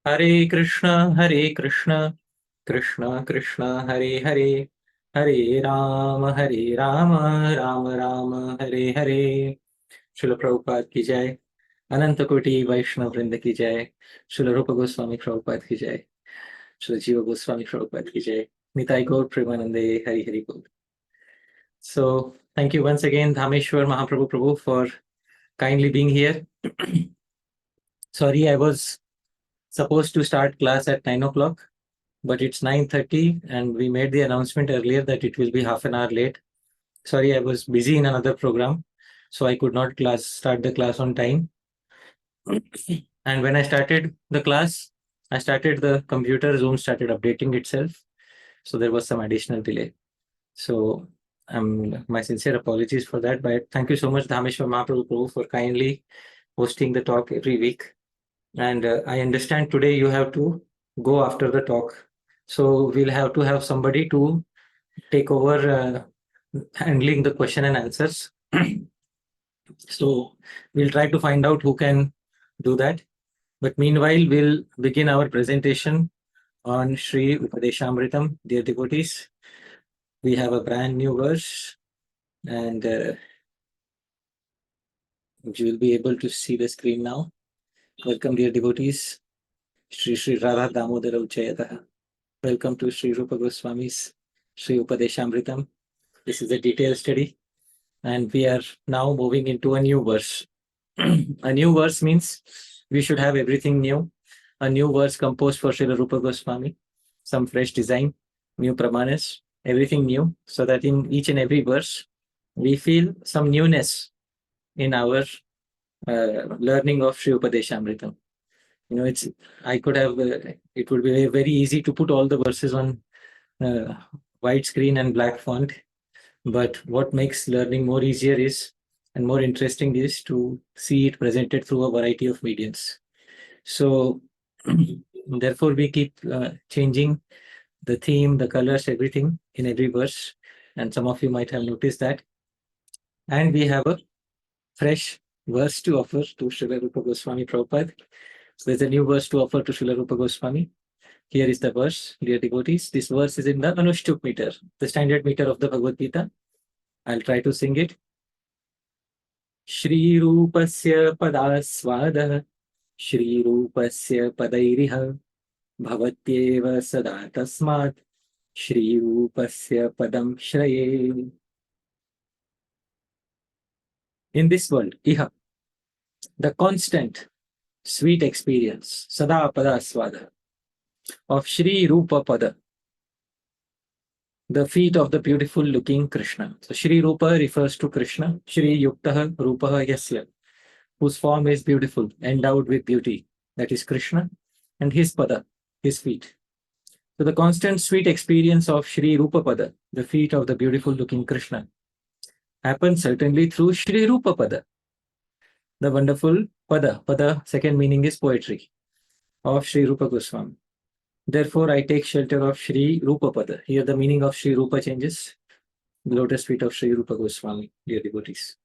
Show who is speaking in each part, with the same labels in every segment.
Speaker 1: Hare Krishna, Krishna Krishna, Hare Hare, Hare Rama, Rama Rama, Hare Hare. Srila Prabhupada ki jai, Ananta Koti Vaishnava Vrinda ki jai, Srila Rupa Goswami Prabhupada ki jai, Srila Jiva Goswami Prabhupada ki jai, Nitai Gaur Premanande, Hari Hari Bol. So, thank you once again, Dhāmeśvara Mahāprabhu Prabhu, for kindly being here. Sorry, I was supposed to start class at 9 o'clock, but it's 9:30 and we made the announcement earlier that it will be half an hour late. Sorry, I was busy in another program, so I could not start the class on time. And when I started the class, the computer, Zoom started updating itself. So there was some additional delay. So my sincere apologies for that, but thank you so much, Dhāmeśvara Mahāprabhu Prabhu, for kindly hosting the talk every week. And I understand today you have to go after the talk. So we'll have to have somebody to take over handling the question and answers. So we'll try to find out who can do that. But meanwhile, we'll begin our presentation on Śrī-Upadeśāmṛtam, dear devotees. We have a brand new verse, and you will be able to see the screen now. Welcome, dear devotees. Shri Radha Damodar Uchayataha. Welcome to Sri Rupa Goswami's Śrī-Upadeśāmṛtam. This is a detailed study, and we are now moving into a new verse. A new verse means we should have everything new. A new verse composed for Srila Rupa Goswami, some fresh design, new pramanas, everything new, so that in each and every verse we feel some newness in our learning of Śrī-Upadeśāmṛtam. You know, I could have, it would be very easy to put all the verses on white screen and black font. But what makes learning more easier is, and more interesting is, to see it presented through a variety of mediums. So therefore we keep changing the theme, the colors, everything in every verse. And some of you might have noticed that. And we have a fresh verse to offer to Srila Rupa Goswami Prabhupada. So there's a new verse to offer to Srila Rupa Goswami. Here is the verse, dear devotees. This verse is in the Anushtup meter, the standard meter of the Bhagavad Gita. I'll try to sing it. Shri Rupasya Padasvada, Shri Rupasya Padairiha, Bhavatyeva Sada Tasmat, Shri Rupasya Padam Shraye. In this world, Iha, the constant sweet experience, Sada Padasvada, of Shri Rupa Pada, the feet of the beautiful looking Krishna. So Shri Rupa refers to Krishna, Shri Yuktaha Rupaha Yasya, whose form is beautiful, endowed with beauty, that is Krishna, and his Pada, his feet. So the constant sweet experience of Shri Rupa Pada, the feet of the beautiful looking Krishna, happens certainly through Shri Rupa Pada, the wonderful Pada. Pada, second meaning is poetry, of Shri Rupa Goswami. Therefore, I take shelter of Shri Rupa Pada. Here the meaning of Shri Rupa changes. The lotus feet of Shri Rupa Goswami, dear devotees.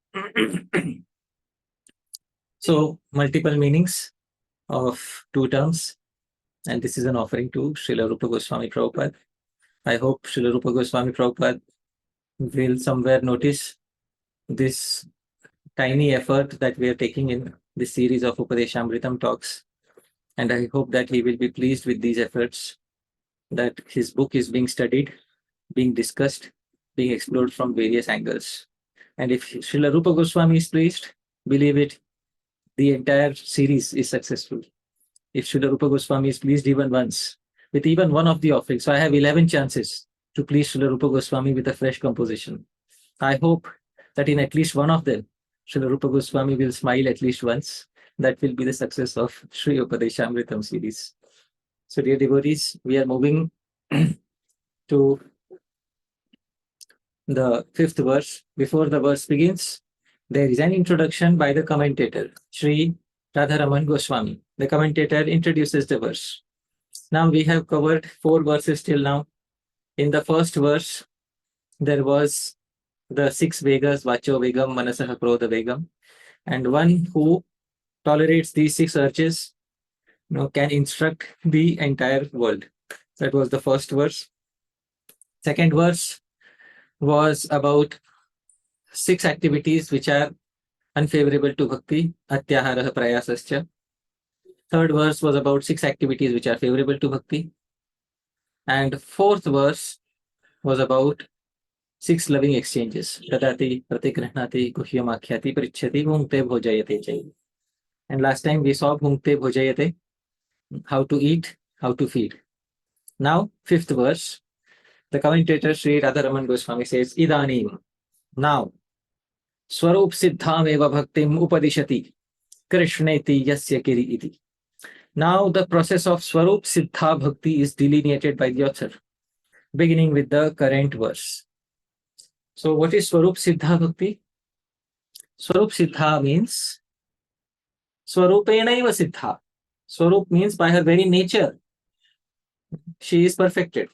Speaker 1: So, multiple meanings of two terms. And this is an offering to Srila Rupa Goswami Prabhupada. I hope Srila Rupa Goswami Prabhupada will somewhere notice this tiny effort that we are taking in this series of Upadeshamritam talks. And I hope that he will be pleased with these efforts, that his book is being studied, being discussed, being explored from various angles. And if Srila Rupa Goswami is pleased, believe it, the entire series is successful. If Srila Rupa Goswami is pleased even once, with even one of the offerings, so I have 11 chances to please Srila Rupa Goswami with a fresh composition. I hope that in at least one of them, Srila Rupa Goswami will smile at least once. That will be the success of Śrī-Upadeśāmṛtam series. So, dear devotees, we are moving to the fifth verse. Before the verse begins, there is an introduction by the commentator, Sri Radharaman Goswami. The commentator introduces the verse. Now we have covered 4 verses till now. In the first verse, there was the 6 Vegas, Vacho Vegam, Manasaha Krodha Vegam, and one who tolerates these 6 urges can instruct the entire world. That was the first verse. Second verse was about 6 activities which are unfavorable to bhakti, atyahara prayasascha. Third verse was about 6 activities which are favorable to bhakti. And fourth verse was about 6 loving exchanges. Dadati, pratigrihnati, guhyamakhyati, pritchati, bhungte bhojayate chay. And last time we saw bhungte bhojayate, how to eat, how to feed. Now, fifth verse, the commentator Sri Radharaman Goswami says, Idanim, now, svarup siddham eva bhaktim upadishati, krishneti yasya kiri iti. Now the process of svarup siddha bhakti is delineated by the author, beginning with the current verse. So what is svarup siddha bhakti? Svarup siddha means swarupenaiva siddha. Swarup means by her very nature, she is perfected.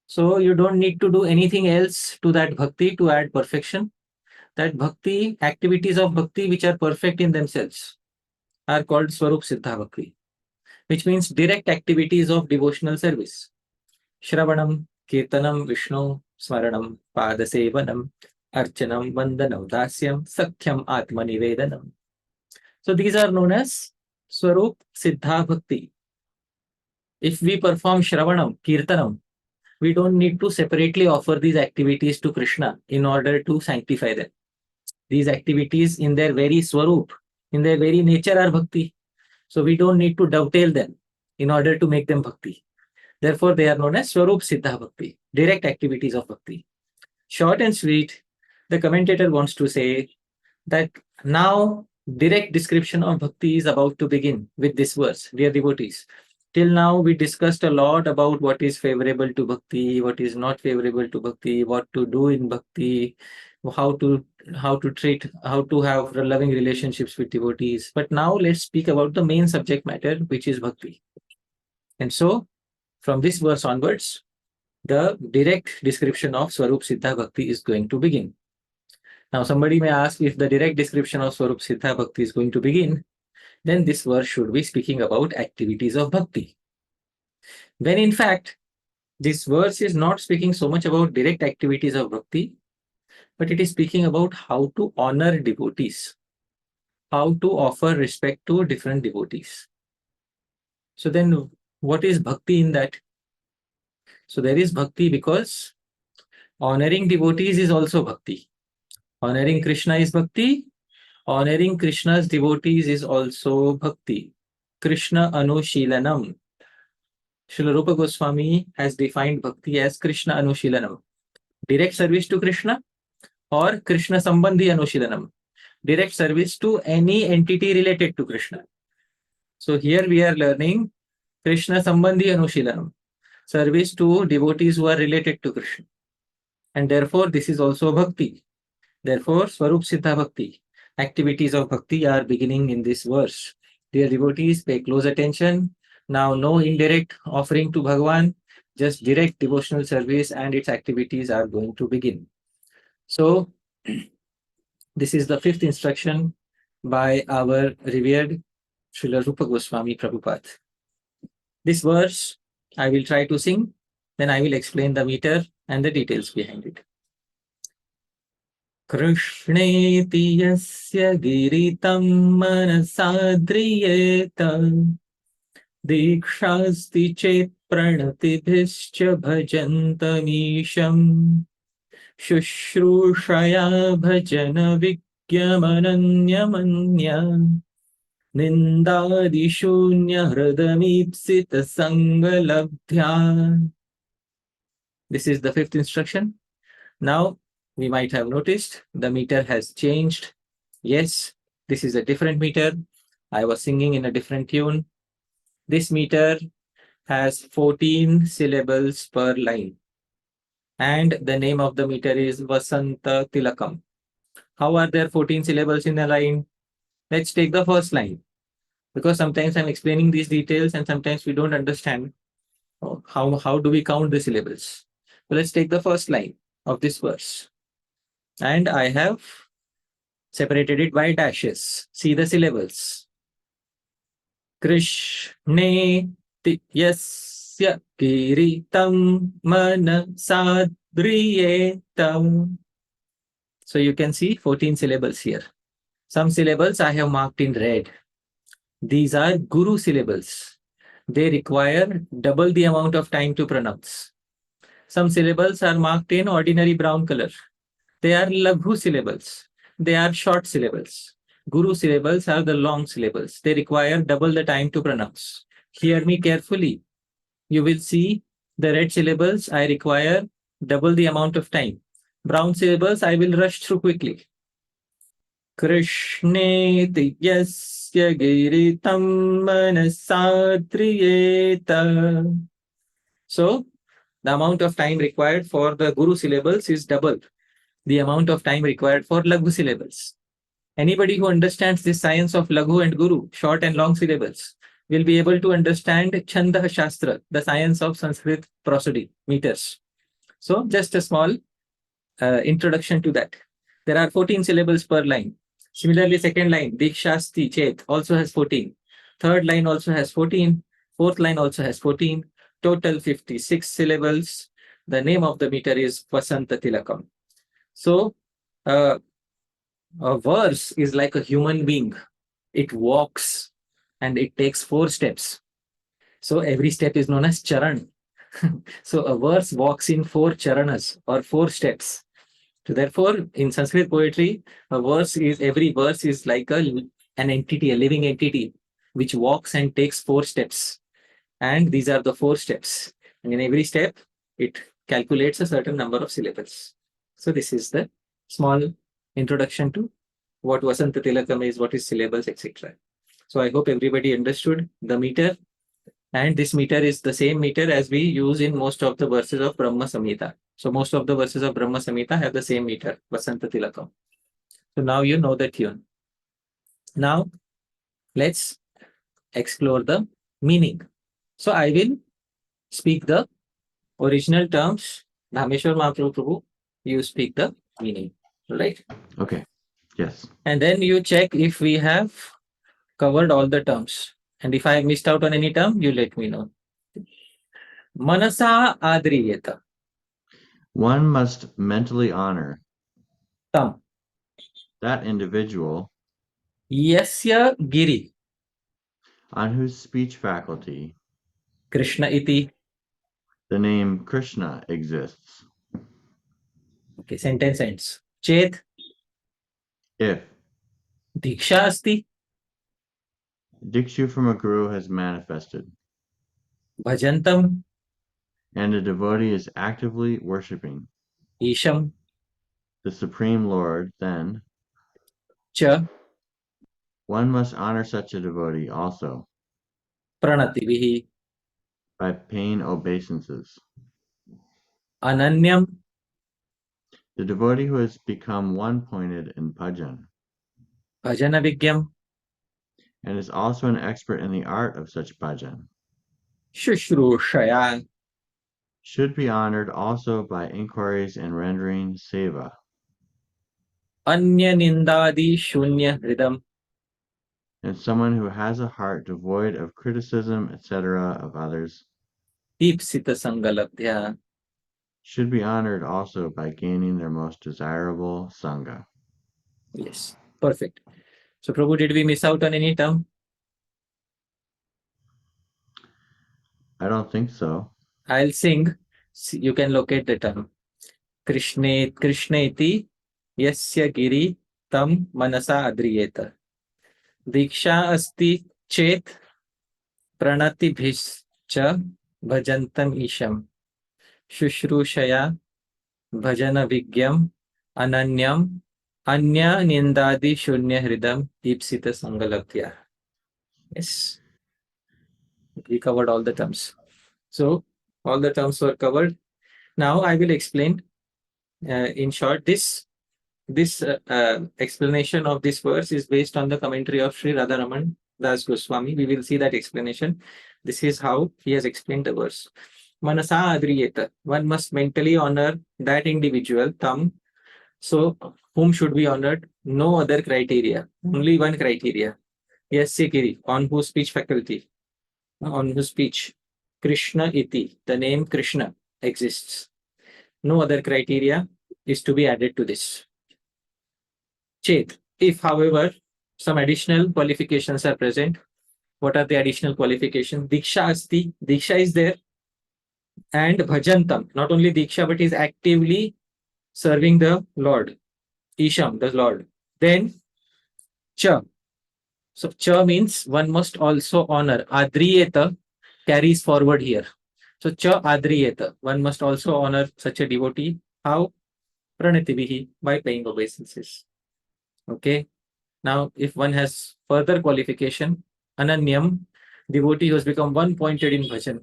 Speaker 1: So you don't need to do anything else to that bhakti to add perfection. That bhakti, activities of bhakti which are perfect in themselves, are called svarup siddha bhakti, which means direct activities of devotional service. Shravanam, Kirtanam, Vishnu, Smaranam, Padasevanam, Archanam, Vandanam, Dasyam, Sakhyam, Atmanivedanam. So these are known as Svarup Siddha Bhakti. If we perform Shravanam, Kirtanam, we don't need to separately offer these activities to Krishna in order to sanctify them. These activities in their very Svarup, in their very nature are Bhakti. So we don't need to dovetail them in order to make them Bhakti. Therefore, they are known as Svarup Siddha Bhakti, direct activities of Bhakti. Short and sweet, the commentator wants to say that now direct description of Bhakti is about to begin with this verse, dear devotees. Till now, we discussed a lot about what is favorable to Bhakti, what is not favorable to Bhakti, what to do in Bhakti, how to treat, how to have loving relationships with devotees. But now let's speak about the main subject matter, which is Bhakti. And so, from this verse onwards, the direct description of Svarup Siddha Bhakti is going to begin. Now, somebody may ask, if the direct description of Svarup Siddha Bhakti is going to begin, then this verse should be speaking about activities of Bhakti. When in fact, this verse is not speaking so much about direct activities of Bhakti, but it is speaking about how to honor devotees, how to offer respect to different devotees. So then, what is Bhakti in that? So there is Bhakti because honoring devotees is also Bhakti. Honoring Krishna is Bhakti. Honoring Krishna's devotees is also Bhakti. Krishna Anushilanam. Srila Rupa Goswami has defined Bhakti as Krishna Anushilanam. Direct service to Krishna or Krishna Sambandhi Anushilanam. Direct service to any entity related to Krishna. So here we are learning Krishna Sambandhi Anushilanam. Service to devotees who are related to Krishna. And therefore, this is also Bhakti. Therefore, Svarup Siddha Bhakti, activities of Bhakti are beginning in this verse. Dear devotees, pay close attention. Now, no indirect offering to Bhagavan, just direct devotional service and its activities are going to begin. So, this is the 5th instruction by our revered Srila Rupa Goswami Prabhupada. This verse I will try to sing, then I will explain the meter and the details behind it. Krishneti yasya giritam manasadriyeta dikshasti chet pranatibhischa bhajantamisham Shushrushaya bhajana vigyamananyamanya Nindadishunya hridamipsita sangalabdhya. This is the 5th instruction. Now, we might have noticed the meter has changed. Yes, this is a different meter. I was singing in a different tune. This meter has 14 syllables per line. And the name of the meter is Vasanta Tilakam. How are there 14 syllables in a line? Let's take the first line. Because sometimes I'm explaining these details and sometimes we don't understand how do we count the syllables. So let's take the first line of this verse. And I have separated it by dashes. See the syllables. Krishne yasya kiritam manasadriyetam. So you can see 14 syllables here. Some syllables I have marked in red. These are Guru syllables. They require double the amount of time to pronounce. Some syllables are marked in ordinary brown color. They are laghu syllables. They are short syllables. Guru syllables are the long syllables. They require double the time to pronounce. Hear me carefully. You will see the red syllables I require double the amount of time. Brown syllables I will rush through quickly. Krishne yasya giritam manasadriyeta. So the amount of time required for the Guru syllables is double the amount of time required for laghu syllables. Anybody who understands this science of laghu and Guru, short and long syllables, will be able to understand Chanda Shastra, the science of Sanskrit prosody, meters. So just a small introduction to that. There are 14 syllables per line. Similarly, second line, Dikshasti Chet, also has 14. Third line also has 14. Fourth line also has 14. Total 56 syllables. The name of the meter is Vasanta tilakam. So, a verse is like a human being. It walks and it takes 4 steps. So, every step is known as charan. So, a verse walks in 4 charanas or 4 steps. So, therefore, in Sanskrit poetry, every verse is like an entity, a living entity, which walks and takes 4 steps. And these are the 4 steps. And in every step, it calculates a certain number of syllables. So this is the small introduction to what Vasanta Tilakam is, what is syllables, etc. So I hope everybody understood the meter. And this meter is the same meter as we use in most of the verses of Brahma Samhita. So most of the verses of Brahma Samhita have the same meter, Vasanta Tilakam. So now you know the tune. Now let's explore the meaning. So I will speak the original terms, Dhāmeśvara Mahāprabhu, you speak the meaning, right?
Speaker 2: Okay, yes.
Speaker 1: And then you check if we have covered all the terms. And if I missed out on any term, you let me know. Manasa adriyeta.
Speaker 2: One must mentally honor
Speaker 1: Tam.
Speaker 2: that individual
Speaker 1: Yasya giri.
Speaker 2: on whose speech faculty
Speaker 1: Krishna iti.
Speaker 2: the name Krishna exists.
Speaker 1: Okay, sentence ends. Chet.
Speaker 2: If
Speaker 1: Diksha asti.
Speaker 2: Dikshu from a guru has manifested,
Speaker 1: Bhajantam.
Speaker 2: and a devotee is actively worshipping
Speaker 1: Isham.
Speaker 2: the Supreme Lord, then
Speaker 1: Cha.
Speaker 2: one must honor such a devotee also
Speaker 1: Pranati vihi.
Speaker 2: by paying obeisances.
Speaker 1: Ananyam.
Speaker 2: The devotee who has become one-pointed in bhajan
Speaker 1: Bhajana vigyam.
Speaker 2: and is also an expert in the art of such bhajan
Speaker 1: Shushrushaya.
Speaker 2: should be honored also by inquiries and rendering seva.
Speaker 1: Anya nindadi shunya hridam.
Speaker 2: And someone who has a heart devoid of criticism, etc., of others
Speaker 1: Deepsita sangalabdhya.
Speaker 2: should be honored also by gaining their most desirable sangha.
Speaker 1: Yes, perfect. So, Prabhu, did we miss out on any term?
Speaker 2: I don't think so.
Speaker 1: I'll sing. You can locate the term. Krishneti yasya giri tam manasa adriyeta. Diksha asti chet pranati bhischa bhajantam isham. Shushrushaya bhajana vigyam ananyam anya nindadi shunya hridam deepsita sangalabdhya. Yes, we covered all the terms. So all the terms were covered. Now I will explain in short. This explanation of this verse is based on the commentary of Sri Radharaman Das Goswami. We will see that explanation. This is how he has explained the verse. Manasa adriyeta. One must mentally honor that individual, tam. So whom should be honored? No other criteria. Only one criteria. Yes, Sikiri, on whose speech faculty, on whose speech, Krishna iti, the name Krishna exists. No other criteria is to be added to this. Chet, if however, some additional qualifications are present, what are the additional qualifications? Diksha asti, Diksha is there, and bhajantam, not only Diksha, but is actively serving the Lord, Isham, the Lord. Then, cha. So, cha means one must also honor. Adriyeta carries forward here. So, cha adriyeta, one must also honor such a devotee. How? Pranativihi, by paying obeisances. Okay. Now, if one has further qualification, Ananyam, devotee who has become one pointed in bhajan,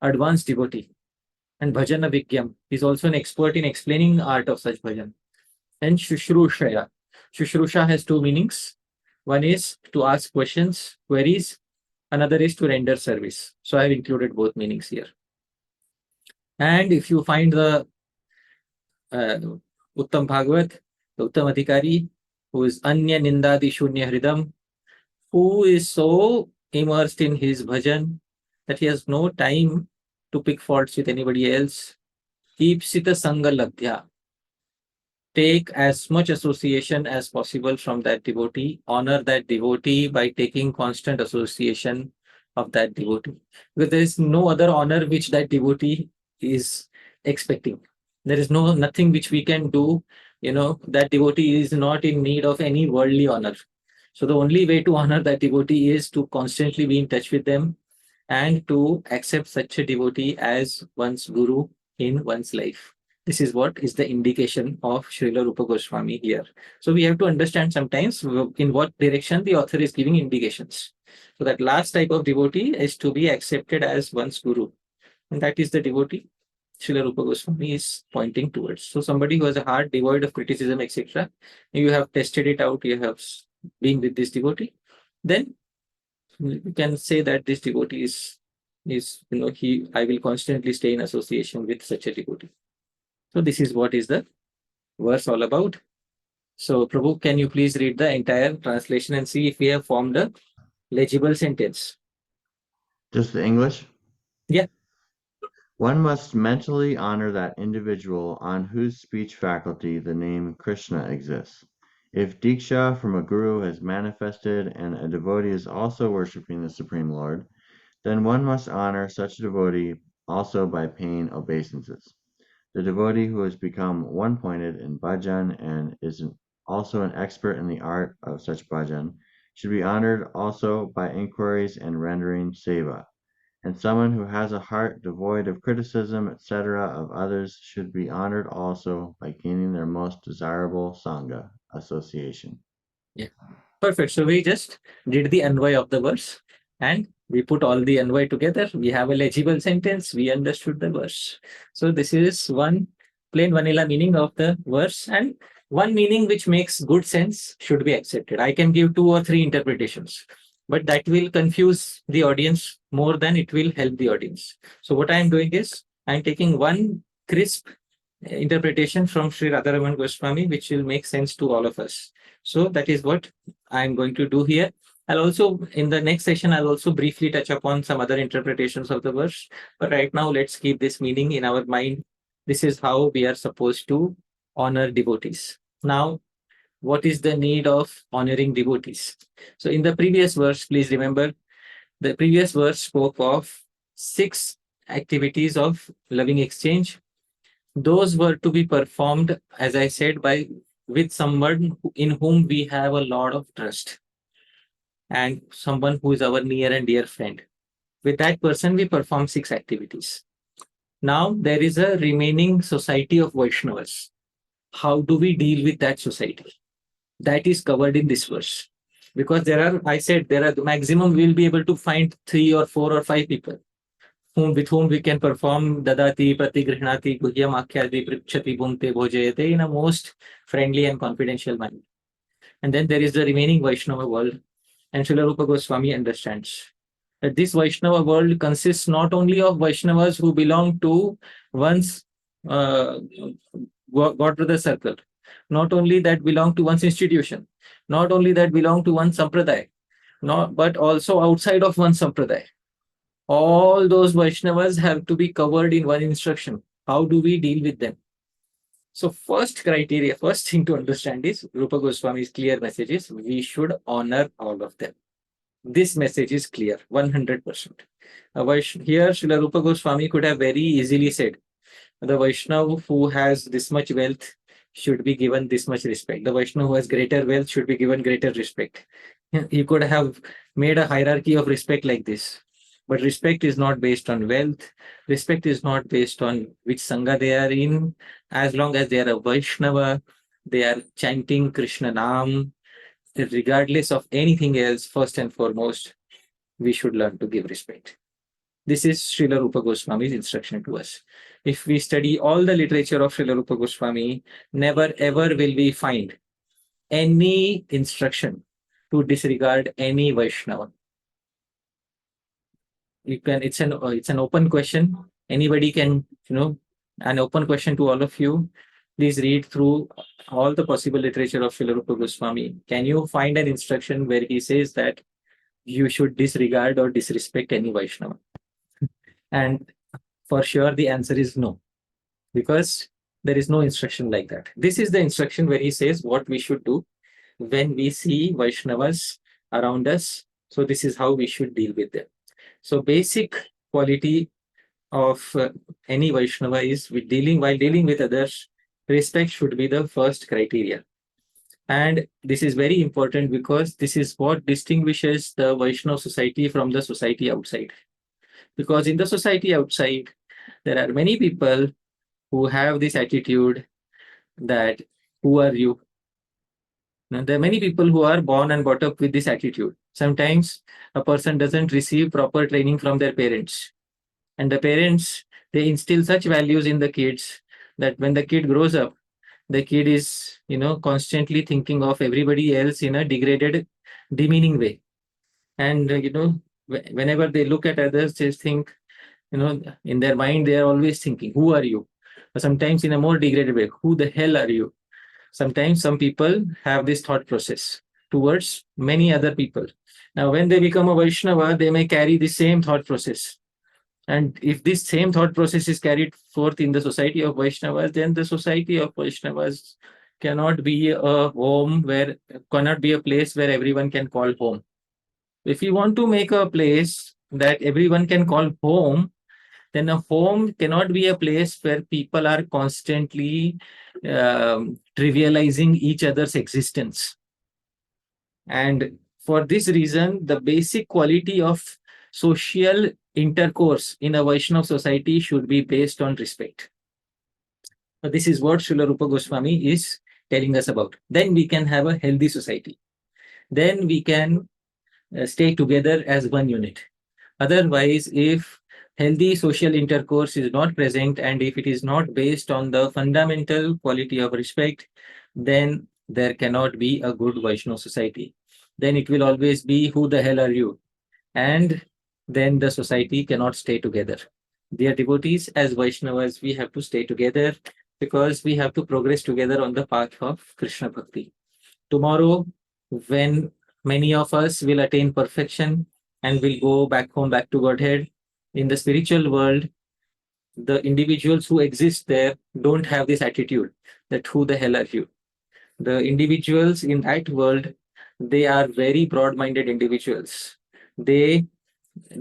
Speaker 1: advanced devotee, and bhajana vigyam is also an expert in explaining the art of such bhajan. And Shushrushaya. Shushrushya has two meanings. One is to ask questions, queries. Another is to render service. So I have included both meanings here. And if you find the Uttam Bhagavat, the Uttam Adhikari, who is Anya Nindadi Shunya Hridam, who is so immersed in his bhajan that he has no time to pick faults with anybody else. Ipsita Sangha Labdhya. Take as much association as possible from that devotee. Honor that devotee by taking constant association of that devotee. Because there is no other honor which that devotee is expecting. There is nothing which we can do. That devotee is not in need of any worldly honor. So the only way to honor that devotee is to constantly be in touch with them and to accept such a devotee as one's guru in one's life. This is what is the indication of Srila Rupa Goswami here. So we have to understand sometimes in what direction the author is giving indications. So that last type of devotee is to be accepted as one's guru. And that is the devotee Srila Rupa Goswami is pointing towards. So somebody who has a heart devoid of criticism, etc., you have tested it out, you have been with this devotee, then you can say that this devotee I will constantly stay in association with such a devotee. So this is what is the verse all about. So Prabhu, can you please read the entire translation and see if we have formed a legible sentence?
Speaker 2: Just the English?
Speaker 1: Yeah.
Speaker 2: One must mentally honor that individual on whose speech faculty the name Krishna exists. If Diksha from a guru has manifested and a devotee is also worshipping the Supreme Lord, then one must honor such a devotee also by paying obeisances. The devotee who has become one-pointed in bhajan and is also an expert in the art of such bhajan should be honored also by inquiries and rendering seva. And someone who has a heart devoid of criticism, etc., of others should be honored also by gaining their most desirable sangha, association.
Speaker 1: Yeah. Perfect. So we just did the anvay of the verse and we put all the anvay together. We have a legible sentence. We understood the verse. So this is one plain vanilla meaning of the verse, and one meaning which makes good sense should be accepted. I can give 2 or 3 interpretations, but that will confuse the audience more than it will help the audience. So what I am doing is I am taking one crisp interpretation from Sri Radharaman Goswami, which will make sense to all of us. So that is what I'm going to do here. I'll also, in the next session, I'll also briefly touch upon some other interpretations of the verse. But right now, let's keep this meaning in our mind. This is how we are supposed to honor devotees. Now, what is the need of honoring devotees? So in the previous verse, please remember, the previous verse spoke of 6 activities of loving exchange. Those were to be performed, as I said, with someone in whom we have a lot of trust and someone who is our near and dear friend. With that person, we perform 6 activities. Now, there is a remaining society of Vaishnavas. How do we deal with that society? That is covered in this verse. Because the maximum we'll be able to find 3 or 4 or 5 people with whom we can perform dadati, pratigrihnati, guhyam akhyadi, pripchati, bhunte, bhojayate in a most friendly and confidential manner. And then there is the remaining Vaishnava world. And Srila Rupa Goswami understands that this Vaishnava world consists not only of Vaishnavas who belong to one's God brother circle, not only that belong to one's institution, not only that belong to one sampradaya, not, but also outside of one sampradaya. All those Vaishnavas have to be covered in one instruction. How do we deal with them? So first criteria, first thing to understand is Rupa Goswami's clear message is we should honor all of them. This message is clear, 100%. Here, Srila Rupa Goswami could have very easily said, the Vaishnava who has this much wealth should be given this much respect. The Vaishnava who has greater wealth should be given greater respect. He could have made a hierarchy of respect like this. But respect is not based on wealth. Respect is not based on which Sangha they are in. As long as they are a Vaishnava, they are chanting Krishna Nam, regardless of anything else, first and foremost, we should learn to give respect. This is Srila Rupa Goswami's instruction to us. If we study all the literature of Srila Rupa Goswami, never ever will we find any instruction to disregard any Vaishnava. It's an open question. Anybody can, an open question to all of you. Please read through all the possible literature of Srila Rupa Goswami. Can you find an instruction where he says that you should disregard or disrespect any Vaishnava? And for sure, the answer is no, because there is no instruction like that. This is the instruction where he says what we should do when we see Vaishnavas around us. So this is how we should deal with them. So basic quality of any Vaishnava is while dealing with others, respect should be the first criteria. And this is very important because this is what distinguishes the Vaishnava society from the society outside. Because in the society outside, there are many people who have this attitude that, who are you? Now, there are many people who are born and brought up with this attitude. Sometimes a person doesn't receive proper training from their parents. And the parents, they instill such values in the kids that when the kid grows up, the kid is, constantly thinking of everybody else in a degraded, demeaning way. And, whenever they look at others, they think, in their mind, they are always thinking, who are you? Or sometimes in a more degraded way, who the hell are you? Sometimes some people have this thought process towards many other people. Now, when they become a Vaishnava, they may carry the same thought process. And if this same thought process is carried forth in the society of Vaishnavas, then the society of Vaishnavas cannot be a place where everyone can call home. If you want to make a place that everyone can call home, then a home cannot be a place where people are constantly trivializing each other's existence. And for this reason, the basic quality of social intercourse in a Vaishnava society should be based on respect. So this is what Srila Rupa Goswami is telling us about. Then we can have a healthy society. Then we can stay together as one unit. Otherwise, if healthy social intercourse is not present and if it is not based on the fundamental quality of respect, then there cannot be a good Vaishnava society. Then it will always be, who the hell are you? And then the society cannot stay together. Dear devotees, as Vaishnavas, we have to stay together because we have to progress together on the path of Krishna Bhakti. Tomorrow, when many of us will attain perfection and will go back home, back to Godhead, in the spiritual world, the individuals who exist there don't have this attitude that who the hell are you? The individuals in that world, they are very broad-minded individuals. They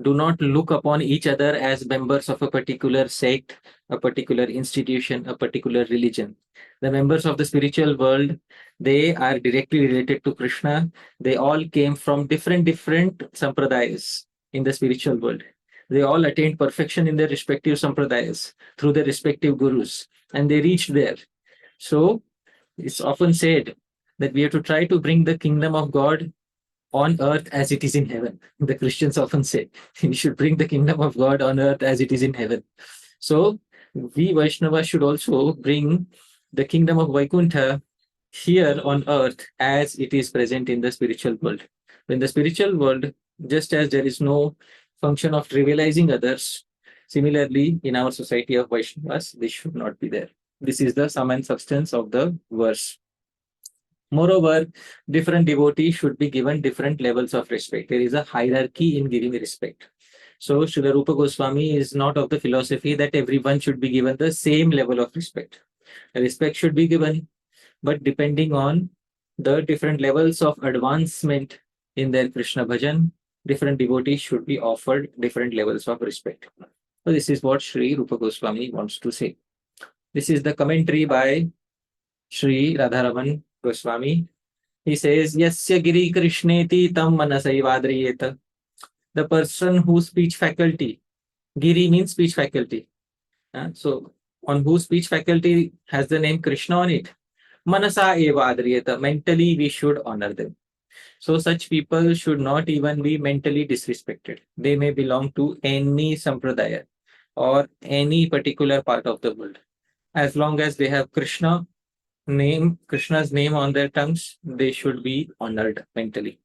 Speaker 1: do not look upon each other as members of a particular sect, a particular institution, a particular religion. The members of the spiritual world, they are directly related to Krishna. They all came from different sampradayas in the spiritual world. They all attained perfection in their respective sampradayas through their respective gurus, and they reached there. So it's often said that we have to try to bring the kingdom of God on earth as it is in heaven. The Christians often say, we should bring the kingdom of God on earth as it is in heaven. So we Vaishnavas should also bring the kingdom of Vaikuntha here on earth as it is present in the spiritual world. In the spiritual world, just as there is no function of trivializing others, similarly, in our society of Vaishnavas, this should not be there. This is the sum and substance of the verse. Moreover, different devotees should be given different levels of respect. There is a hierarchy in giving respect. So Srila Rupa Goswami is not of the philosophy that everyone should be given the same level of respect. Respect should be given, but depending on the different levels of advancement in their Krishna bhajan, different devotees should be offered different levels of respect. So this is what Sri Rupa Goswami wants to say. This is the commentary by Sri Radharaman Goswami. He says, Yasya giri krishneti tam manasayvadriyeta. The person whose speech faculty, giri means speech faculty. So on whose speech faculty has the name Krishna on it, manasa eva adriyeta. Mentally we should honor them. So such people should not even be mentally disrespected. They may belong to any sampradaya or any particular part of the world. As long as they have Krishna's name on their tongues, they should be honored mentally.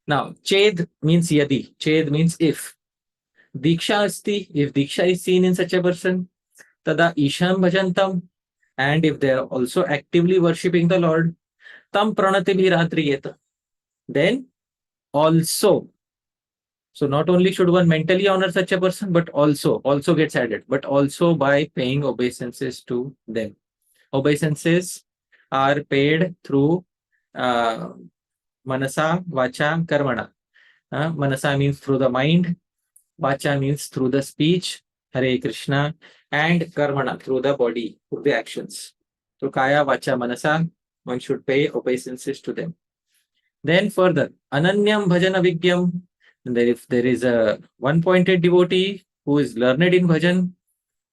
Speaker 1: Now, ched means yadi. Ched means if. Diksha asti, if diksha is seen in such a person, tada isham bhajantam, and if they are also actively worshipping the Lord, tam pranati bhiratriyeta. Then also, so not only should one mentally honor such a person, but also gets added, but also by paying obeisances to them. Obeisances are paid through manasa, vacha, karmana. Manasa means through the mind, vacha means through the speech, Hare Krishna, and karmana through the body, through the actions. So kaya, vacha, manasa, one should pay obeisances to them. Then further, ananyam bhajana vigyam. If there is a one-pointed devotee who is learned in bhajan,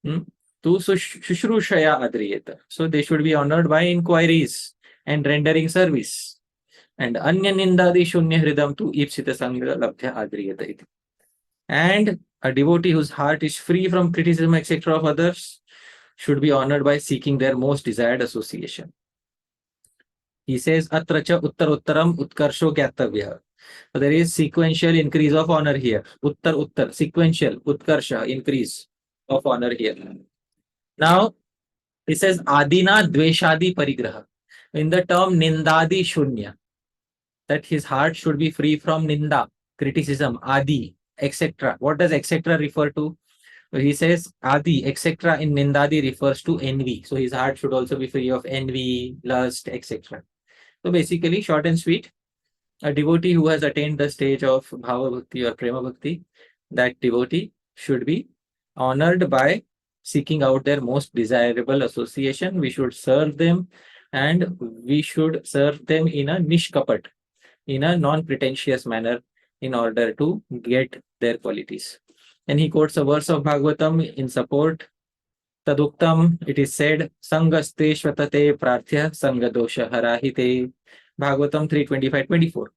Speaker 1: tu shushrushaya adriyeta. So they should be honored by inquiries and rendering service. And anya nindadi shunya hridam tu ipsita sangha labdhya adriyeta iti. And a devotee whose heart is free from criticism, etc. of others should be honored by seeking their most desired association. He says, Atracha uttarottaram utkarsho gyatavya. So there is sequential increase of honor here. Uttar, sequential, utkarsha, increase of honor here. Now, he says, Adina dveshadi parigraha. In the term nindadi shunya, that his heart should be free from ninda, criticism, adi, etc. What does etc. refer to? He says adi, etc. in nindadi refers to envy. So his heart should also be free of envy, lust, etc. So basically, short and sweet, a devotee who has attained the stage of bhava bhakti or prema bhakti, that devotee should be honored by seeking out their most desirable association. We should serve them, and we should serve them in a nishkapat, in a non-pretentious manner, in order to get their qualities. And he quotes a verse of Bhagavatam in support. Taduktam, it is said, Sangaste Shvatate Prarthya Sangadosha Harahite. Bhagavatam 3:25-24.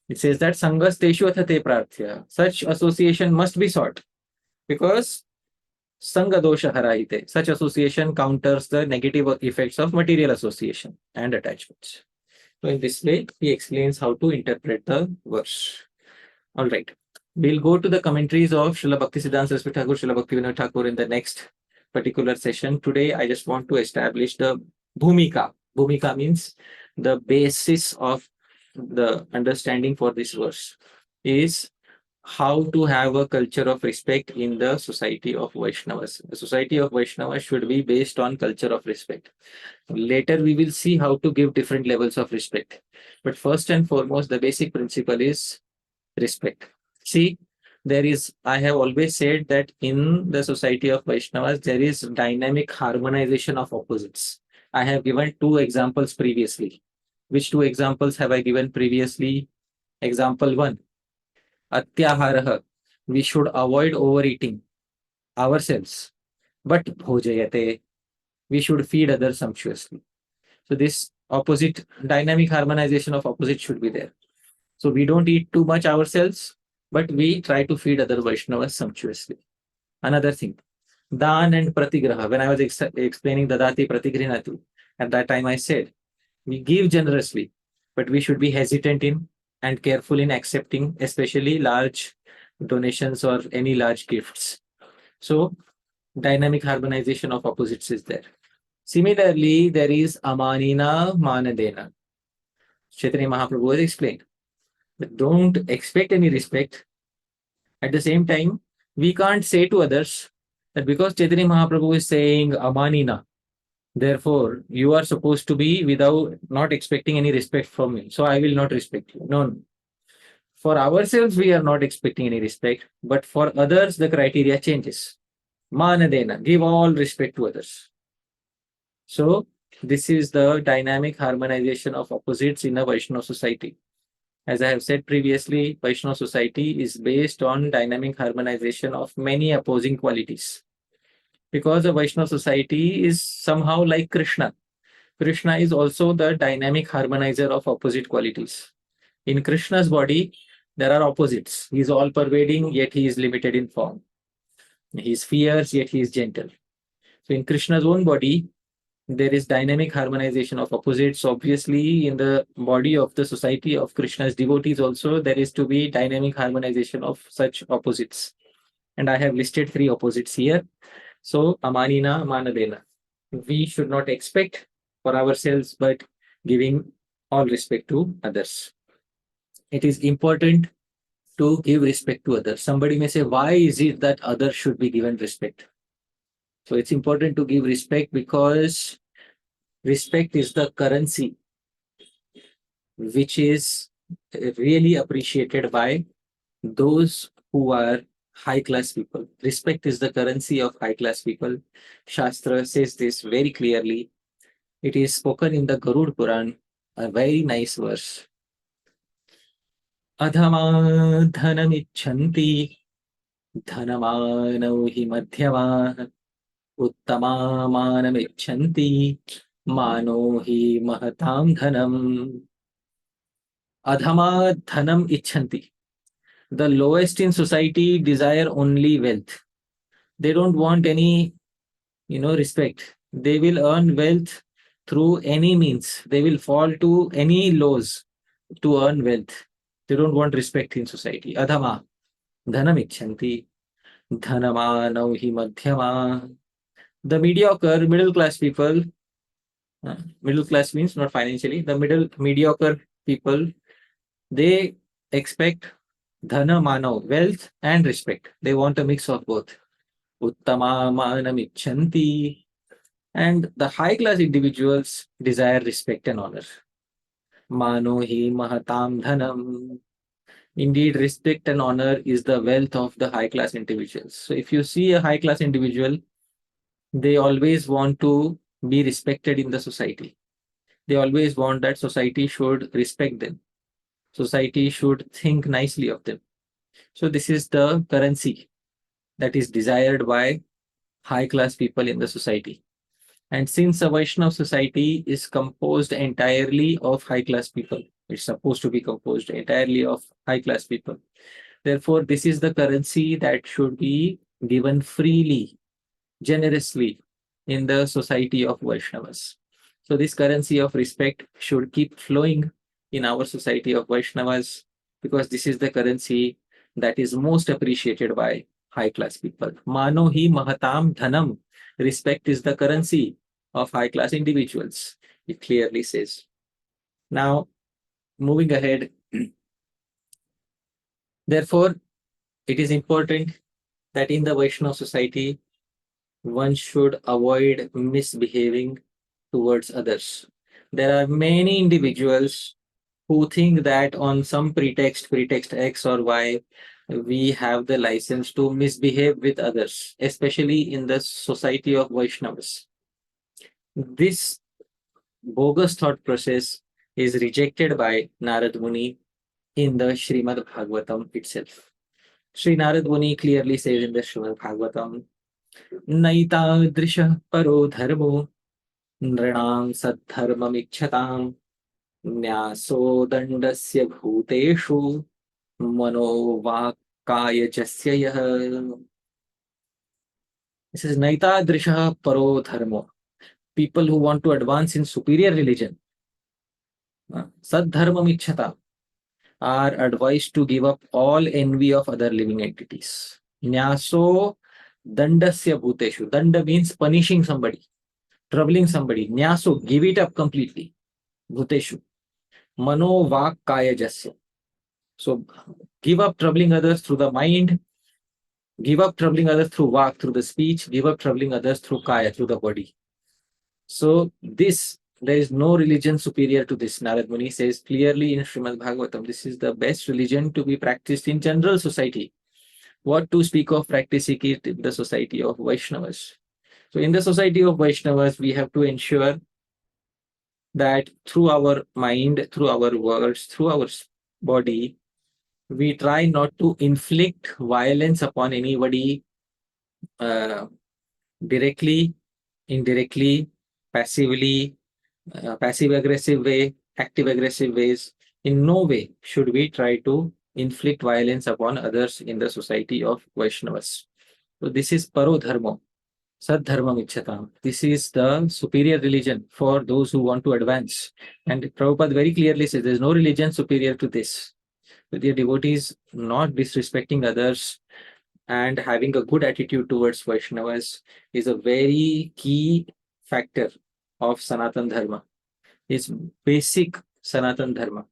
Speaker 1: It says that Sangaste Shvatate Prarthya. Such association must be sought because Sangadosha Harahite. Such association counters the negative effects of material association and attachments. So in this way, he explains how to interpret the verse. All right. We'll go to the commentaries of Srila Bhaktisiddhanta Saraswati Thakur, Srila Bhaktivinoda Thakur in the next particular session. Today, I just want to establish the bhumika. Bhumika means the basis of the understanding for this verse is how to have a culture of respect in the society of Vaishnavas. The society of Vaishnavas should be based on culture of respect. Later, we will see how to give different levels of respect. But first and foremost, the basic principle is respect. See, I have always said that in the society of Vaishnavas, there is dynamic harmonization of opposites. I have given two examples previously. Which two examples have I given previously? Example 1, Atyaharaha. We should avoid overeating ourselves. But bhojayate. We should feed others sumptuously. So this opposite, dynamic harmonization of opposites should be there. So we don't eat too much ourselves, but we try to feed other Vaishnavas sumptuously. Another thing, Dan and Pratigraha. When I was explaining Dadati Pratigrinatu, at that time I said, we give generously, but we should be hesitant in and careful in accepting, especially large donations or any large gifts. So dynamic harmonization of opposites is there. Similarly, there is Amanina Manadena. Chaitanya Mahaprabhu has explained. But don't expect any respect. At the same time, we can't say to others that because Chaitanya Mahaprabhu is saying Amanina, therefore you are supposed to be without not expecting any respect from me. So I will not respect you. No, no. For ourselves, we are not expecting any respect, but for others, the criteria changes. Manadena, give all respect to others. So this is the dynamic harmonization of opposites in a Vaishnava society. As I have said previously, Vaishnava society is based on dynamic harmonization of many opposing qualities. Because a Vaishnava society is somehow like Krishna. Krishna is also the dynamic harmonizer of opposite qualities. In Krishna's body, there are opposites. He is all pervading, yet he is limited in form. He is fierce, yet he is gentle. So in Krishna's own body, there is dynamic harmonization of opposites. Obviously, in the body of the society of Krishna's devotees also, there is to be dynamic harmonization of such opposites. And I have listed 3 opposites here. So, Amanina, Manadena. We should not expect for ourselves, but giving all respect to others. It is important to give respect to others. Somebody may say, why is it that others should be given respect? So it's important to give respect because respect is the currency which is really appreciated by those who are high-class people. Respect is the currency of high-class people. Shastra says this very clearly. It is spoken in the Garuda Purana, a very nice verse. Adhama dhanamichanti dhanamano hi madhyama uttama manamichanti mano hi mahatam dhanam. Adhama dhanam ichanti. The lowest in society desire only wealth. They don't want any, respect. They will earn wealth through any means. They will fall to any laws to earn wealth. They don't want respect in society. Adhama, dhanam ichanti, dhanama nauhi madhyama. The mediocre, middle class people, middle class means not financially, the mediocre people, they expect dhana manav, wealth and respect. They want a mix of both. Uttama manam ichanti. And the high class individuals desire respect and honor. Mano hi mahatam dhanam. Indeed, respect and honor is the wealth of the high class individuals. So if you see a high class individual, they always want to be respected in the society. They always want that society should respect them. Society should think nicely of them. So this is the currency that is desired by high class people in the society. And since a Vaishnava society is composed entirely of high class people, it's supposed to be composed entirely of high class people. Therefore, this is the currency that should be given freely, generously in the society of Vaishnavas. So this currency of respect should keep flowing in our society of Vaishnavas because this is the currency that is most appreciated by high class people. Mano hi mahatam dhanam. Respect is the currency of high class individuals. It clearly says. Now, moving ahead. Therefore, it is important that in the Vaishnava society, one should avoid misbehaving towards others. There are many individuals who think that on some pretext X or Y, we have the license to misbehave with others, especially in the society of Vaishnavas. This bogus thought process is rejected by Narad Muni in the Srimad Bhagavatam itself. Sri Narad Muni clearly says in the Srimad Bhagavatam, Naita drisha paro dharmo nranam saddharmamikshatam न्यासो दंडस्य भूतेषु मनोवाक्कायजस्य यः. This is naita drisha paro dharmo. People who want to advance in superior religion, saddharmam ikshata, are advised to give up all envy of other living entities. Nyaso dandasya bhuteshu. Danda means punishing somebody, troubling somebody. Nyaso, give it up completely. Bhuteshu. mano vak kaya jasya. So give up troubling others through the mind, give up troubling others through vak, through the speech, give up troubling others through kaya, through the body. So there is no religion superior to this. Narad Muni says clearly in Srimad Bhagavatam, this is the best religion to be practiced in general society. What to speak of practicing it in the society of Vaishnavas? So in the society of Vaishnavas, we have to ensure that through our mind, through our words, through our body, we try not to inflict violence upon anybody directly, indirectly, passively, passive aggressive way, active aggressive ways. In no way should we try to inflict violence upon others in the society of Vaishnavas. So this is Paro Dharma, Sad Dharma Michhatam. This is the superior religion for those who want to advance. And Prabhupada very clearly says there is no religion superior to this. With your devotees not disrespecting others and having a good attitude towards Vaishnavas is a very key factor of Sanatan Dharma. It's basic Sanatan Dharma.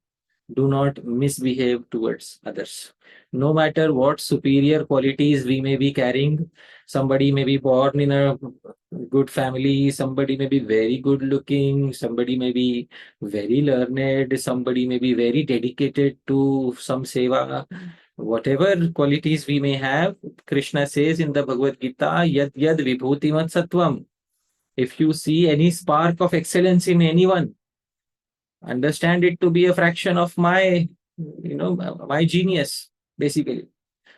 Speaker 1: Do not misbehave towards others. No matter what superior qualities we may be carrying, somebody may be born in a good family, somebody may be very good looking, somebody may be very learned, somebody may be very dedicated to some seva. Whatever qualities we may have, Krishna says in the Bhagavad Gita, yad yad vibhutimat sattvam. If you see any spark of excellence in anyone, understand it to be a fraction of my genius, basically.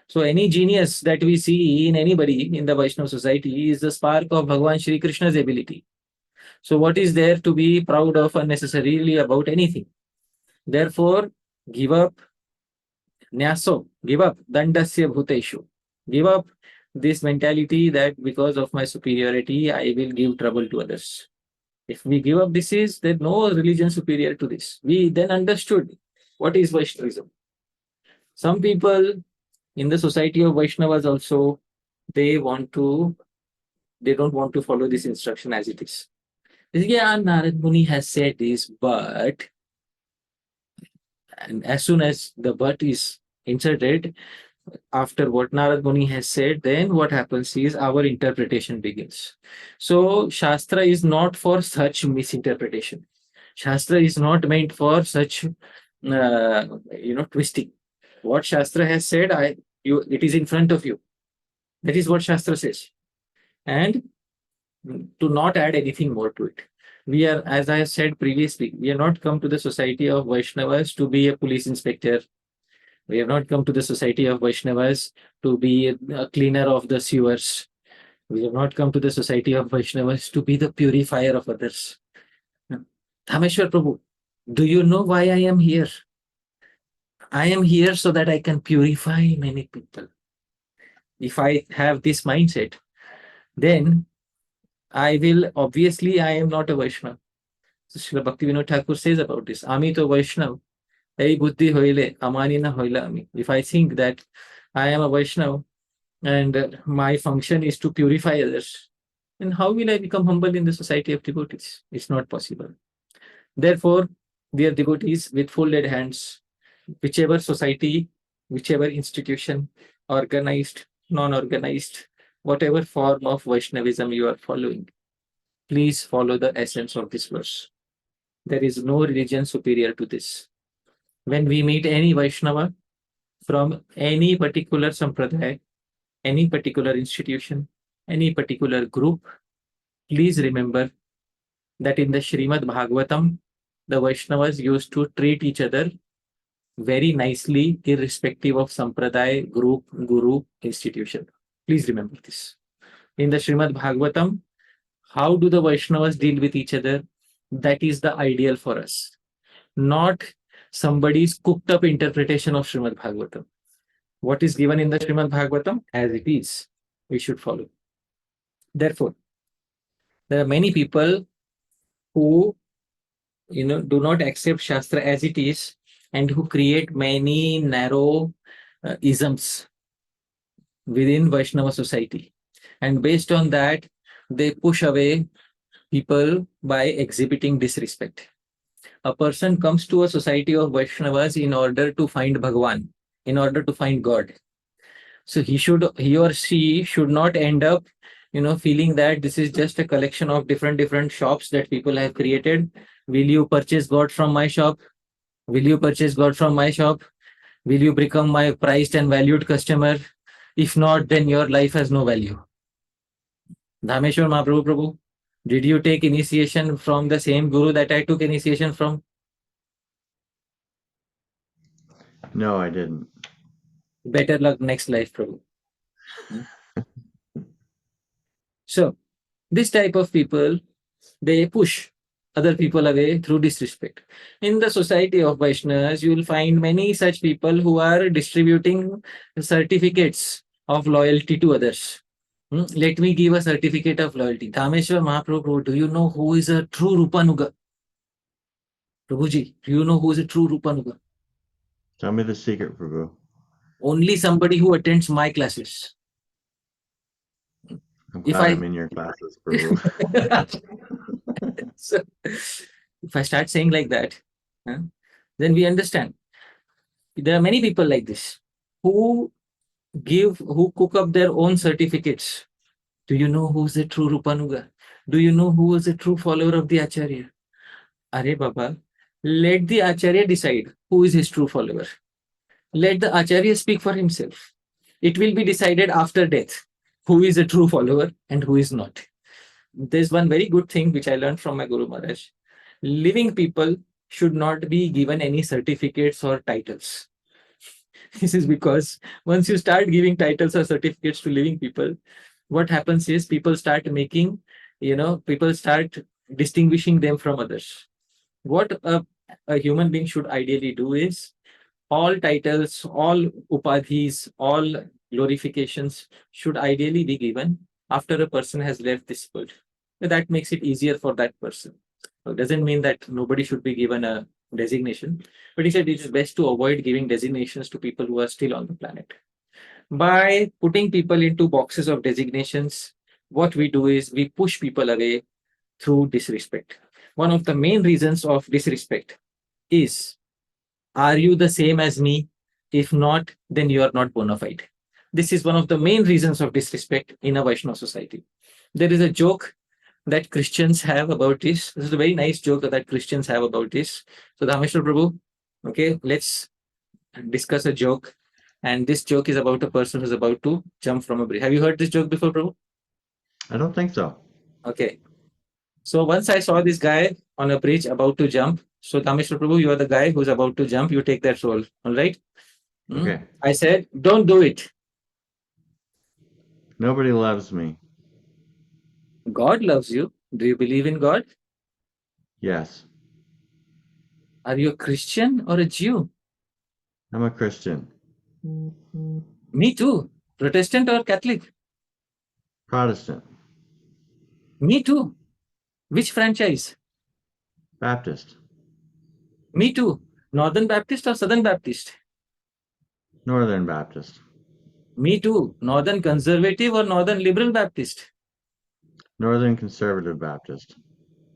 Speaker 1: So any genius that we see in anybody in the Vaishnava society is the spark of Bhagavan Shri Krishna's ability. So what is there to be proud of unnecessarily about anything? Therefore, give up nyaso, give up dandasya bhuteshu, give up this mentality that because of my superiority, I will give trouble to others. If we give up this, there's no religion superior to this. We then understood what is Vaishnavism. Some people in the society of Vaishnavas also, they don't want to follow this instruction as it is. Yeah, Narad Muni has said this, but, and as soon as the but is inserted, after what Narad Muni has said, then what happens is our interpretation begins. So Shastra is not for such misinterpretation. Shastra is not meant for such, twisting. What Shastra has said, it is in front of you. That is what Shastra says. And to not add anything more to it. We are, as I said previously, we are not come to the society of Vaishnavas to be a police inspector. We have not come to the society of Vaishnavas to be a cleaner of the sewers. We have not come to the society of Vaishnavas to be the purifier of others. Dhāmeśvara Prabhu, do you know why I am here? I am here so that I can purify many people. If I have this mindset, then I am not a Vaishnava. So Srila Bhaktivinoda Thakur says about this, Ami to Vaishnava. If I think that I am a Vaishnava and my function is to purify others, then how will I become humble in the society of devotees? It's not possible. Therefore, dear devotees, with folded hands, whichever society, whichever institution, organized, non-organized, whatever form of Vaishnavism you are following, please follow the essence of this verse. There is no religion superior to this. When we meet any Vaishnava from any particular sampradaya, any particular institution, any particular group, please remember that in the Srimad Bhagavatam, the Vaishnavas used to treat each other very nicely, irrespective of sampradaya, group, guru, institution. Please remember this. In the Srimad Bhagavatam, how do the Vaishnavas deal with each other? That is the ideal for us. Not somebody's cooked up interpretation of Srimad Bhagavatam. What is given in the Srimad Bhagavatam, as it is, we should follow. Therefore, there are many people who do not accept Shastra as it is and who create many narrow isms within Vaishnava society. And based on that, they push away people by exhibiting disrespect. a person comes to a society of Vaishnavas in order to find Bhagwan, in order to find God. So he or she should not end up, feeling that this is just a collection of different shops that people have created. Will you purchase God from my shop? Will you purchase God from my shop? Will you become my prized and valued customer? If not, then your life has no value. Dhāmeśvara Mahāprabhu Prabhu, did you take initiation from the same guru that I took initiation from?
Speaker 2: No, I didn't.
Speaker 1: Better luck next life, Prabhu. So, this type of people, they push other people away through disrespect. In the society of Vaishnavas, you will find many such people who are distributing certificates of loyalty to others. Let me give a certificate of loyalty. Damodar Mahaprabhu, do you know who is a true Rupanuga? Prabhuji, do you know who is a true Rupanuga?
Speaker 2: Tell me the secret, Prabhu.
Speaker 1: Only somebody who attends my classes.
Speaker 2: I'm glad I'm in your classes, Prabhu.
Speaker 1: So, if I start saying like that, then we understand. There are many people like this who cook up their own certificates. Do you know who is the true Rupanuga? Do you know who is the true follower of the Acharya? Are Baba, let the Acharya decide who is his true follower. Let the Acharya speak for himself. It will be decided after death who is a true follower and who is not. There's one very good thing which I learned from my Guru Maharaj. Living people should not be given any certificates or titles. This is because once you start giving titles or certificates to living people, what happens is people start making, people start distinguishing them from others. What a human being should ideally do is all titles, all upadhis, all glorifications should ideally be given after a person has left this world. That makes it easier for that person. It doesn't mean that nobody should be given a designation, but he said it is best to avoid giving designations to people who are still on the planet. By putting people into boxes of designations, what we do is we push people away through disrespect. One of the main reasons of disrespect is, are you the same as me? If not, then you are not bona fide. This is one of the main reasons of disrespect in a Vaishnava society. There is a joke that Christians have about this. This is a very nice joke that Christians have about this. So, Dhameshwar Prabhu, okay, let's discuss a joke. And this joke is about a person who's about to jump from a bridge. Have you heard this joke before, Prabhu?
Speaker 2: I don't think so.
Speaker 1: Okay. So once I saw this guy on a bridge about to jump. So Dhameshwar Prabhu, you are the guy who's about to jump. You take that role. All right.
Speaker 2: Okay.
Speaker 1: I said, don't do it.
Speaker 2: Nobody loves me.
Speaker 1: God loves you. Do you believe in God?
Speaker 2: Yes.
Speaker 1: Are you a Christian or a Jew?
Speaker 2: I'm a Christian.
Speaker 1: Me too. Protestant or Catholic?
Speaker 2: Protestant.
Speaker 1: Me too. Which franchise?
Speaker 2: Baptist.
Speaker 1: Me too. Northern Baptist or Southern Baptist?
Speaker 2: Northern Baptist.
Speaker 1: Me too. Northern Conservative or Northern Liberal Baptist?
Speaker 2: Northern Conservative Baptist.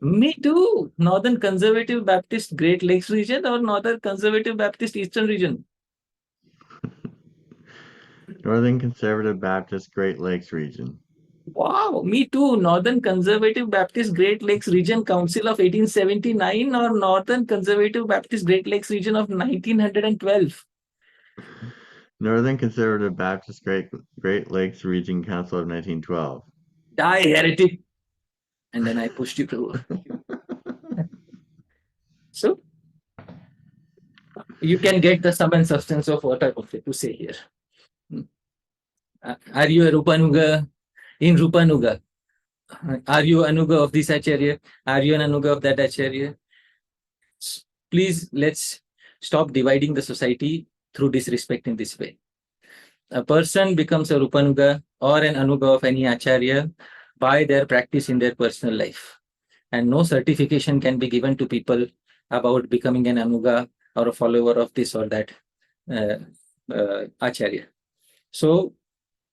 Speaker 1: Me too. Northern Conservative Baptist Great Lakes region or Northern Conservative Baptist Eastern region?
Speaker 2: Northern Conservative Baptist Great Lakes region.
Speaker 1: Wow, me too. Northern Conservative Baptist Great Lakes Region Council of 1879 or Northern Conservative Baptist Great Lakes Region of 1912?
Speaker 2: Northern Conservative Baptist Great Lakes Region Council of 1912.
Speaker 1: Die, heretic. And then I pushed you through. So, you can get the sum and substance of what I wanted to say here. Are you a Rupanuga? In Rupanuga, are you Anuga of this Acharya? Are you an Anuga of that Acharya? Please, let's stop dividing the society through disrespect in this way. A person becomes a Rupanuga or an Anuga of any Acharya by their practice in their personal life. And no certification can be given to people about becoming an Anuga or a follower of this or that Acharya. So,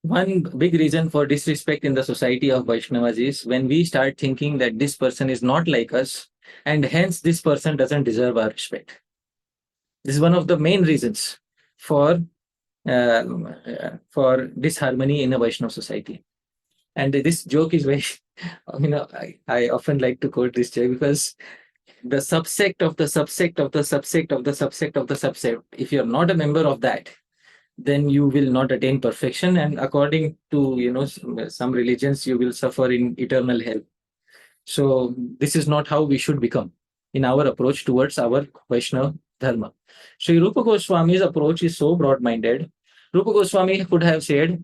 Speaker 1: one big reason for disrespect in the society of Vaishnavas is when we start thinking that this person is not like us, and hence this person doesn't deserve our respect. This is one of the main reasons for disharmony in a Vaishnava society. And this joke is very, I often like to quote this joke because the subsect of the subsect of the subsect of the subsect of the subsect, if you're not a member of that, then you will not attain perfection. And according to, some religions, you will suffer in eternal hell. So this is not how we should become in our approach towards our Vaishnava Dharma. Sri Rupa Goswami's approach is so broad-minded. Rupa Goswami could have said,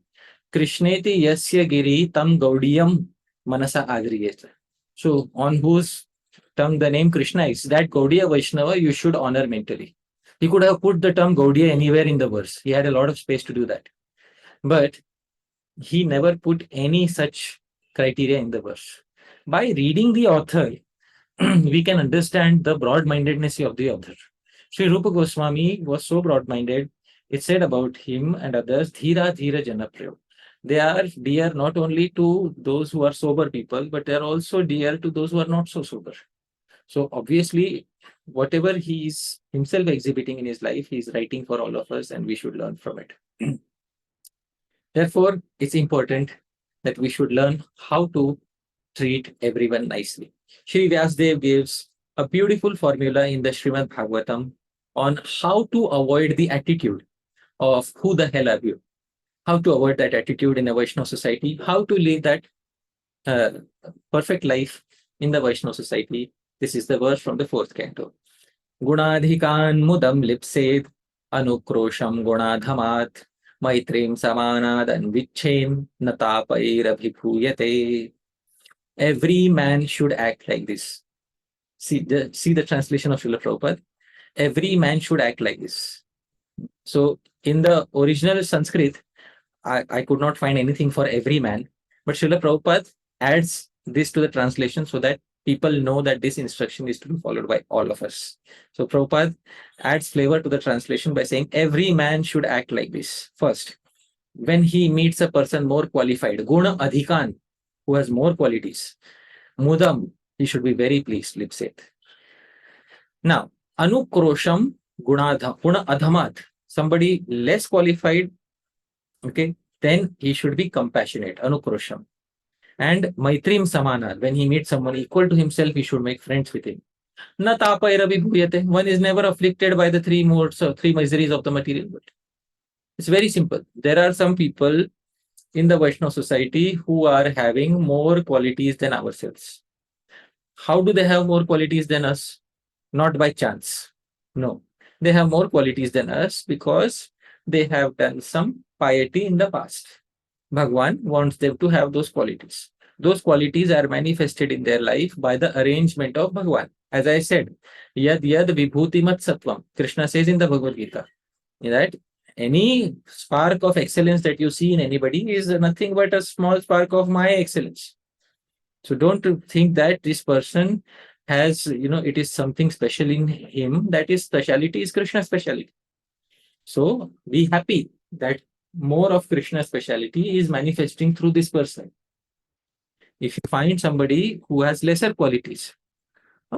Speaker 1: Krishneti yasya giri tam gaudiyam manasa adriyeta. So on whose tongue the name Krishna is, that Gaudiya Vaishnava you should honor mentally. He could have put the term Gaudiya anywhere in the verse. He had a lot of space to do that. But he never put any such criteria in the verse. By reading the author, we can understand the broad-mindedness of the author. Sri Rupa Goswami was so broad-minded. It said about him and others, Dhira Dhira Janapriyo. They are dear not only to those who are sober people, but they are also dear to those who are not so sober. So obviously, whatever he is himself exhibiting in his life, he is writing for all of us, and we should learn from it. Therefore, it's important that we should learn how to treat everyone nicely. Sri Vyasdev gives a beautiful formula in the Srimad Bhagavatam on how to avoid the attitude of who the hell are you? How to avoid that attitude in a Vaishnava society, how to live that perfect life in the Vaishnava society. This is the verse from the 4th canto. Gunadhikan mudam lipsed anukrosham gunadhamat maitrim samanadan vichem natapair abhibhuyate. Every man should act like this. See the translation of Srila Prabhupada. Every man should act like this. So in the original Sanskrit, I could not find anything for every man, but Srila Prabhupada adds this to the translation so that people know that this instruction is to be followed by all of us. So Prabhupada adds flavor to the translation by saying every man should act like this. First, when he meets a person more qualified, guna adhikan, who has more qualities, mudam, he should be very pleased, lipset. Now, anukrosham guna adhamat, somebody less qualified, okay, then he should be compassionate, anukrosham. And maitrim samana, when he meets someone equal to himself, he should make friends with him. Na tapairavi bhuyate, one is never afflicted by the three modes or three miseries of the material world. It's very simple. There are some people in the Vaishnava society who are having more qualities than ourselves. How do they have more qualities than us? Not by chance. No. They have more qualities than us because they have done some piety in the past. Bhagwan wants them to have those qualities. Those qualities are manifested in their life by the arrangement of Bhagwan. As I said, yad yad vibhutimat sattvam. Krishna says in the Bhagavad Gita that any spark of excellence that you see in anybody is nothing but a small spark of my excellence. So don't think that this person has, it is something special in him. That is speciality is Krishna's speciality. So be happy that more of Krishna's speciality is manifesting through this person. If you find somebody who has lesser qualities,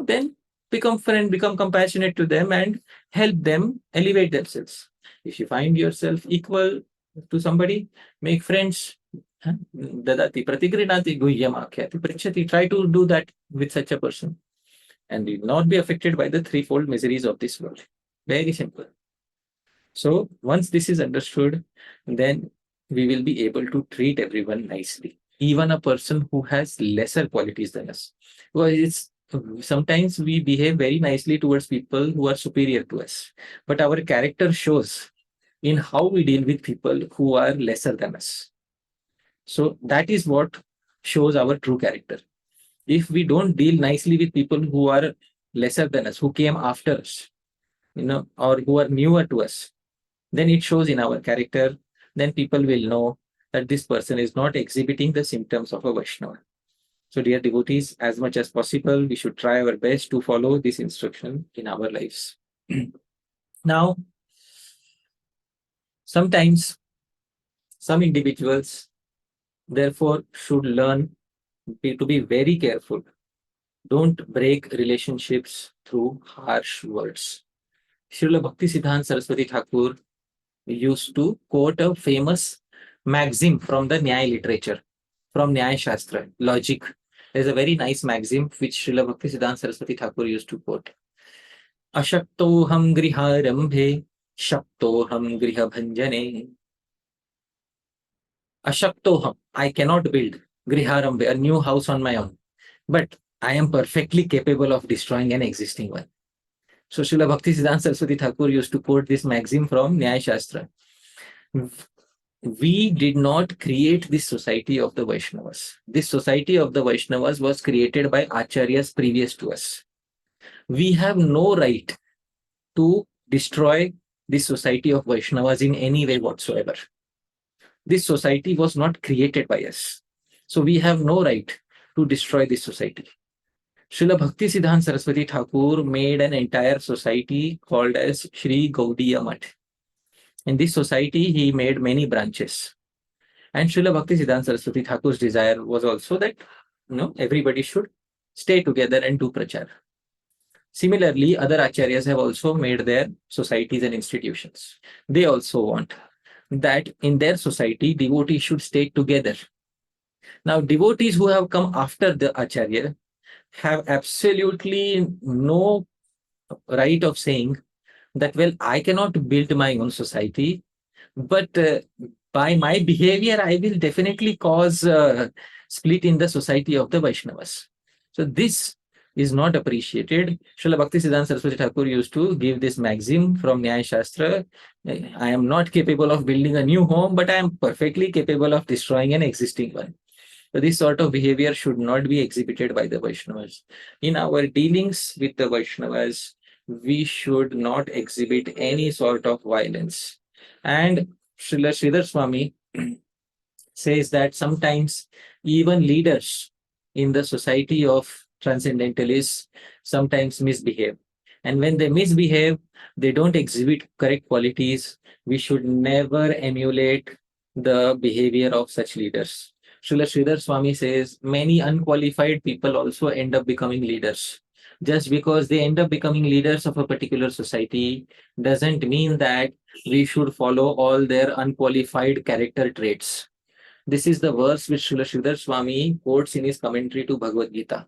Speaker 1: then become friend, become compassionate to them and help them elevate themselves. If you find yourself equal to somebody, make friends. Dadati pratigrinati guhyamakyati prichati. Try to do that with such a person and will not be affected by the threefold miseries of this world. Very simple. So once this is understood, then we will be able to treat everyone nicely, even a person who has lesser qualities than us. Well, sometimes we behave very nicely towards people who are superior to us, but our character shows in how we deal with people who are lesser than us. So that is what shows our true character. If we don't deal nicely with people who are lesser than us, who came after us, or who are newer to us, then it shows in our character. Then people will know that this person is not exhibiting the symptoms of a Vaishnava. So dear devotees, as much as possible, we should try our best to follow this instruction in our lives. Now, sometimes some individuals, therefore, should learn to be very careful Don't break relationships through harsh words. Srila Bhakti Siddhanta Saraswati Thakur used to quote a famous maxim from the Nyaya literature, from Nyaya Shastra, logic. There's a very nice maxim which Srila Bhakti Siddhanta Saraswati Thakur used to quote. Ashaktoham griharambhe, shaktoham grihabhanjane. Ashaktoham, I cannot build griharambhe, a new house on my own, but I am perfectly capable of destroying an existing one. So Srila Bhakti Siddhanta Saraswati Thakur used to quote this maxim from Nyaya Shastra. We did not create this society of the Vaishnavas. This society of the Vaishnavas was created by Acharyas previous to us. We have no right to destroy this society of Vaishnavas in any way whatsoever. This society was not created by us. So we have no right to destroy this society. Srila Bhakti Siddhanta Saraswati Thakur made an entire society called as Shri Gaudiya Math. In this society, he made many branches. And Srila Bhakti Siddhanta Saraswati Thakur's desire was also that everybody should stay together and do prachar. Similarly, other acharyas have also made their societies and institutions. They also want that in their society, devotees should stay together. Now, devotees who have come after the acharya have absolutely no right of saying that, well, I cannot build my own society, but by my behavior, I will definitely cause split in the society of the Vaishnavas. So this is not appreciated. Srila Bhakti Siddhanta Saraswati Thakur used to give this maxim from Nyaya Shastra. I am not capable of building a new home, but I am perfectly capable of destroying an existing one. So this sort of behavior should not be exhibited by the Vaishnavas. In our dealings with the Vaishnavas, we should not exhibit any sort of violence. And Srila Sridhar Swami says that sometimes even leaders in the society of transcendentalists sometimes misbehave. And when they misbehave, they don't exhibit correct qualities. We should never emulate the behavior of such leaders. Srila Sridhar Swami says many unqualified people also end up becoming leaders. Just because they end up becoming leaders of a particular society doesn't mean that we should follow all their unqualified character traits. This is the verse which Srila Sridhar Swami quotes in his commentary to Bhagavad Gita.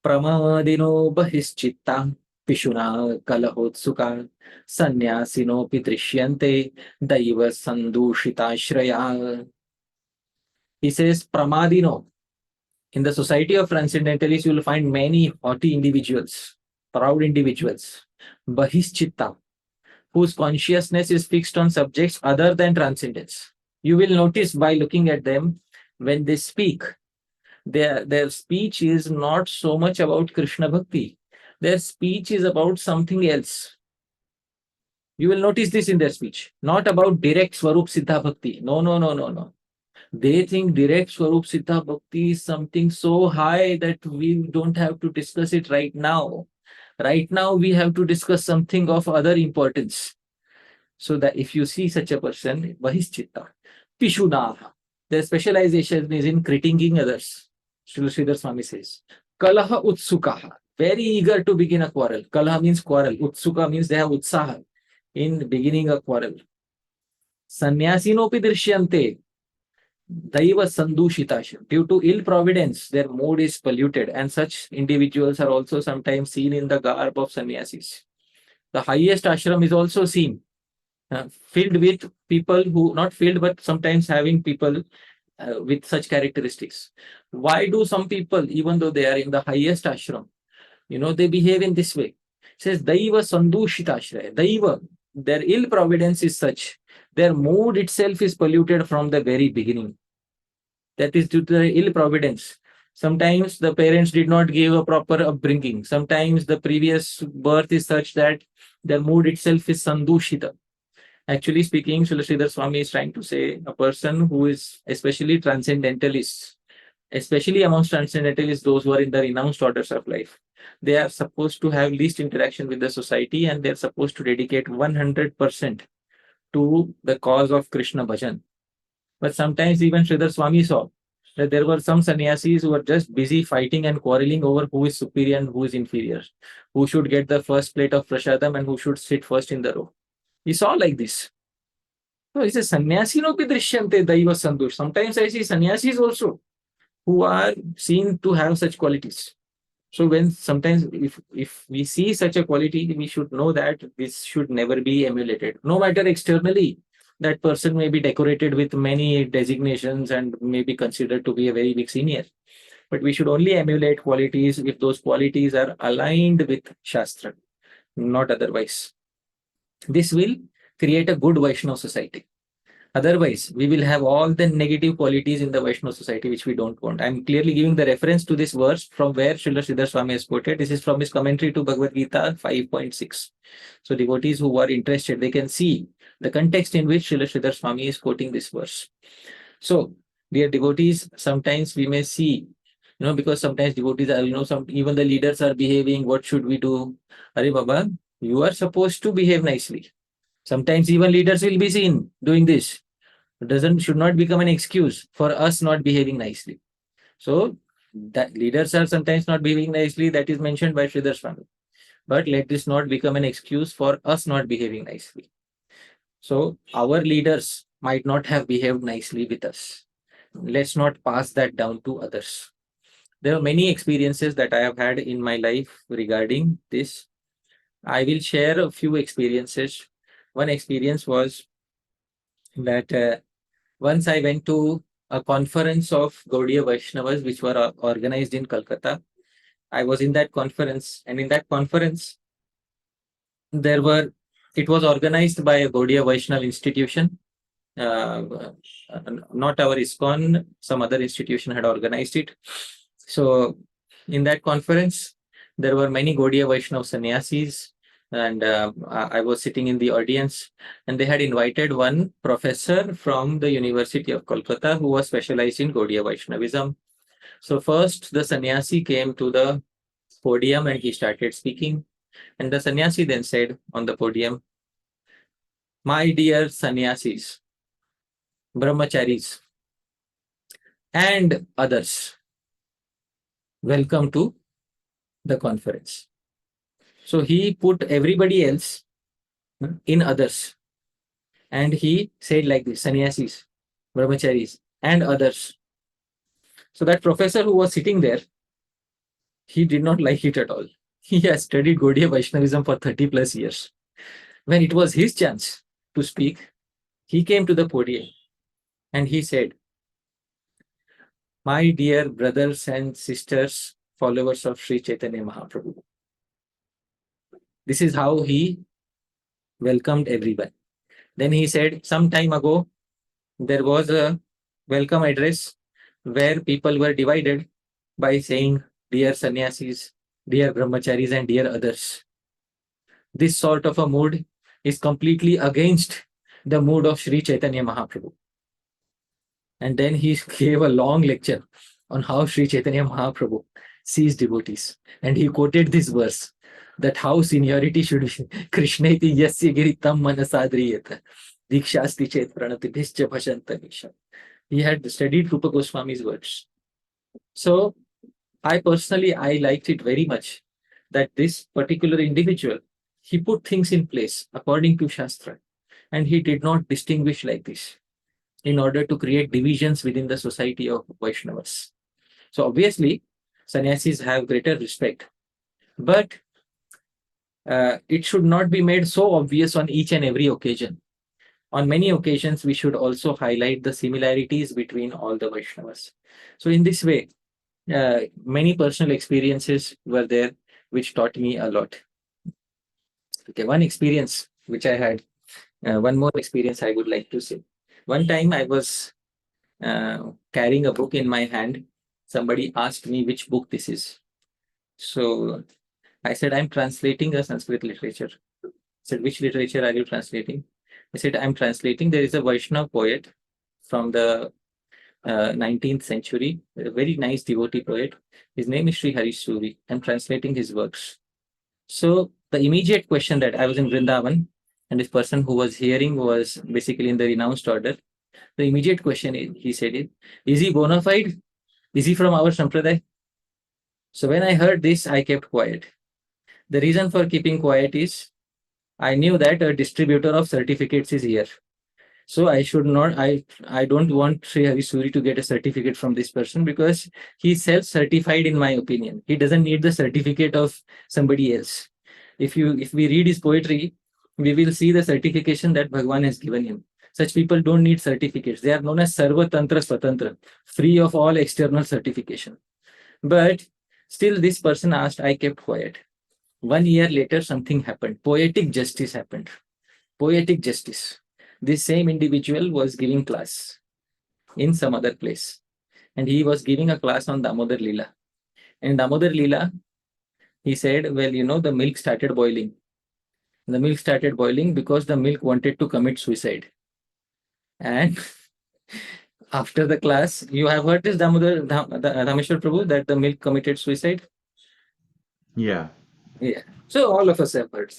Speaker 1: Pramadino bahischitta pishuna kalahotsuka sannyasino pidrishyante daiva sandushita shraya. He says, Pramadino. In the society of transcendentalists, you will find many haughty individuals, proud individuals, bahischitta, whose consciousness is fixed on subjects other than transcendence. You will notice by looking at them, when they speak, their speech is not so much about Krishna Bhakti. Their speech is about something else. You will notice this in their speech. Not about direct svarup siddha bhakti. No. They think direct svarup siddha bhakti is something so high that we don't have to discuss it right now. Right now, we have to discuss something of other importance. So that if you see such a person, bahischitta, pishuna, their specialization is in critiquing others. Srila Sridhar Swami says, Kalaha utsukaha, very eager to begin a quarrel. Kalaha means quarrel. Utsuka means they have utsaha in beginning a quarrel. Sannyasinopi drishyante, daiva sandushita. Due to ill providence, their mood is polluted, and such individuals are also sometimes seen in the garb of sannyasis. The highest ashram is also seen, filled with people who, not filled, but sometimes having people with such characteristics. Why do some people, even though they are in the highest ashram, they behave in this way? It says, Daiva sandushita ashraya. Daiva, their ill providence is such, their mood itself is polluted from the very beginning. That is due to their ill providence. Sometimes the parents did not give a proper upbringing. Sometimes the previous birth is such that their mood itself is sandushita. Actually speaking, Srila Sridhar Swami is trying to say a person who is especially transcendentalists, especially amongst transcendentalists, those who are in the renounced orders of life, they are supposed to have least interaction with the society, and they are supposed to dedicate 100% to the cause of Krishna bhajan. But sometimes even Sridhar Swami saw that there were some sannyasis who were just busy fighting and quarreling over who is superior and who is inferior, who should get the first plate of prasadam and who should sit first in the row. We saw like this. So he says, sannyasinopi drishyante daiva santosh. Sometimes I see sannyasis also who are seen to have such qualities. So when sometimes if we see such a quality, we should know that this should never be emulated. No matter externally, that person may be decorated with many designations and may be considered to be a very big senior. But we should only emulate qualities if those qualities are aligned with Shastra, not otherwise. This will create a good Vaishnava society. Otherwise, we will have all the negative qualities in the Vaishnava society, which we don't want. I'm clearly giving the reference to this verse from where Srila Sridhar Swami has quoted. This is from his commentary to Bhagavad Gita 5.6. So devotees who are interested, they can see the context in which Srila Sridhar Swami is quoting this verse. So, dear devotees, sometimes we may see, because sometimes devotees are, even the leaders are behaving, what should we do? Arey Baba, you are supposed to behave nicely. Sometimes even leaders will be seen doing this. Should not become an excuse for us not behaving nicely. So that leaders are sometimes not behaving nicely, that is mentioned by Sridhar Swami. But let this not become an excuse for us not behaving nicely. So our leaders might not have behaved nicely with us. Let's not pass that down to others. There are many experiences that I have had in my life regarding this. I will share a few experiences. One experience was that once I went to a conference of Gaudiya Vaishnavas, which were organized in Calcutta. I was in that conference, and in that conference, it was organized by a Gaudiya Vaishnava institution. Not our ISKCON, some other institution had organized it. So in that conference, there were many Gaudiya Vaishnava sannyasis, and I was sitting in the audience, and they had invited one professor from the University of Kolkata who was specialized in Gaudiya Vaishnavism. So first, the sannyasi came to the podium and he started speaking. And the sannyasi then said on the podium, "My dear sannyasis, brahmacharis, and others, welcome to the conference." So he put everybody else in others. And he said like this, sannyasis, brahmacharis, and others. So that professor who was sitting there, he did not like it at all. He has studied Gaudiya Vaishnavism for 30 plus years. When it was his chance to speak, he came to the podium and he said, "My dear brothers and sisters, followers of Sri Chaitanya Mahaprabhu." This is how he welcomed everyone. Then he said, some time ago, there was a welcome address where people were divided by saying, "Dear sannyasis, dear brahmacharis, and dear others." This sort of a mood is completely against the mood of Sri Chaitanya Mahaprabhu. And then he gave a long lecture on how Sri Chaitanya Mahaprabhu sees devotees. And he quoted this verse, that how seniority should be. Krishneti yasya giritam manasadriyata dikshasti chet pranatibhischa bhajanta nisha. He had studied Rupa Goswami's words. So I liked it very much that this particular individual, he put things in place according to Shastra, and he did not distinguish like this in order to create divisions within the society of Vaishnavas. So obviously, sannyasis have greater respect, but it should not be made so obvious on each and every occasion. On many occasions, we should also highlight the similarities between all the Vaishnavas. So in this way, many personal experiences were there which taught me a lot. Okay, one experience which I had, one more experience I would like to say. One time I was carrying a book in my hand. Somebody asked me which book this is. So I said, "I'm translating a Sanskrit literature." I said, "Which literature are you translating?" I said, "I'm translating, there is a Vaishnava poet from the 19th century, a very nice devotee poet. His name is Sri Hari Suri. I'm translating his works." So the immediate question that I was in Vrindavan, and this person who was hearing was basically in the renounced order. The immediate question he said is he bona fide? Is he from our sampradaya? So when I heard this, I kept quiet. The reason for keeping quiet is I knew that a distributor of certificates is here. So I should not, I don't want Sri Hari Suri to get a certificate from this person because he's self-certified in my opinion. He doesn't need the certificate of somebody else. If we read his poetry, we will see the certification that Bhagwan has given him. Such people don't need certificates. They are known as Sarva Tantra Swatantra, free of all external certification. But still this person asked, I kept quiet. 1 year later, something happened. Poetic justice happened. Poetic justice. This same individual was giving class in some other place. And he was giving a class on Damodar Lila. And Damodar Lila, he said, well, the milk started boiling. The milk started boiling because the milk wanted to commit suicide. And after the class, you have heard this Damodar Dhāmeśvara Prabhu that the milk committed suicide?
Speaker 2: Yeah.
Speaker 1: Yeah. So all of us have heard.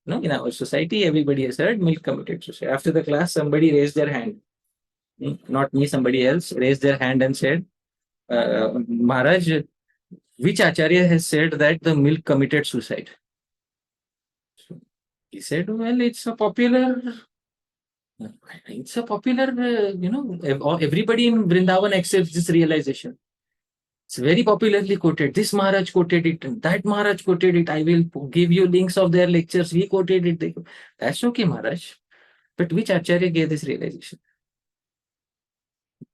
Speaker 1: In our society, everybody has heard milk committed suicide. After the class, somebody raised their hand. Not me, somebody else raised their hand and said, Maharaj, which Acharya has said that the milk committed suicide? So he said, well, it's a popular, everybody in Vrindavan accepts this realization. It's very popularly quoted. This Maharaj quoted it, and that Maharaj quoted it. I will give you links of their lectures. He quoted it. That's okay, Maharaj. But which Acharya gave this realization?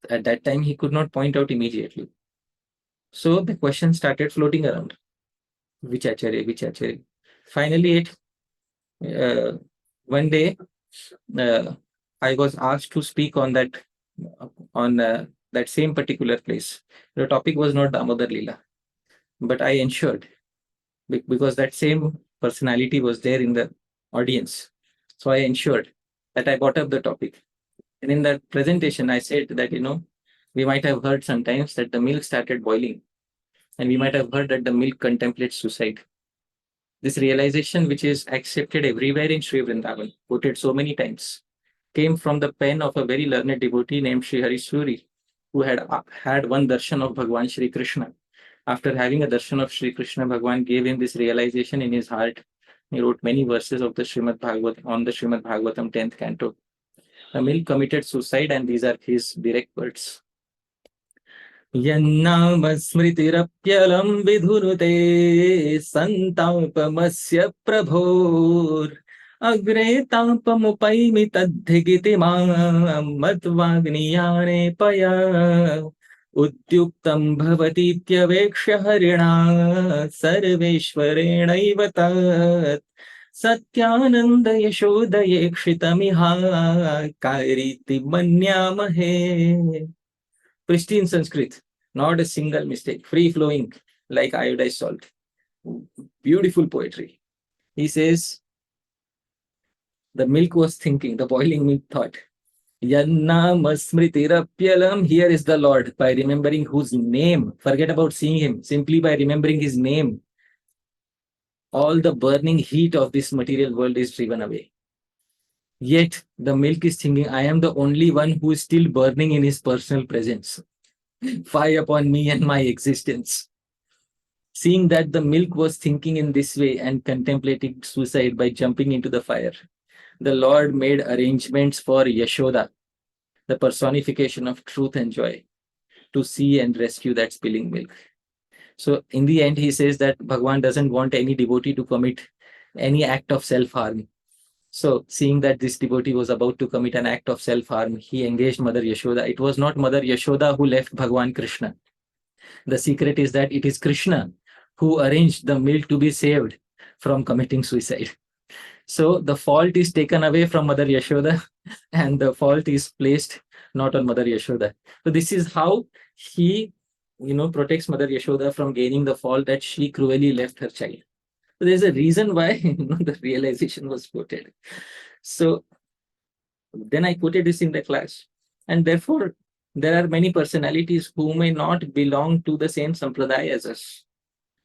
Speaker 1: At that time, he could not point out immediately. So the question started floating around. Which Acharya, which Acharya? Finally, one day, I was asked to speak on that same particular place. The topic was not Damodar Lila, but I ensured because that same personality was there in the audience. So I ensured that I brought up the topic. And in that presentation, I said that, we might have heard sometimes that the milk started boiling, and we might have heard that the milk contemplates suicide. This realization, which is accepted everywhere in Sri Vrindavan, quoted so many times, came from the pen of a very learned devotee named Sri Hari Suri, who had one darshan of Bhagwan Shri Krishna. After having a darshan of Shri Krishna, Bhagwan gave him this realization in his heart. He wrote many verses of the Srimad Bhagavatam on the Srimad Bhagavatam 10th canto. The milk committed suicide, and these are his direct words. Yannam smritirapyalam vidhunute santapamasya prabhor agre tapamupaimi tadhigitimam matvagniyane paya udyuktam bhavatityavekshya harina sarveshwarenaiva tat satyananda yashodayekshitamiha kariti manyamahe. Pristine Sanskrit, not a single mistake, free flowing like iodized salt. Beautiful poetry. He says, the milk was thinking, the boiling milk thought, Yannam smritirapyalam, here is the Lord, by remembering whose name, forget about seeing him, simply by remembering his name, all the burning heat of this material world is driven away. Yet the milk is thinking, I am the only one who is still burning in his personal presence. Fire upon me and my existence. Seeing that the milk was thinking in this way and contemplating suicide by jumping into the fire, the Lord made arrangements for Yashoda, the personification of truth and joy, to see and rescue that spilling milk. So in the end, he says that Bhagwan doesn't want any devotee to commit any act of self-harm. So, seeing that this devotee was about to commit an act of self-harm, he engaged Mother Yashoda. It was not Mother Yashoda who left Bhagwan Krishna. The secret is that it is Krishna who arranged the milk to be saved from committing suicide. So, the fault is taken away from Mother Yashoda and the fault is placed not on Mother Yashoda. So, this is how he, protects Mother Yashoda from gaining the fault that she cruelly left her child. So there's a reason why the realization was quoted. So then I quoted this in the class. And therefore, there are many personalities who may not belong to the same sampradaya as us,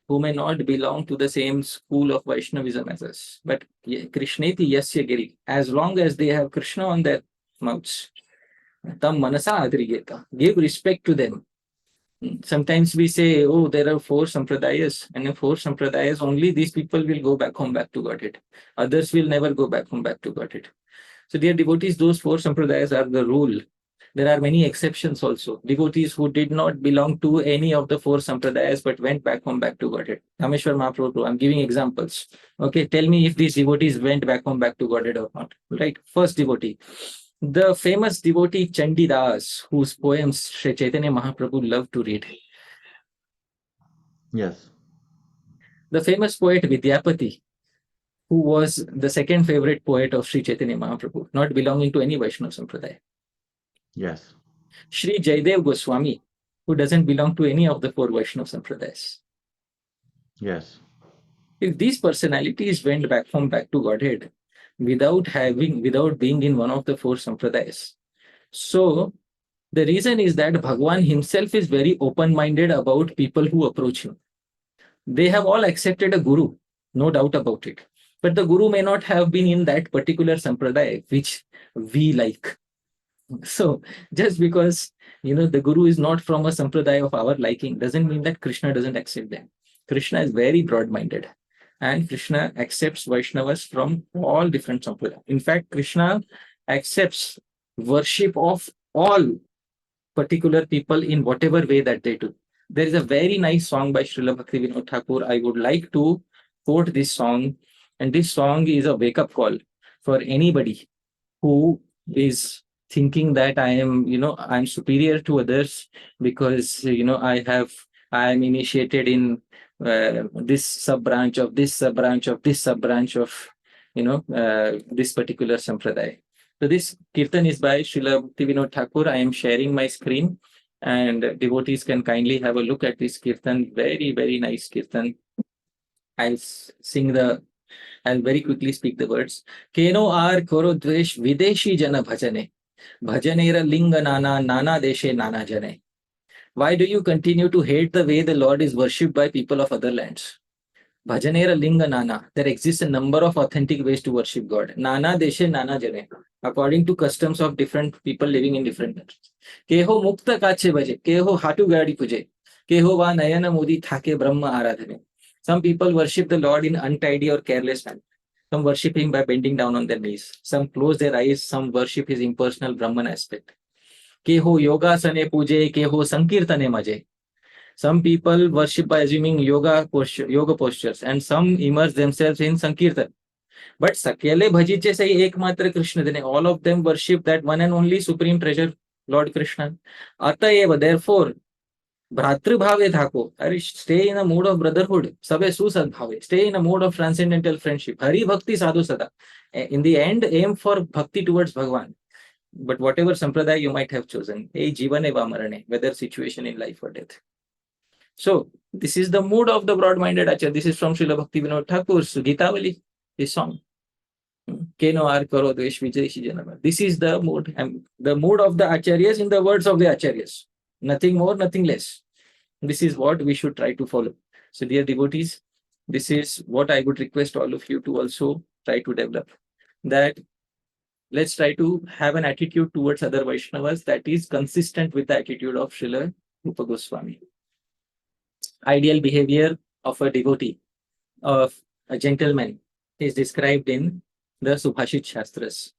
Speaker 1: who may not belong to the same school of Vaishnavism as us. But Krishneti Yasya Giri, as long as they have Krishna on their mouths, Tam manasa adrigeta. Give respect to them. Sometimes we say, oh, there are 4 sampradayas, and in 4 sampradayas, only these people will go back home back to Godhead. Others will never go back home back to Godhead. So, dear devotees, those 4 sampradayas are the rule. There are many exceptions also. Devotees who did not belong to any of the 4 sampradayas but went back home back to Godhead. Dhāmeśvara Mahāprabhu, I'm giving examples. Okay, tell me if these devotees went back home back to Godhead or not. Right? First devotee. The famous devotee Chandidas, whose poems Sri Chaitanya Mahaprabhu loved to read.
Speaker 2: Yes.
Speaker 1: The famous poet Vidyapati, who was the second favorite poet of Sri Chaitanya Mahaprabhu, not belonging to any Vaishnava Sampradaya.
Speaker 2: Yes.
Speaker 1: Sri Jaidev Goswami, who doesn't belong to any of the 4 Vaishnava Sampradayas.
Speaker 2: Yes.
Speaker 1: If these personalities went back home back to Godhead without being in one of the 4 Sampradayas, so the reason is that Bhagwan himself is very open-minded about people who approach him. They have all accepted a guru, no doubt about it. But the guru may not have been in that particular sampradaya which we like. So just because the guru is not from a sampradaya of our liking doesn't mean that Krishna doesn't accept them. Krishna is very broad-minded, and Krishna accepts Vaishnavas from all different sampradayas. In fact, Krishna accepts worship of all particular people in whatever way that they do. There is a very nice song by Srila Bhakti Vinod Thakur. I would like to quote this song, and this song is a wake-up call for anybody who is thinking that I'm superior to others because I am initiated in this sub-branch of this sub-branch of this sub-branch of this particular sampradaya. So this kirtan is by Srila Bhakti Vinod Thakur. I am sharing my screen, and devotees can kindly have a look at this kirtan. Very, very nice kirtan. I'll very quickly speak the words. Keno ar koro dvesh videshi jana bhajane. Bhajanera linga nana deshe nana jane. Why do you continue to hate the way the Lord is worshipped by people of other lands? Bhajanera linga nana. There exists a number of authentic ways to worship God. Nana deshe nana jane. According to customs of different people living in different countries. Keho mukta kache bhaje. Keho hatu gadi puje. Keho va nayana modi thake brahma aradhane. Some people worship the Lord in untidy or careless manner. Some worship him by bending down on their knees. Some close their eyes. Some worship his impersonal Brahman aspect. Keho yoga sane puje. Keho sankirtane maje. Some people worship by assuming yoga postures, and some immerse themselves in sankirtan. But Sakyale Bhajiche say Ekmatra Krishna, then all of them worship that one and only supreme treasure, Lord Krishna. Atayeva, therefore, Bhratru Bhave Dhako, stay in a mood of brotherhood. Sabe Susad Bhave, stay in a mode of transcendental friendship. Hari Bhakti Sadhu Sada. In the end, aim for bhakti towards Bhagwan. But whatever sampradaya you might have chosen, Jivane va marane, whether situation in life or death. So, this is the mood of the broad-minded Acharya. This is from Srila Bhakti Vinod Thakur's Gitavali, this song. Keno ar karo dvesh vijayi janama. This is the mood, and the mood of the Acharyas in the words of the Acharyas. Nothing more, nothing less. This is what we should try to follow. So, dear devotees, this is what I would request all of you to also try to develop. That let's try to have an attitude towards other Vaishnavas that is consistent with the attitude of Srila Rupa Goswami. Ideal behavior of a devotee, of a gentleman, is described in the Subhashit Shastras.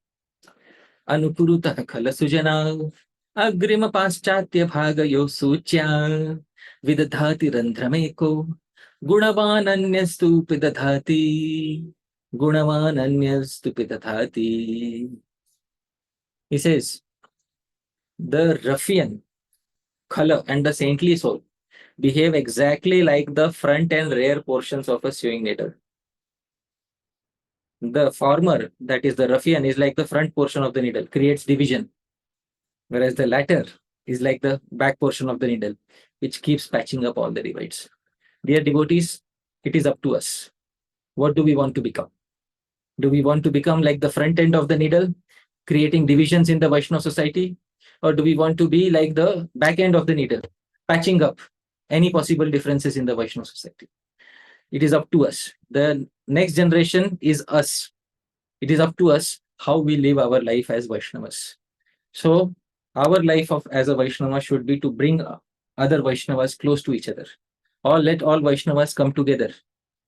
Speaker 1: Anukurutah khala sujana agrima paschatya bhagayo suchya vidadhati randrameko gunavananyastu pidadhati gunavananyastu pidadhati. He says, the ruffian, khala, and the saintly soul behave exactly like the front and rear portions of a sewing needle. The former, that is the ruffian, is like the front portion of the needle, creates division, whereas the latter is like the back portion of the needle, which keeps patching up all the divides. Dear devotees, it is up to us. What do we want to become? Do we want to become like the front end of the needle, creating divisions in the Vaishnava society? Or do we want to be like the back end of the needle, patching up any possible differences in the Vaishnava society? It is up to us. The next generation is us. It is up to us how we live our life as Vaishnavas. So our life of as a Vaishnava should be to bring other Vaishnavas close to each other, or let all Vaishnavas come together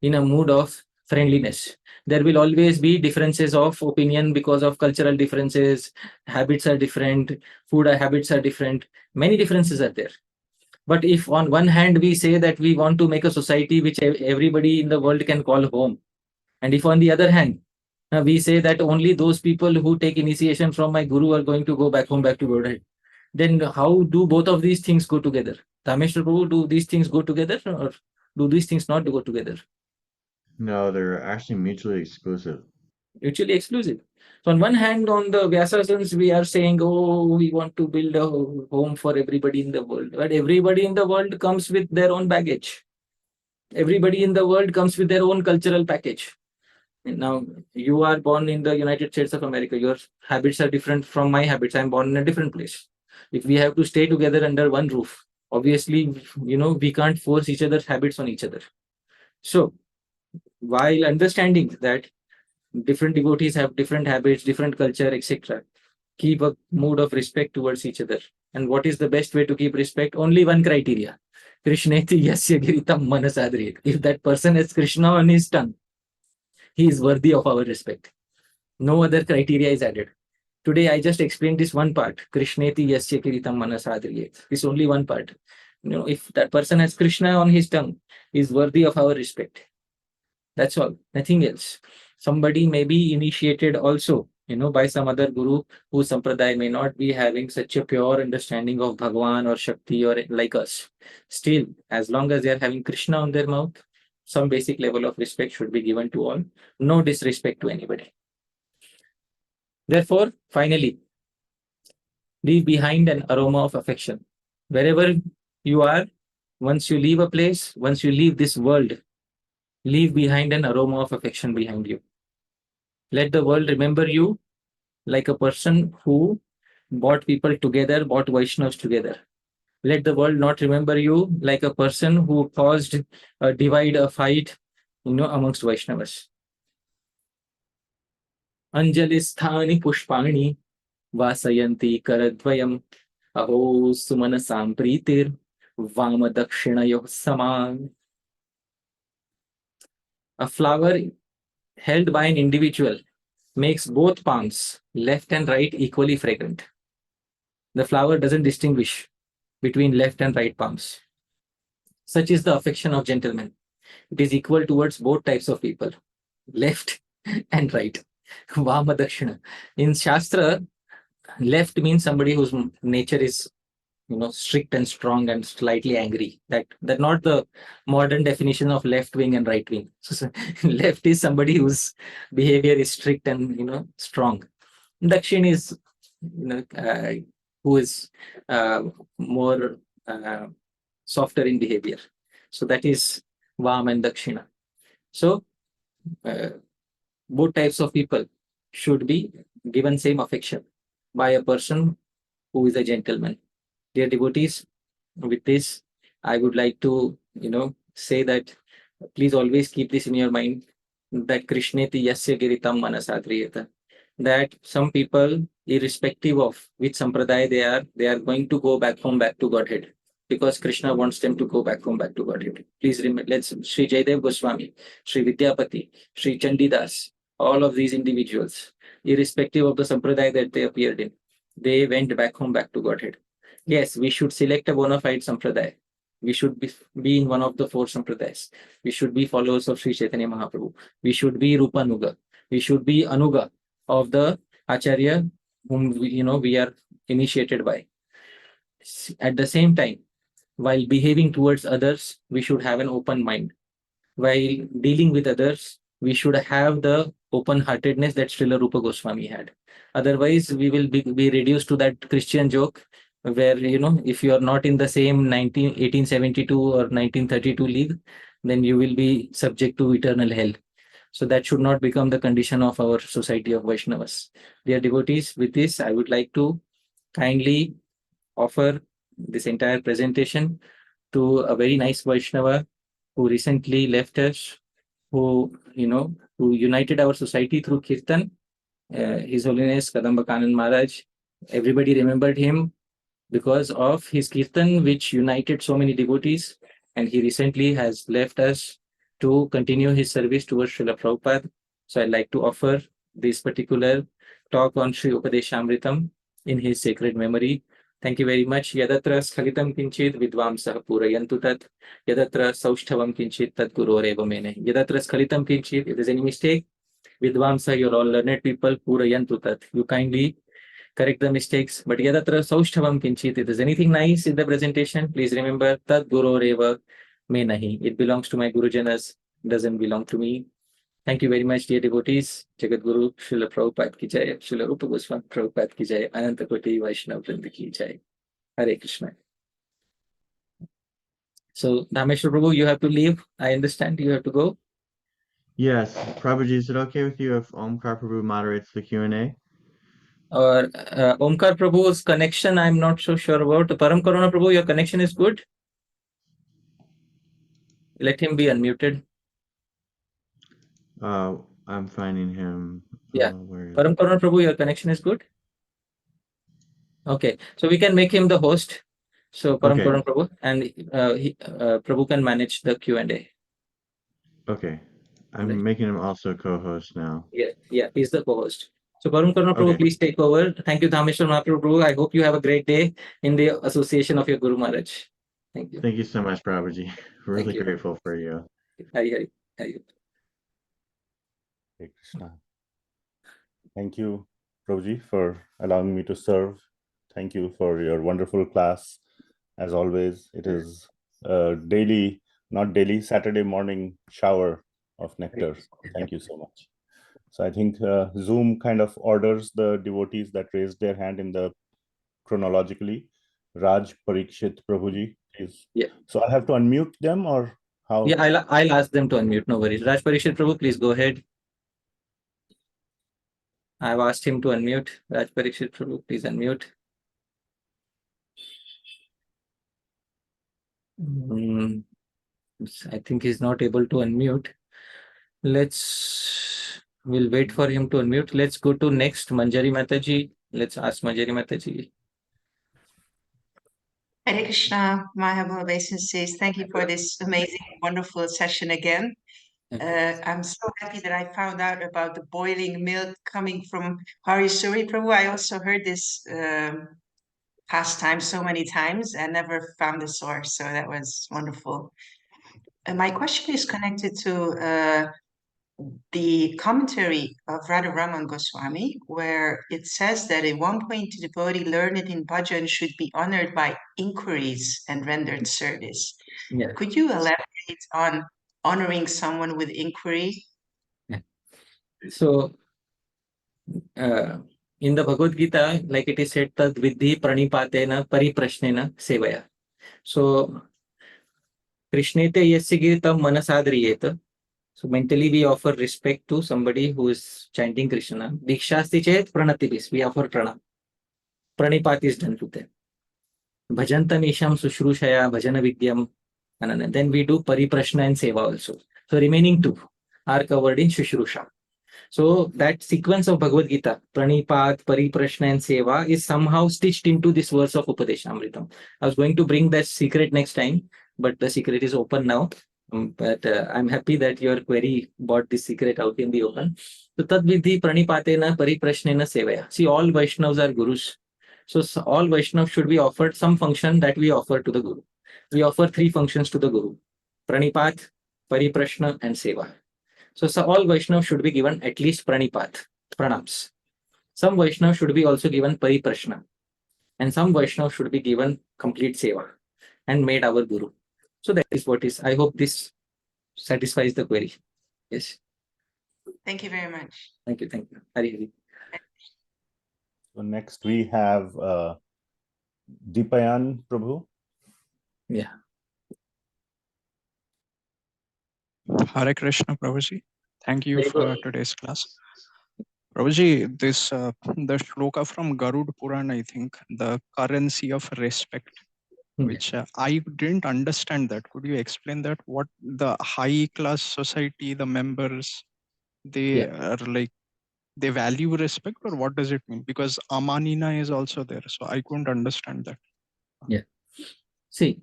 Speaker 1: in a mood of friendliness. There will always be differences of opinion because of cultural differences, habits are different, food habits are different, many differences are there. But if on one hand we say that we want to make a society which everybody in the world can call home, and if on the other hand we say that only those people who take initiation from my guru are going to go back home, back to Godhead, then how do both of these things go together? Dhameshwar Prabhu, do these things go together or do these things not go together?
Speaker 2: No, they're actually mutually exclusive.
Speaker 1: Mutually exclusive. So on one hand, on the Vyasasans, we are saying, oh, we want to build a home for everybody in the world. But everybody in the world comes with their own baggage. Everybody in the world comes with their own cultural package. Now, you are born in the United States of America. Your habits are different from my habits. I'm born in a different place. If we have to stay together under one roof, obviously, we can't force each other's habits on each other. So, while understanding that different devotees have different habits, different culture, etc., keep a mood of respect towards each other. And what is the best way to keep respect? Only one criteria. Krishneti yasya giritam manasadriyet. If that person has Krishna on his tongue, he is worthy of our respect. No other criteria is added. Today, I just explained this one part. Krishneti yasya giritam manasadriyet. This only one part. If that person has Krishna on his tongue, he is worthy of our respect. That's all, nothing else. Somebody may be initiated also, by some other guru whose sampradaya may not be having such a pure understanding of Bhagwan or Shakti or like us. Still, as long as they are having Krishna on their mouth, some basic level of respect should be given to all. No disrespect to anybody. Therefore, finally, leave behind an aroma of affection. Wherever you are, once you leave a place, once you leave this world, leave behind an aroma of affection behind you. Let the world remember you like a person who brought people together, brought Vaishnavs together. Let the world not remember you like a person who caused a divide, a fight, amongst Vaishnavas. Anjalisthani pushpani vasayanti karadvayam aho sumanasam pritir vama dakshinayo saman. A flower held by an individual makes both palms, left and right, equally fragrant. The flower doesn't distinguish between left and right palms. Such is the affection of gentlemen. It is equal towards both types of people, left and right. Vama Dakshina. In Shastra, left means somebody whose nature is strict and strong and slightly angry. That not the modern definition of left wing and right wing. So, left is somebody whose behavior is strict and strong. Dakshin is who is more softer in behavior. So that is Vam and Dakshina. So both types of people should be given same affection by a person who is a gentleman. Dear devotees, with this, I would like to, say that please always keep this in your mind, that Krishneti yasya giritam manasadriyata. That some people, irrespective of which sampradaya they are going to go back home, back to Godhead, because Krishna wants them to go back home, back to Godhead. Please remember, let's Sri Jaydev Goswami, Sri Vidyapati, Sri Chandidas, all of these individuals, irrespective of the sampradaya that they appeared in, they went back home, back to Godhead. Yes, we should select a bona fide sampradaya. We should be in one of the four sampradayas. We should be followers of Sri Chaitanya Mahaprabhu. We should be Rupa Nuga. We should be Anuga of the Acharya whom we are initiated by. At the same time, while behaving towards others, we should have an open mind. While dealing with others, we should have the open-heartedness that Srila Rupa Goswami had. Otherwise, we will be reduced to that Christian joke where, if you are not in the same 1872 or 1932 league, then you will be subject to eternal hell. So that should not become the condition of our society of Vaishnavas. Dear devotees, with this, I would like to kindly offer this entire presentation to a very nice Vaishnava who recently left us, who united our society through Kirtan, His Holiness Kadamba Kanan Maharaj. Everybody remembered him because of his kirtan, which united so many devotees. And he recently has left us to continue his service towards Srila Prabhupada. So I'd like to offer this particular talk on Śrī-Upadeśāmṛtam in his sacred memory. Thank you very much. Yadatra skhalitam kinchit vidvamsah purayantu tat. Yadatra saushthavam kinchit tat guroreva mene. Yadatra skhalitam kinchit. If there's any mistake, vidvamsah, you're all learned people, purayantu tat. You kindly correct the mistakes. But yadatra saushthavam kinchit. If there's anything nice in the presentation, please remember tat guroreva me nahi. It belongs to my Gurujanas, doesn't belong to me. Thank you very much, dear devotees. Jagat Guru Srila Prabhupada ki jai, Srila Rupa Goswami Prabhupada ki jai, Ananta Koti Vaishnava Vrinda ki jai. Hare Krishna. So, Dhāmeśvara Prabhu, you have to leave. I understand you have to go.
Speaker 2: Yes, Prabhuji, is it okay with you if Omkar Prabhu moderates the Q&A?
Speaker 1: Or Omkar Prabhu's connection, I'm not so sure about. Parama Karuṇā Prabhu, your connection is good. Let him be unmuted.
Speaker 2: I'm finding him.
Speaker 1: Yeah.
Speaker 2: Where is
Speaker 1: Parama Karuṇā Prabhu, your connection is good. Okay, so we can make him the host. So Parama Karuṇā Prabhu, and Prabhu can manage the Q&A.
Speaker 2: Okay, I'm making him also co-host now.
Speaker 1: Yeah, he's the co-host. So Parama Karuṇā Prabhu, please take over. Thank you, Dhāmeśvara Mahāprabhu. I hope you have a great day in the association of your Guru Maharaj. Thank you.
Speaker 2: Thank you so much, Prabhuji. Really grateful for you.
Speaker 1: Hari Hari.
Speaker 3: Hare Krishna. Thank you, Prabhuji, for allowing me to serve. Thank you for your wonderful class. As always, it is a daily, not daily, Saturday morning shower of nectar. Thank you so much. So I think Zoom kind of orders the devotees that raised their hand in the chronologically. Raj Parikshit Prabhuji, please.
Speaker 1: Yeah.
Speaker 3: So I have to unmute them or how?
Speaker 1: Yeah, I'll ask them to unmute. No worries. Raj Parikshit Prabhu, please go ahead. I've asked him to unmute. Raj Parikshit Prabhu, please unmute. I think he's not able to unmute. We'll wait for him to unmute. Let's go to next Manjari Mataji. Let's ask Manjari Mataji.
Speaker 4: Hare Krishna, Mahāprabhu Obeisances. Thank you for this amazing, wonderful session again. I'm so happy that I found out about the boiling milk coming from Hari Suri Prabhu. I also heard this pastime so many times and never found the source, so that was wonderful. My question is connected to the commentary of Radharaman Goswami, where it says that at one point the devotee learned in bhajan should be honored by inquiries and rendered service.
Speaker 1: Yeah.
Speaker 4: Could you elaborate on honoring someone with inquiry?
Speaker 1: Yeah. So, in the Bhagavad Gita, like it is said, tad vidhi pranipatena pariprashnena sevaya. So, Krishnete yasya girtam manasadriyeta. So mentally we offer respect to somebody who is chanting Krishna. Dikshasti chet pranatibis. We offer pranam. Pranipat is done to them. Bhajantam isham sushrushaya bhajana vidyam. And then we do pariprashna and seva also. So remaining two are covered in Shushrusha. So that sequence of Bhagavad Gita, Pranipat, Pariprashna and Seva, is somehow stitched into this verse of Upadeshamritam. I was going to bring that secret next time, but the secret is open now. But I'm happy that your query brought this secret out in the open. So Tadvidhi Pranipatena Pariprashnena Sevaya. See, all Vaishnavs are gurus. So all Vaishnavs should be offered some function that we offer to the Guru. We offer three functions to the Guru: Pranipat, Pariprashna and Seva. So all Vaishnavs should be given at least Pranipat, pranams. Some Vaishnavs should be also given Pariprashna. And some Vaishnavs should be given complete Seva and made our Guru. So that is what is. I hope this satisfies the query. Yes.
Speaker 4: Thank you very much.
Speaker 1: Thank you. Thank you. Hari Hari.
Speaker 3: So next we have Deepayan Prabhu.
Speaker 1: Yeah.
Speaker 5: Hare Krishna, Prabhuji. Thank you for today's class. Prabhuji, this the shloka from Garuda Purana, I think, the currency of respect, which I didn't understand that. Could you explain that? What the high class society, the members, they are like, they value respect, or what does it mean? Because Amanina is also there, so I couldn't understand that.
Speaker 1: See,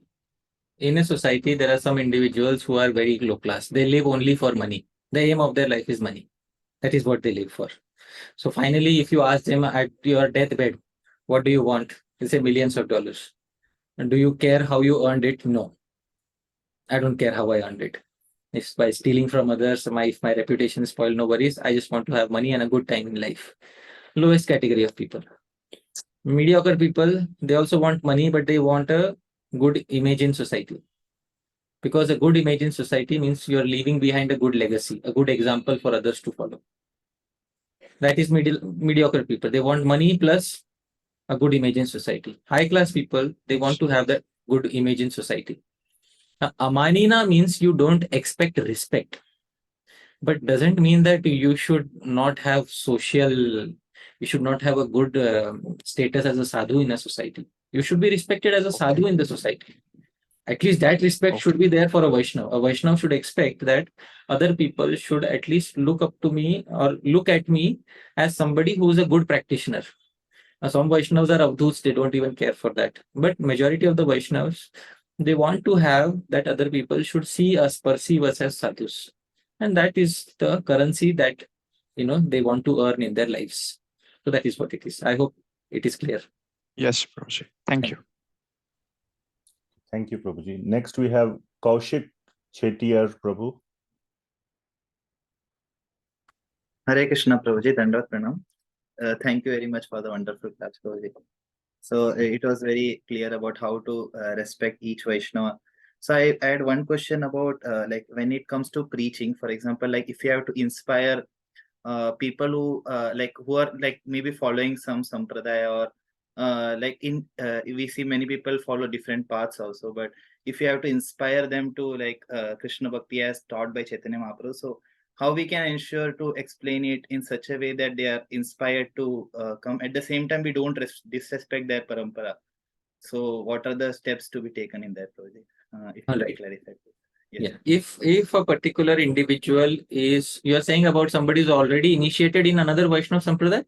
Speaker 1: in a society, there are some individuals who are very low class. They live only for money. The aim of their life is money. That is what they live for. So finally, if you ask them at your deathbed, what do you want? They say millions of dollars. And do you care how you earned it? No. I don't care how I earned it. If by stealing from others, if my reputation is spoiled, no worries. I just want to have money and a good time in life. Lowest category of people. Mediocre people, they also want money, but they want a good image in society. Because a good image in society means you are leaving behind a good legacy, a good example for others to follow. That is mediocre people. They want money plus a good image in society. High class people, they want to have that good image in society. Now, amanina means you don't expect respect, but doesn't mean that you should not have you should not have a good status as a sadhu in a society. You should be respected as a sadhu in the society. At least that respect should be there for a Vaishnava. A Vaishnava should expect that other people should at least look up to me or look at me as somebody who is a good practitioner. Some Vaishnavas are avdhuts, they don't even care for that. But majority of the Vaishnavas, they want to have that other people should see us, perceive us as sadhus. And that is the currency that, they want to earn in their lives. So that is what it is. I hope it is clear.
Speaker 5: Yes, Prabhuji. Thank you.
Speaker 3: Thank you, Prabhuji. Next, we have Kaushik Chetiyar Prabhu.
Speaker 6: Hare Krishna, Prabhuji. Dandavat Pranam. Thank you very much for the wonderful class, Prabhuji. So it was very clear about how to respect each Vaishnava. So I had one question about like when it comes to preaching, for example, like if you have to inspire people who are like maybe following some sampradaya or we see many people follow different paths also, but if you have to inspire them to like Krishna Bhakti as taught by Chaitanya Mahaprabhu, so how we can ensure to explain it in such a way that they are inspired to come. At the same time, we don't disrespect their parampara. So what are the steps to be taken in that project? If you can clarify. Yes.
Speaker 1: Yeah. If a particular individual is, you are saying about somebody is already initiated in another Vaishnava Sampradaya?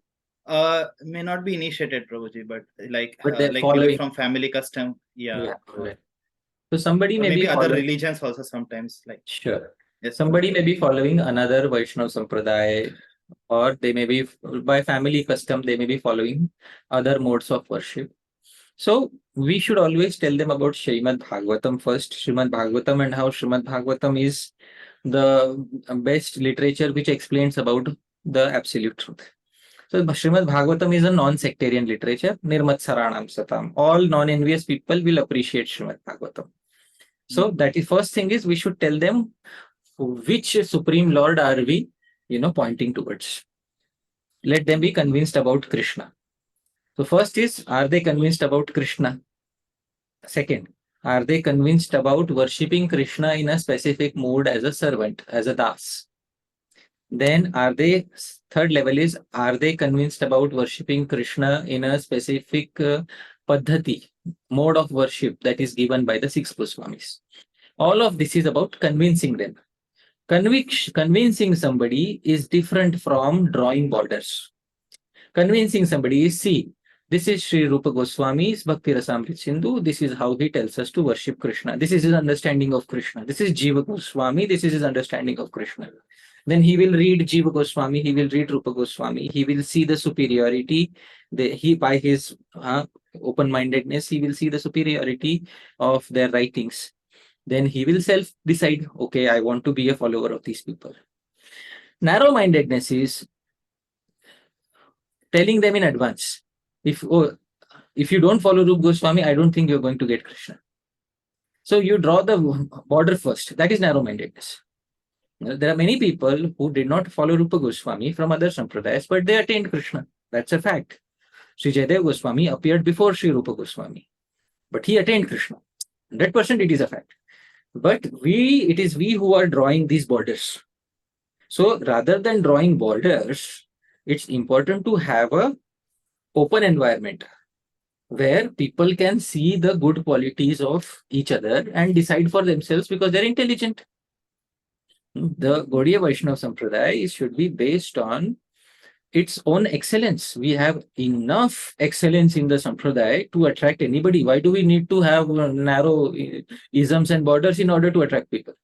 Speaker 6: May not be initiated, Prabhuji, but like
Speaker 1: following
Speaker 6: from family custom.
Speaker 1: Yeah. So somebody may
Speaker 6: maybe
Speaker 1: be
Speaker 6: other religions also sometimes like.
Speaker 1: Sure.
Speaker 6: Yes,
Speaker 1: Somebody may be following another Vaishnava Sampradaya, or they may be by family custom, they may be following other modes of worship. So we should always tell them about Srimad Bhagavatam first, Srimad Bhagavatam, and how Srimad Bhagavatam is the best literature which explains about the absolute truth. So Srimad Bhagavatam is a non-sectarian literature, Nirmatsaranam Satam. All non-envious people will appreciate Srimad Bhagavatam. So that is first thing is we should tell them which Supreme Lord are we, pointing towards. Let them be convinced about Krishna. So first is, are they convinced about Krishna? Second, are they convinced about worshipping Krishna in a specific mood as a servant, as a das? Then third level is, are they convinced about worshipping Krishna in a specific paddhati, mode of worship that is given by the 6 Goswamis? All of this is about convincing them. Convincing somebody is different from drawing borders. Convincing somebody is, see, this is Sri Rupa Goswami's Bhakti Rasamrit Sindhu. This is how he tells us to worship Krishna. This is his understanding of Krishna. This is Jiva Goswami. This is his understanding of Krishna. Then he will read Jiva Goswami. He will read Rupa Goswami. He will see the superiority. By his open-mindedness, he will see the superiority of their writings. Then he will self-decide, okay, I want to be a follower of these people. Narrow-mindedness is telling them in advance, if you don't follow Rupa Goswami, I don't think you're going to get Krishna. So you draw the border first. That is narrow-mindedness. There are many people who did not follow Rupa Goswami from other sampradayas, but they attained Krishna. That's a fact. Sri Jayadeva Goswami appeared before Sri Rupa Goswami, but he attained Krishna. 100% it is a fact. But it is we who are drawing these borders. So rather than drawing borders, it's important to have an open environment where people can see the good qualities of each other and decide for themselves because they're intelligent. The Gaudiya Vaishnava Sampradaya should be based on its own excellence. We have enough excellence in the Sampradaya to attract anybody. Why do we need to have narrow isms and borders in order to attract people?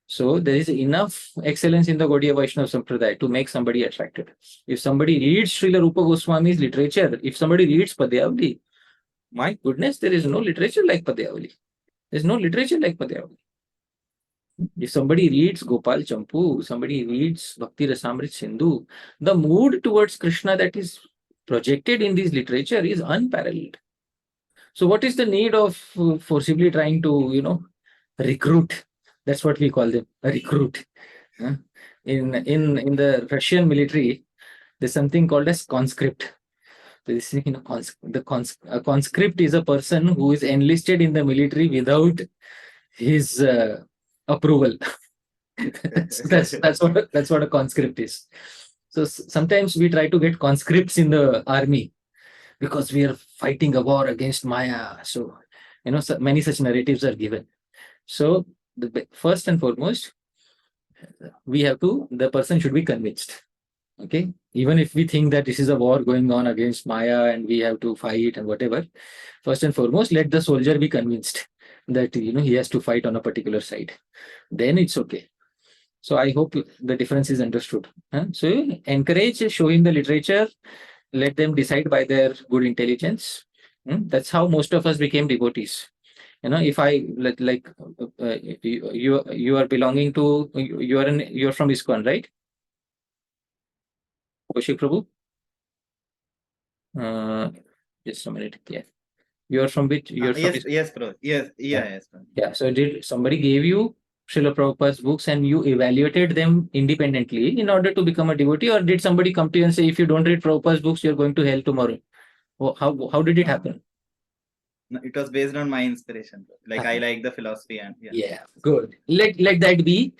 Speaker 1: So there is enough excellence in the Gaudiya Vaishnava Sampradaya to make somebody attracted. If somebody reads Srila Rupa Goswami's literature, if somebody reads Padyavali, my goodness, there is no literature like Padyavali. There is no literature like Padyavali. If somebody reads Gopal Champu, somebody reads Bhakti Rasamrit Sindhu, the mood towards Krishna that is projected in this literature is unparalleled. So what is the need of forcibly trying to, recruit? That's what we call them, a recruit. In the Russian military, there's something called as conscript. This, a conscript is a person who is enlisted in the military without his approval. that's what a conscript is. So sometimes we try to get conscripts in the army because we are fighting a war against Maya. So many such narratives are given. So first and foremost, the person should be convinced. Okay, even if we think that this is a war going on against Maya and we have to fight and whatever, first and foremost, let the soldier be convinced that he has to fight on a particular side. Then it's okay. So I hope the difference is understood. So encourage showing the literature, let them decide by their good intelligence. That's how most of us became devotees. If I like you are belonging to, you're from ISKCON, right? Kaushik Prabhu? Just a minute. Yeah. You are from which? You're from
Speaker 6: yes, bro. Yes, yes. Bro.
Speaker 1: Yeah. So did somebody gave you Srila Prabhupada's books and you evaluated them independently in order to become a devotee, or did somebody come to you and say, if you don't read Prabhupada's books, you're going to hell tomorrow? How did it happen?
Speaker 6: No, it was based on my inspiration. Like I like the philosophy and
Speaker 1: yeah, good. Let that be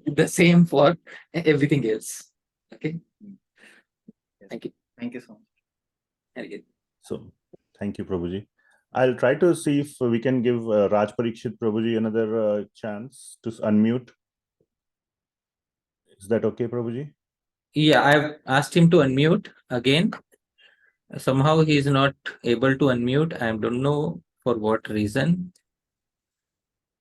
Speaker 1: the same for everything else. Okay.
Speaker 6: Yes.
Speaker 1: Thank you.
Speaker 6: Thank you so much.
Speaker 1: Very good.
Speaker 3: So thank you, Prabhuji. I'll try to see if we can give Raj Parikshit Prabhuji another chance to unmute. Is that okay, Prabhuji?
Speaker 1: Yeah, I've asked him to unmute again. Somehow he is not able to unmute. I don't know for what reason.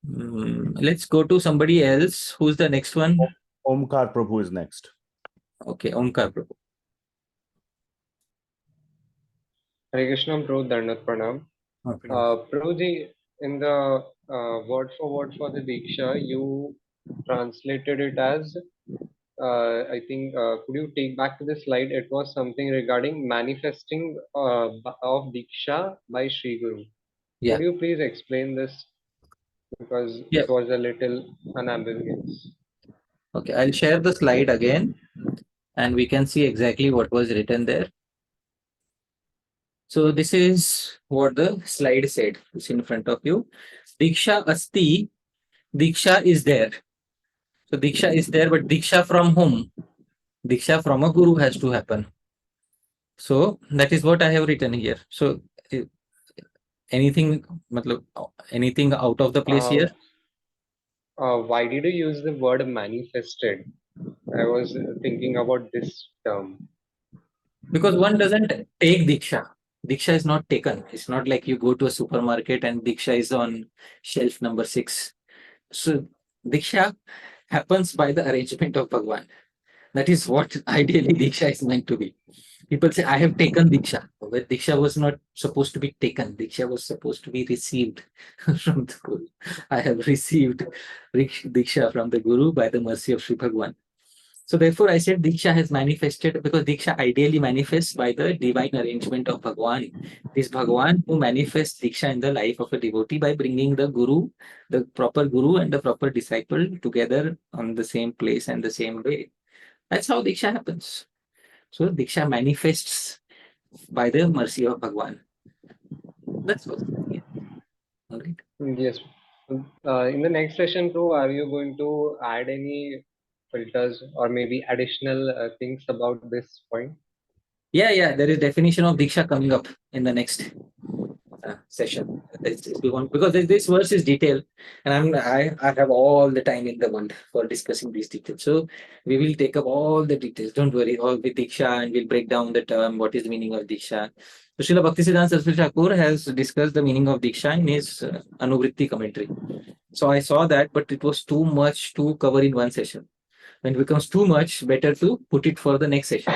Speaker 1: Let's go to somebody else. Who's the next one?
Speaker 3: Omkar Prabhu is next.
Speaker 1: Okay, Omkar Prabhu.
Speaker 7: Hare Krishna, Prabhu, Dandavat Pranam. Prabhuji, in the word for word for the Diksha, you translated it as, I think, could you take back to the slide? It was something regarding manifesting of Diksha by Sri Guru.
Speaker 1: Yeah.
Speaker 7: Could you please explain this? Because
Speaker 1: Yeah.
Speaker 7: it was a little unambiguous.
Speaker 1: Okay, I'll share the slide again and we can see exactly what was written there. So this is what the slide said. It's in front of you. Diksha asti, Diksha is there. So Diksha is there, but Diksha from whom? Diksha from a guru has to happen. So that is what I have written here. So anything out of the place here?
Speaker 7: Why did you use the word manifested? I was thinking about this term.
Speaker 1: Because one doesn't take Diksha. Diksha is not taken. It's not like you go to a supermarket and Diksha is on shelf number 6. So Diksha happens by the arrangement of Bhagwan. That is what ideally Diksha is meant to be. People say, I have taken Diksha. But Diksha was not supposed to be taken. Diksha was supposed to be received from the Guru. I have received Diksha from the Guru by the mercy of Sri Bhagwan. So therefore, I said Diksha has manifested because Diksha ideally manifests by the divine arrangement of Bhagwan. It is Bhagwan who manifests Diksha in the life of a devotee by bringing the Guru, the proper Guru and the proper disciple together on the same place and the same way. That's how Diksha happens. So Diksha manifests by the mercy of Bhagwan. That's what. Yeah. All right.
Speaker 7: Yes. In the next session too, are you going to add any filters or maybe additional things about this point?
Speaker 1: Yeah. There is definition of Diksha coming up in the next. session. We want, because this verse is detailed, and I have all the time in the world for discussing these details. So we will take up all the details. Don't worry, all with Diksha, and we'll break down the term, what is the meaning of Diksha. So Srila Bhaktisiddhanta Saraswati Thakur has discussed the meaning of Diksha in his Anuvritti commentary. So I saw that, but it was too much to cover in one session. When it becomes too much, better to put it for the next session.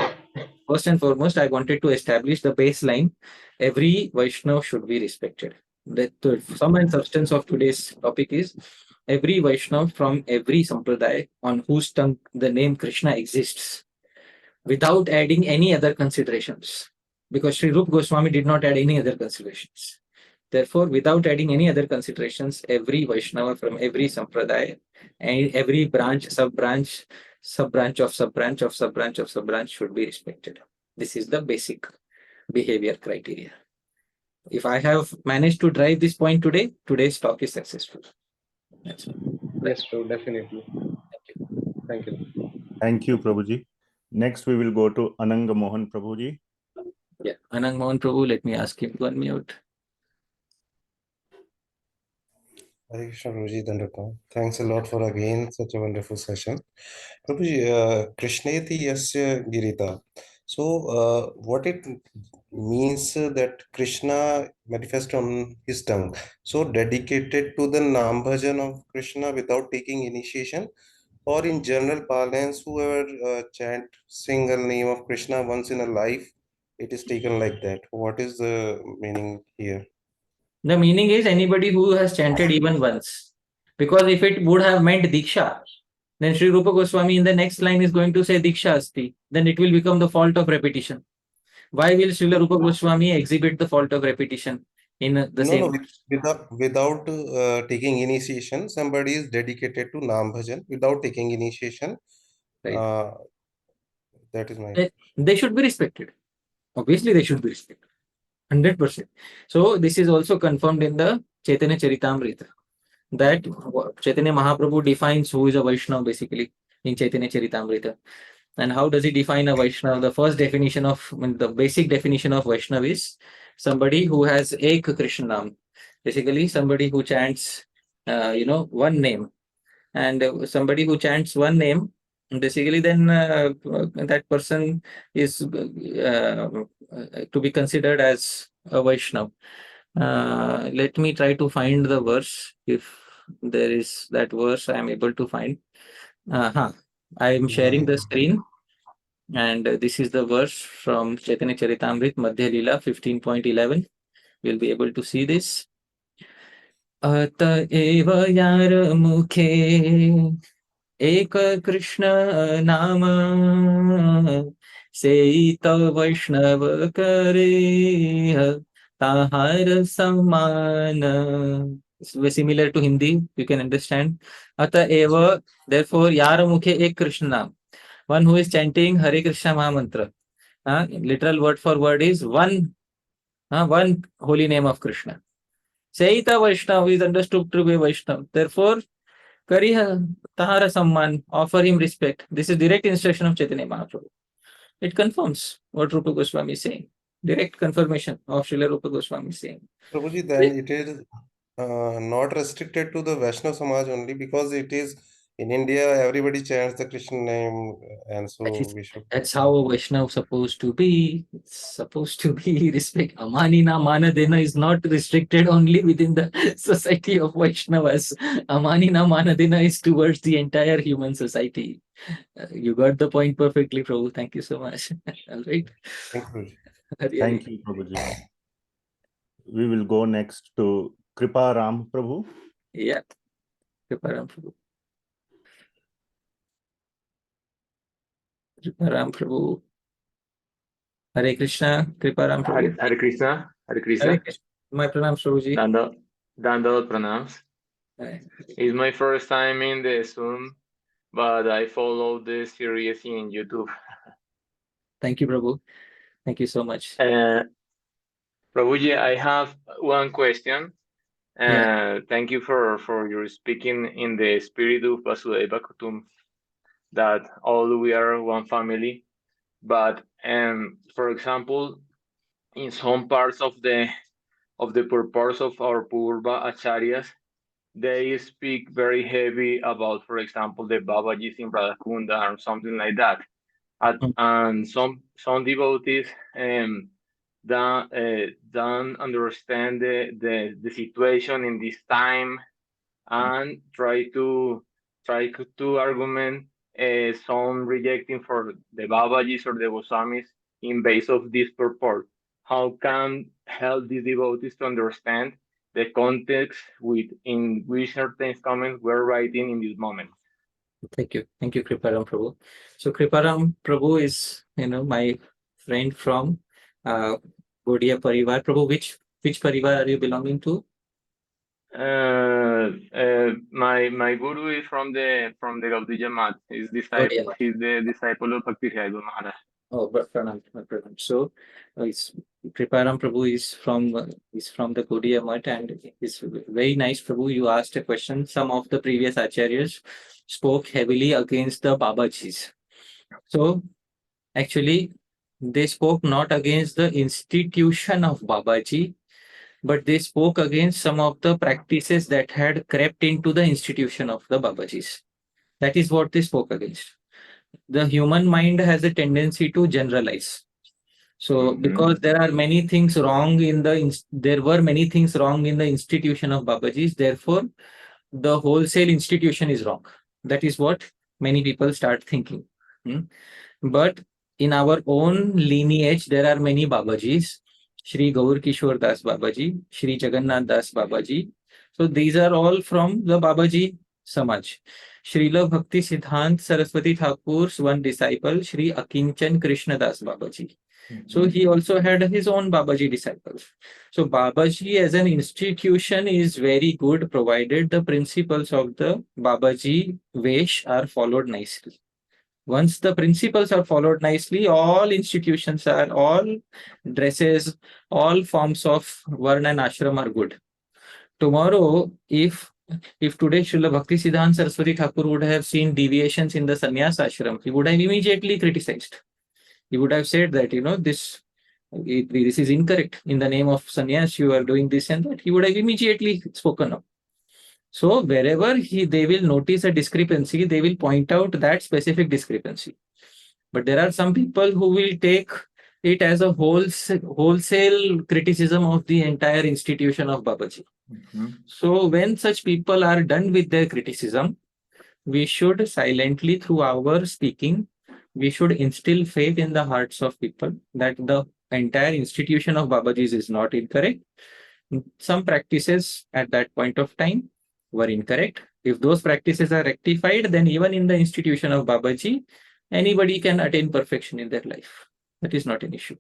Speaker 1: First and foremost, I wanted to establish the baseline. Every Vaishnava should be respected. The sum and substance of today's topic is every Vaishnava from every sampradaya on whose tongue the name Krishna exists, without adding any other considerations. Because Sri Rupa Goswami did not add any other considerations. Therefore, without adding any other considerations, every Vaishnava from every sampradaya and every branch, sub-branch should be respected. This is the basic behavior criteria. If I have managed to drive this point today, today's talk is successful. That's all.
Speaker 7: Yes, true, definitely. Thank you.
Speaker 3: Thank you, Prabhuji. Next, we will go to Ananga Mohan Prabhuji.
Speaker 1: Yeah, Anang Mohan Prabhu, let me ask him to unmute.
Speaker 8: Hare Krishna, Prabhuji, Dandapam. Thanks a lot for again such a wonderful session. Prabhuji, Krishneti Yasya Girita. So, what it means that Krishna manifests on his tongue. So, dedicated to the Nam Bhajan of Krishna without taking initiation, or in general parlance, whoever chant single name of Krishna once in a life, it is taken like that. What is the meaning here?
Speaker 1: The meaning is anybody who has chanted even once. Because if it would have meant Diksha, then Sri Rupa Goswami in the next line is going to say Diksha Asti. Then it will become the fault of repetition. Why will Srila Rupa Goswami exhibit the fault of repetition in the same?
Speaker 8: Without taking initiation, somebody is dedicated to Nam Bhajan without taking initiation.
Speaker 1: Right.
Speaker 8: That is my.
Speaker 1: They should be respected. Obviously, they should be respected. 100%. So this is also confirmed in the Chaitanya Charitamrita, that Chaitanya Mahaprabhu defines who is a Vaishnava basically in Chaitanya Charitamrita. And how does he define a Vaishnava? The first definition of, the basic definition of Vaishnava is somebody who has Ek Krishna Nam. Basically, somebody who chants, one name. And somebody who chants one name, basically then that person is to be considered as a Vaishnava. Let me try to find the verse. If there is that verse I am able to find. I am sharing the screen, and this is the verse from Chaitanya Charitamrita Madhya Lila 15.11. We'll be able to see this. अतएव यार मुखे एक कृष्ण नाम से तो वैष्णव करे ताहार सम्मान. Similar to Hindi, you can understand. Ata'eva, therefore, yar mukhe ek Krishna naam. One who is chanting Hare Krishna Mahamantra. Literal word for word is one holy name of Krishna. Saita Vaishnava is understood to be Vaishnava. Therefore, Kariha Tahara Samman, offer him respect. This is direct instruction of Chaitanya Mahaprabhu. It confirms what Rupa Goswami is saying. Direct confirmation of Srila Rupa Goswami is saying.
Speaker 8: Prabhuji, then it is not restricted to the Vaishnava Samaj only, because it is in India, everybody chants the Krishna name, and so we should.
Speaker 1: That's how a Vaishnava supposed to be. It's supposed to be respect. Amanina Manadena is not restricted only within the society of Vaishnavas. Amanina Manadena is towards the entire human society. You got the point perfectly, Prabhu. Thank you so much. All right.
Speaker 8: Thank you.
Speaker 3: Thank you, Prabhuji. We will go next to Kripa Ram Prabhu.
Speaker 1: Yeah. Kripa Ram Prabhu. Kripa Ram Prabhu. Hare Krishna. Kripa Ram Prabhu.
Speaker 9: Hare Krishna. Hare Krishna.
Speaker 1: Hare Krishna. My pranams, Prabhuji.
Speaker 9: Dandavot pranams. It's my first time in the Zoom, but I follow the series in YouTube.
Speaker 1: Thank you, Prabhu. Thank you so much.
Speaker 9: Prabhuji, I have one question. Thank you for your speaking in the spirit of Vasudeva Kutum, that all we are one family. But for example, in some parts of the of the purpose of our Purva Acharyas, they speak very heavy about, for example, the Babajis in Radhakunda or something like that. And some devotees don't understand the situation in this time and try to argument some rejecting for the Babajis or the Goswamis in base of this purport. How can help these devotees to understand the context in which certain comments were writing in this moment?
Speaker 1: Thank you, Kriparam Prabhu. So Kriparam Prabhu is, my friend from Gaudiya Parivar. Prabhu, which Parivar are you belonging to?
Speaker 9: My guru is from the Gaudiya Math. He's the disciple of Bhakti Maharaj.
Speaker 1: Oh, but pranam. So, Kriparam Prabhu is from the Gaudiya Math, and it's very nice. Prabhu, you asked a question. Some of the previous acharyas spoke heavily against the Babajis. So, actually, they spoke not against the institution of Babaji, but they spoke against some of the practices that had crept into the institution of the Babajis. That is what they spoke against. The human mind has a tendency to generalize. So, because there were many things wrong in the institution of Babajis, therefore, the wholesale institution is wrong. That is what many people start thinking. But in our own lineage, there are many Babajis. Shri Gaur Kishore Das Babaji, Shri Jagannath Das Babaji. So these are all from the Babaji Samaj. Srila Bhakti Siddhant Saraswati Thakur's one disciple, Shri Akinchan Krishna Das Babaji. So he also had his own Babaji disciples. So Babaji as an institution is very good, provided the principles of the Babaji Vesh are followed nicely. Once the principles are followed nicely, all institutions all dresses, all forms of Varna and Ashram are good. Tomorrow, if today Srila Bhakti Siddhanta Saraswati Thakur would have seen deviations in the sannyas ashram, he would have immediately criticized. He would have said that, this is incorrect. In the name of sannyas, you are doing this and that. He would have immediately spoken up. So wherever they will notice a discrepancy, they will point out that specific discrepancy. But there are some people who will take it as a wholesale criticism of the entire institution of Babaji. So when such people are done with their criticism, we should silently, through our speaking, we should instill faith in the hearts of people that the entire institution of Babaji's is not incorrect. Some practices at that point of time were incorrect. If those practices are rectified, then even in the institution of Babaji, anybody can attain perfection in their life. That is not an issue.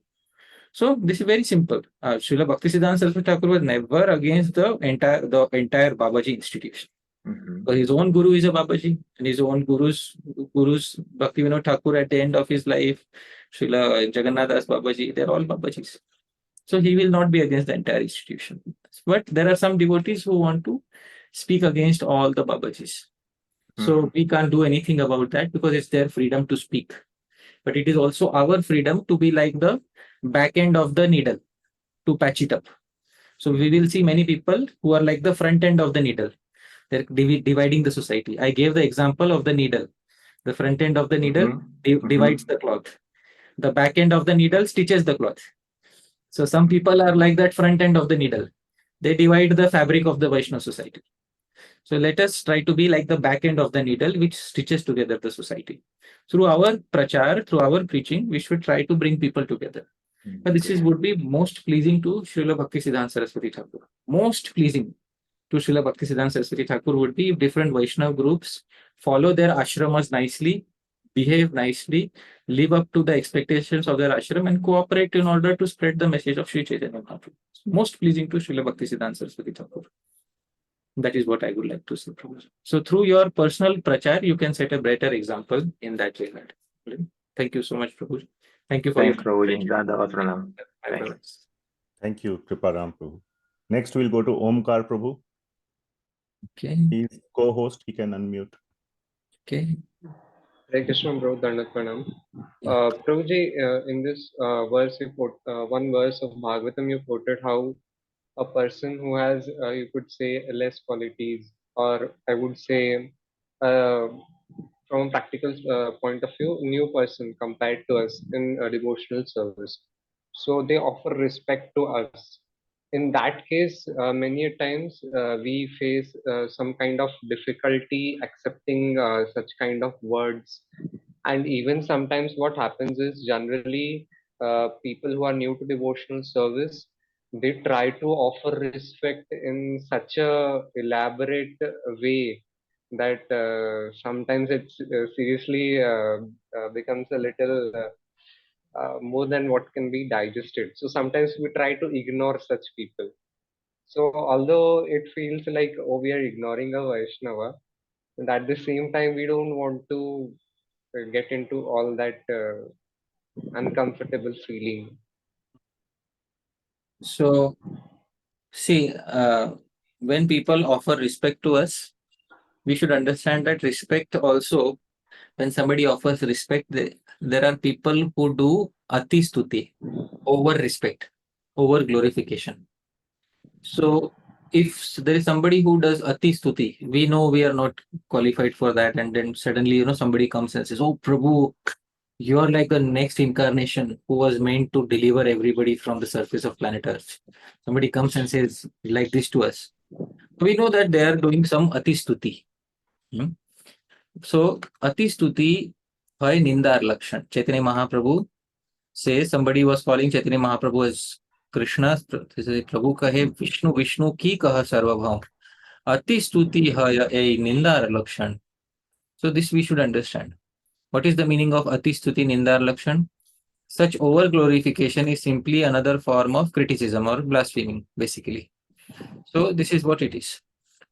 Speaker 1: So this is very simple. Srila Bhakti Siddhanta Saraswati Thakur was never against the entire Babaji institution. But his own guru is a Babaji, and his own guru's Bhakti Vinod Thakur at the end of his life, Srila Jagannath Das Babaji, they're all Babajis. So he will not be against the entire institution. But there are some devotees who want to speak against all the Babajis. So we can't do anything about that because it's their freedom to speak. But it is also our freedom to be like the back end of the needle, to patch it up. So we will see many people who are like the front end of the needle. They're dividing the society. I gave the example of the needle. The front end of the needle divides the cloth. The back end of the needle stitches the cloth. So some people are like that front end of the needle. They divide the fabric of the Vaishnava society. So let us try to be like the back end of the needle, which stitches together the society. Through our prachar, through our preaching, we should try to bring people together. But this would be most pleasing to Srila Bhakti Siddhanta Saraswati Thakur. Most pleasing to Srila Bhakti Siddhanta Saraswati Thakur would be if different Vaishnava groups follow their ashramas nicely, behave nicely, live up to the expectations of their ashram, and cooperate in order to spread the message of Sri Chaitanya Mahaprabhu. Most pleasing to Srila Bhakti Siddhanta Saraswati Thakur. That is what I would like to say. So through your personal prachar, you can set a better example in that regard. Thank you so much, Prabhu. Thank you for your
Speaker 9: Prabhu.
Speaker 3: Thank you, Kriparam Prabhu. Next, we'll go to Omkar Prabhu.
Speaker 1: Okay.
Speaker 3: He's co-host. He can unmute.
Speaker 1: Okay.
Speaker 7: Hare Krishna, Prabhu, Dandat Pranam. Prabhuji, in this verse, one verse of Bhagavatam, you quoted how a person who has, you could say, less qualities, or I would say, from a practical point of view, new person compared to us in devotional service. So they offer respect to us. In that case, many a times we face some kind of difficulty accepting such kind of words. And even sometimes what happens is, generally people who are new to devotional service, they try to offer respect in such a elaborate way that sometimes it's seriously becomes a little more than what can be digested. So sometimes we try to ignore such people. So although it feels like, oh, we are ignoring a Vaishnava, and at the same time we don't want to get into all that uncomfortable feeling.
Speaker 1: So, see, when people offer respect to us, we should understand that respect also, when somebody offers respect, there are people who do ati stuti, over respect, over glorification. So, if there is somebody who does ati stuti, we know we are not qualified for that, and then suddenly, somebody comes and says, "Oh, Prabhu, you are like the next incarnation who was meant to deliver everybody from the surface of planet Earth." Somebody comes and says like this to us. We know that they are doing some ati stuti. So, ati stuti hai nindar lakshan. Chaitanya Mahaprabhu says, somebody was calling Chaitanya Mahaprabhu as Krishna. Prabhu kahe Vishnu Vishnu ki kaha sarvabhaum. Ati stuti hai a nindar lakshan. So this we should understand. What is the meaning of ati stuti nindar lakshan? Such over glorification is simply another form of criticism or blaspheming, basically. So this is what it is.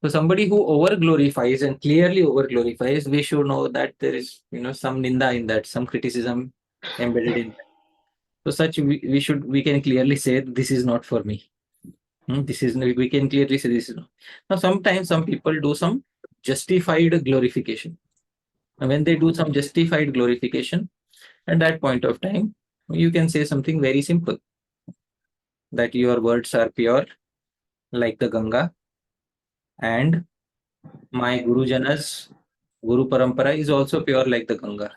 Speaker 1: So somebody who over glorifies and clearly over glorifies, we should know that there is, some ninda in that, some criticism embedded in that. So such we can clearly say this is not for me. We can clearly say this is not. Now sometimes some people do some justified glorification. And when they do some justified glorification, at that point of time, you can say something very simple, that your words are pure like the Ganga, and my Gurujanas, Guru Parampara is also pure like the Ganga.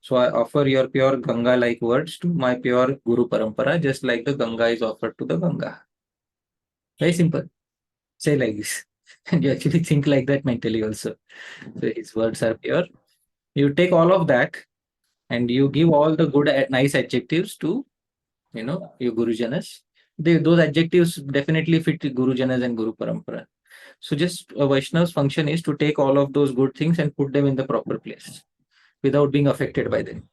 Speaker 1: So I offer your pure Ganga-like words to my pure Guru Parampara, just like the Ganga is offered to the Ganga. Very simple. Say like this. And you actually think like that mentally also. So his words are pure. You take all of that and you give all the good, nice adjectives to, your Gurujanas. Those adjectives definitely fit Gurujanas and Guru Parampara. So just a Vaishnav's function is to take all of those good things and put them in the proper place without being affected by them.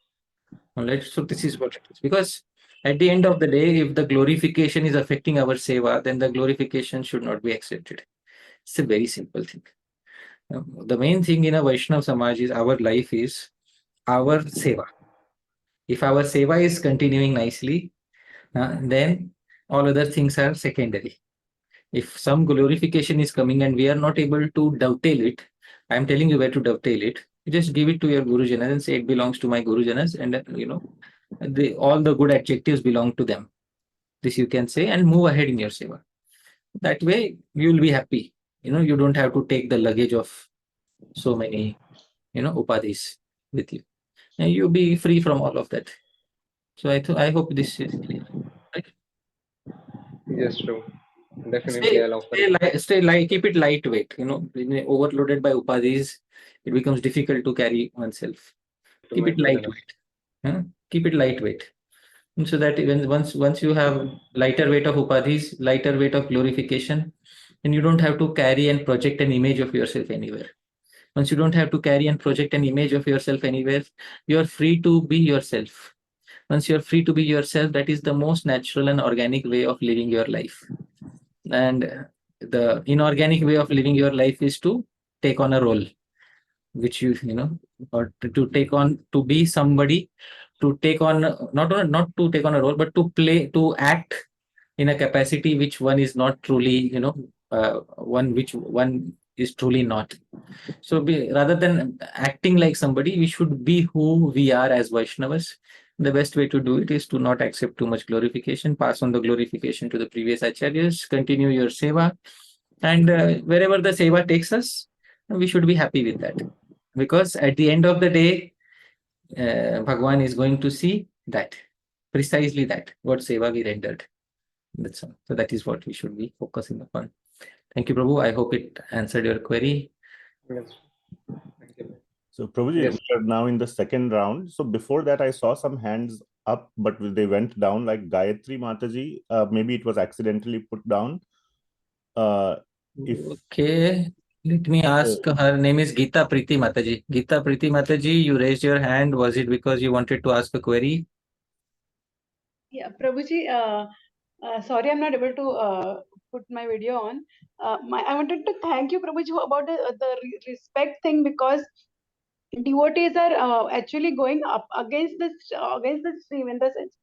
Speaker 1: Alright, so this is what it is. Because at the end of the day, if the glorification is affecting our seva, then the glorification should not be accepted. It's a very simple thing. The main thing in a Vaishnav Samaj is our life is our seva. If our seva is continuing nicely, then all other things are secondary. If some glorification is coming and we are not able to dovetail it, I am telling you where to dovetail it. You just give it to your Gurujanas and say it belongs to my Gurujanas, and all the good adjectives belong to them. This you can say and move ahead in your seva. That way you will be happy. You don't have to take the luggage of so many, upadhis with you. And you'll be free from all of that. So I hope this is clear. Right?
Speaker 7: Yes, true. Definitely, I'll offer it.
Speaker 1: Keep it lightweight. Overloaded by upadhis, it becomes difficult to carry oneself. Keep it lightweight. Keep it lightweight. And so that once you have lighter weight of upadhis, lighter weight of glorification, then you don't have to carry and project an image of yourself anywhere. Once you don't have to carry and project an image of yourself anywhere, you are free to be yourself. Once you are free to be yourself, that is the most natural and organic way of living your life. And the inorganic way of living your life is to take on a role, which or to take on, to be somebody, to take on, not to take on a role, but to act in a capacity which one is not truly, which one is truly not. So rather than acting like somebody, we should be who we are as Vaishnavas. the best way to do it is to not accept too much glorification, pass on the glorification to the previous acharyas, continue your seva, and wherever the seva takes us, we should be happy with that. Because at the end of the day, Bhagwan is going to see that, precisely that, what seva we rendered. That's all. So that is what we should be focusing upon. Thank you, Prabhu. I hope it answered your query.
Speaker 7: Yes. Thank you.
Speaker 3: So, Prabhuji,
Speaker 7: Yes.
Speaker 3: we are now in the second round. So, before that, I saw some hands up, but they went down, like Gayatri Mataji. Maybe it was accidentally put down.
Speaker 1: Okay, let me ask. Her name is Geeta Priti Mataji. Geeta Priti Mataji, you raised your hand. Was it because you wanted to ask a query?
Speaker 10: Yeah, Prabhuji, sorry, I'm not able to put my video on. I wanted to thank you, Prabhuji, about the respect thing, because devotees are actually going up against the stream, in the sense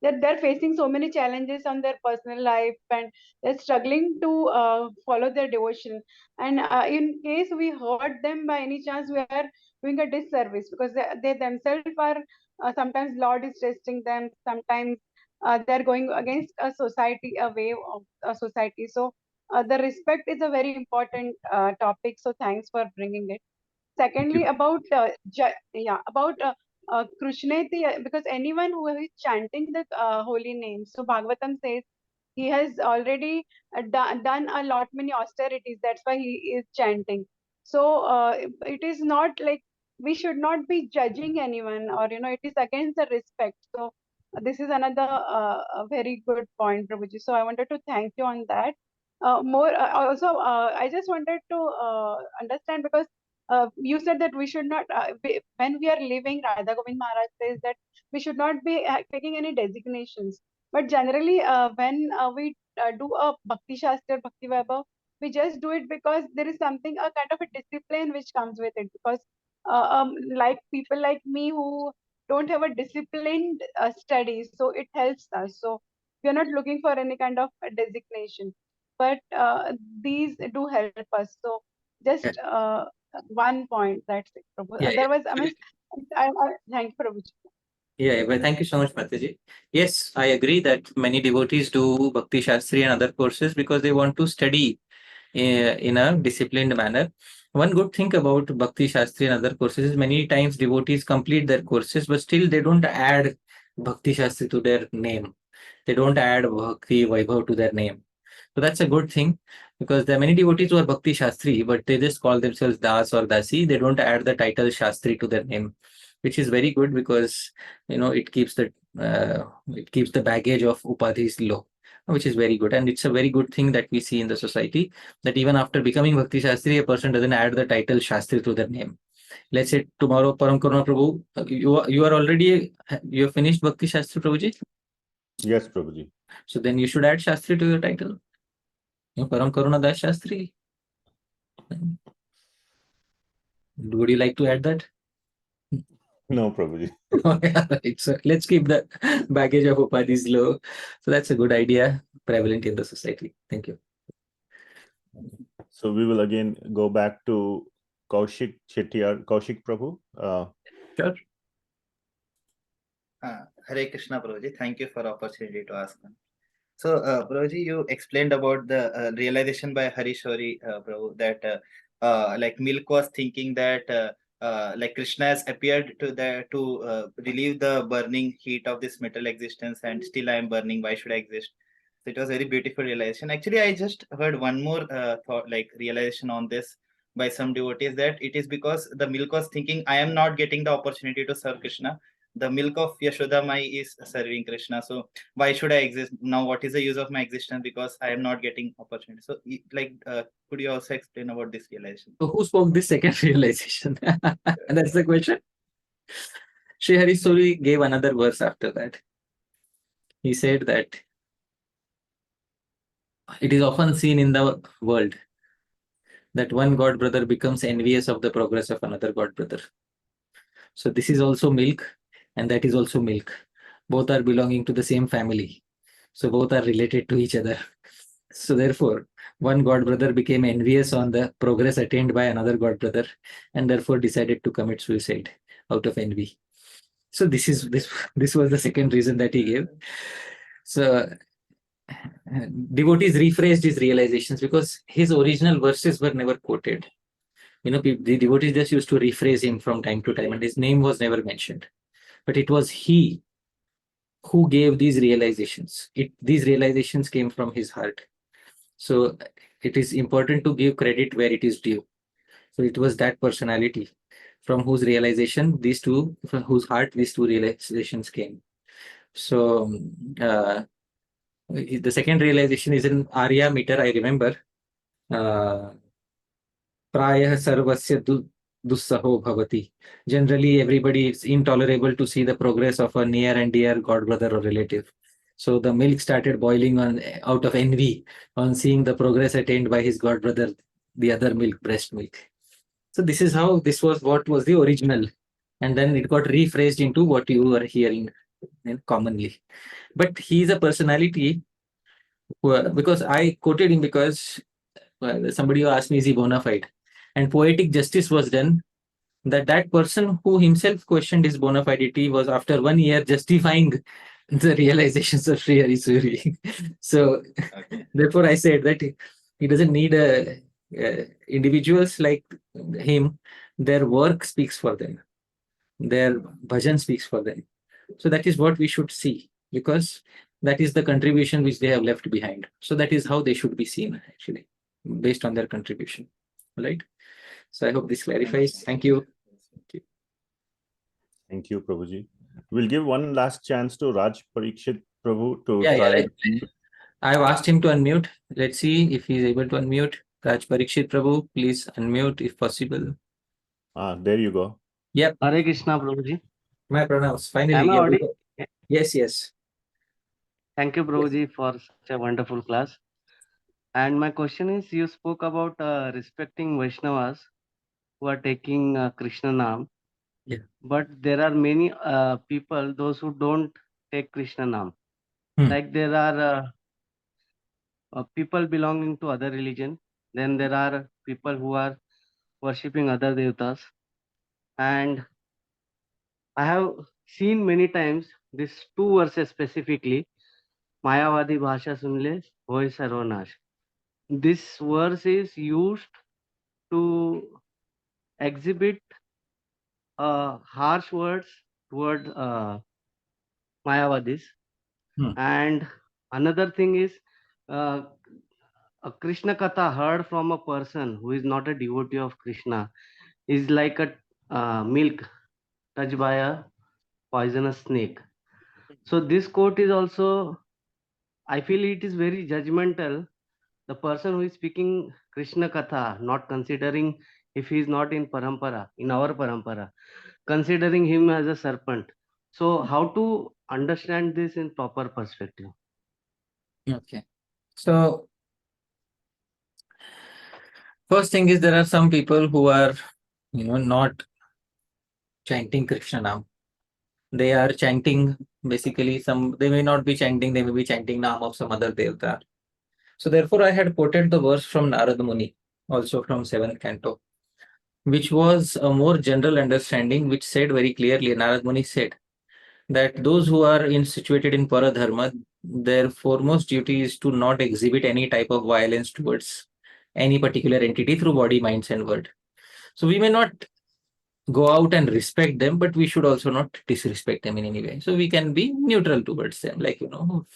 Speaker 10: that they're facing so many challenges on their personal life, and they're struggling to follow their devotion. And in case we hurt them by any chance, we are doing a disservice, because they themselves are sometimes Lord is testing them. Sometimes they're going against a society, a way of a society. So the respect is a very important topic. So thanks for bringing it. Secondly, about Krishneti, because anyone who is chanting the holy names, so Bhagavatam says he has already done a lot many austerities. That's why he is chanting. So it is not like we should not be judging anyone, or it is against the respect. So this is another a very good point, Prabhuji. So I wanted to thank you on that. I just wanted to understand, because you said that we should not, when we are leaving, Radha Govind Maharaj says that we should not be taking any designations. But generally, when we do a Bhakti Shastra, Bhakti Vaibhav, we just do it because there is something, a kind of a discipline which comes with it. Because like people like me who don't have a disciplined studies, so it helps us. So we are not looking for any kind of a designation, but these do help us. So just one point, that's it, Prabhu.
Speaker 1: Yeah,
Speaker 10: Otherwise, I mean, I thank you, Prabhuji.
Speaker 1: Yeah, well, thank you so much, Mataji. Yes, I agree that many devotees do Bhakti Shastri and other courses because they want to study in a disciplined manner. One good thing about Bhakti Shastri and other courses is many times devotees complete their courses, but still they don't add Bhakti Shastri to their name. They don't add Bhakti Vaibhav to their name. So that's a good thing, because there are many devotees who are Bhakti Shastri, but they just call themselves Das or Dasi. They don't add the title Shastri to their name, which is very good, because it keeps the baggage of upadhis low, which is very good. And it's a very good thing that we see in the society, that even after becoming Bhakti Shastri, a person doesn't add the title Shastri to their name. Let's say tomorrow, Parama Karuṇā Prabhu, you are already, you have finished Bhakti Shastri, Prabhuji?
Speaker 3: Yes, Prabhuji.
Speaker 1: So then you should add Shastri to your title. Parama Karuṇā Das Shastri. Would you like to add that?
Speaker 3: No, Prabhuji.
Speaker 1: Right. So let's keep the baggage of upadhis low. So that's a good idea, prevalent in the society. Thank you.
Speaker 3: So we will again go back to Kaushik Chettiar. Kaushik Prabhu.
Speaker 1: Sure.
Speaker 6: Hare Krishna, Prabhuji. Thank you for opportunity to ask. So, Prabhuji, you explained about the realization by Hari Suri, Prabhu, that like Milk was thinking that like Krishna has appeared to relieve the burning heat of this material existence, and still I am burning. Why should I exist? So it was very beautiful realization. Actually, I just heard one more thought, like realization on this by some devotees, that it is because the Milk was thinking, I am not getting the opportunity to serve Krishna. The milk of Yashoda Mai is serving Krishna. So why should I exist now? What is the use of my existence? Because I am not getting opportunity. So could you also explain about this realization?
Speaker 1: So who spoke this second realization? That's the question. Sri Hari Suri gave another verse after that. He said that it is often seen in the world that one god brother becomes envious of the progress of another god brother. So this is also milk, and that is also milk. Both are belonging to the same family. So both are related to each other. So therefore, one god brother became envious on the progress attained by another god brother, and therefore decided to commit suicide out of envy. So this was the second reason that he gave. So devotees rephrased his realizations because his original verses were never quoted. The devotees just used to rephrase him from time to time, and his name was never mentioned. But it was he who gave these realizations. These realizations came from his heart. So it is important to give credit where it is due. So it was that personality from whose heart these two realizations came. So the second realization is in Arya meter, I remember. Prayah sarvasya dussaho bhavati. Generally, everybody is intolerable to see the progress of a near and dear god brother or relative. So the milk started boiling out of envy on seeing the progress attained by his god brother, the other milk, breast milk. So this was what was the original, and then it got rephrased into what you are hearing commonly. But he is a personality because I quoted him because somebody asked me, is he bona fide? And poetic justice was done that person who himself questioned his bona fidelity was after 1 year justifying the realizations of Sri Hari Suri. So therefore I said that he doesn't need individuals like him. Their work speaks for them. Their bhajan speaks for them. So that is what we should see, because that is the contribution which they have left behind. So that is how they should be seen, actually, based on their contribution. Right? So I hope this clarifies. Thank you.
Speaker 3: Thank you, Prabhuji. We'll give one last chance to Raj Parikshit Prabhu to try.
Speaker 1: I've asked him to unmute. Let's see if he's able to unmute. Raj Parikshit Prabhu, please unmute if possible.
Speaker 3: There you go.
Speaker 1: Yep.
Speaker 11: Hare Krishna, Prabhuji.
Speaker 1: My pronouns. Finally.
Speaker 11: Am I audible?
Speaker 1: Yes.
Speaker 11: Thank you, Prabhuji, for such a wonderful class. And my question is, you spoke about respecting Vaishnavas who are taking Krishna Nam.
Speaker 1: Yeah.
Speaker 11: But there are many people, those who don't take Krishna Nam. Like there are people belonging to other religion. Then there are people who are worshipping other devatas. And I have seen many times these two verses specifically, Mayavadi Bhasha Sunle, Hoy Sarvanash. This verse is used to exhibit harsh words toward Mayavadis. And another thing is, a Krishna Katha heard from a person who is not a devotee of Krishna is like a milk touched by a poisonous snake. So this quote is also, I feel it is very judgmental. The person who is speaking Krishna Katha, not considering if he is not in Parampara, in our Parampara, considering him as a serpent. So how to understand this in proper perspective?
Speaker 1: Okay. So first thing is, there are some people who are, not chanting Krishna Nam. They are chanting basically they may not be chanting, they may be chanting Nam of some other Devata. So therefore I had quoted the verse from Narad Muni, also from 7th canto, which was a more general understanding, which said very clearly, Narad Muni said that those who are situated in Paradharma, their foremost duty is to not exhibit any type of violence towards any particular entity through body, minds, and word. So we may not go out and respect them, but we should also not disrespect them in any way. So we can be neutral towards them, like two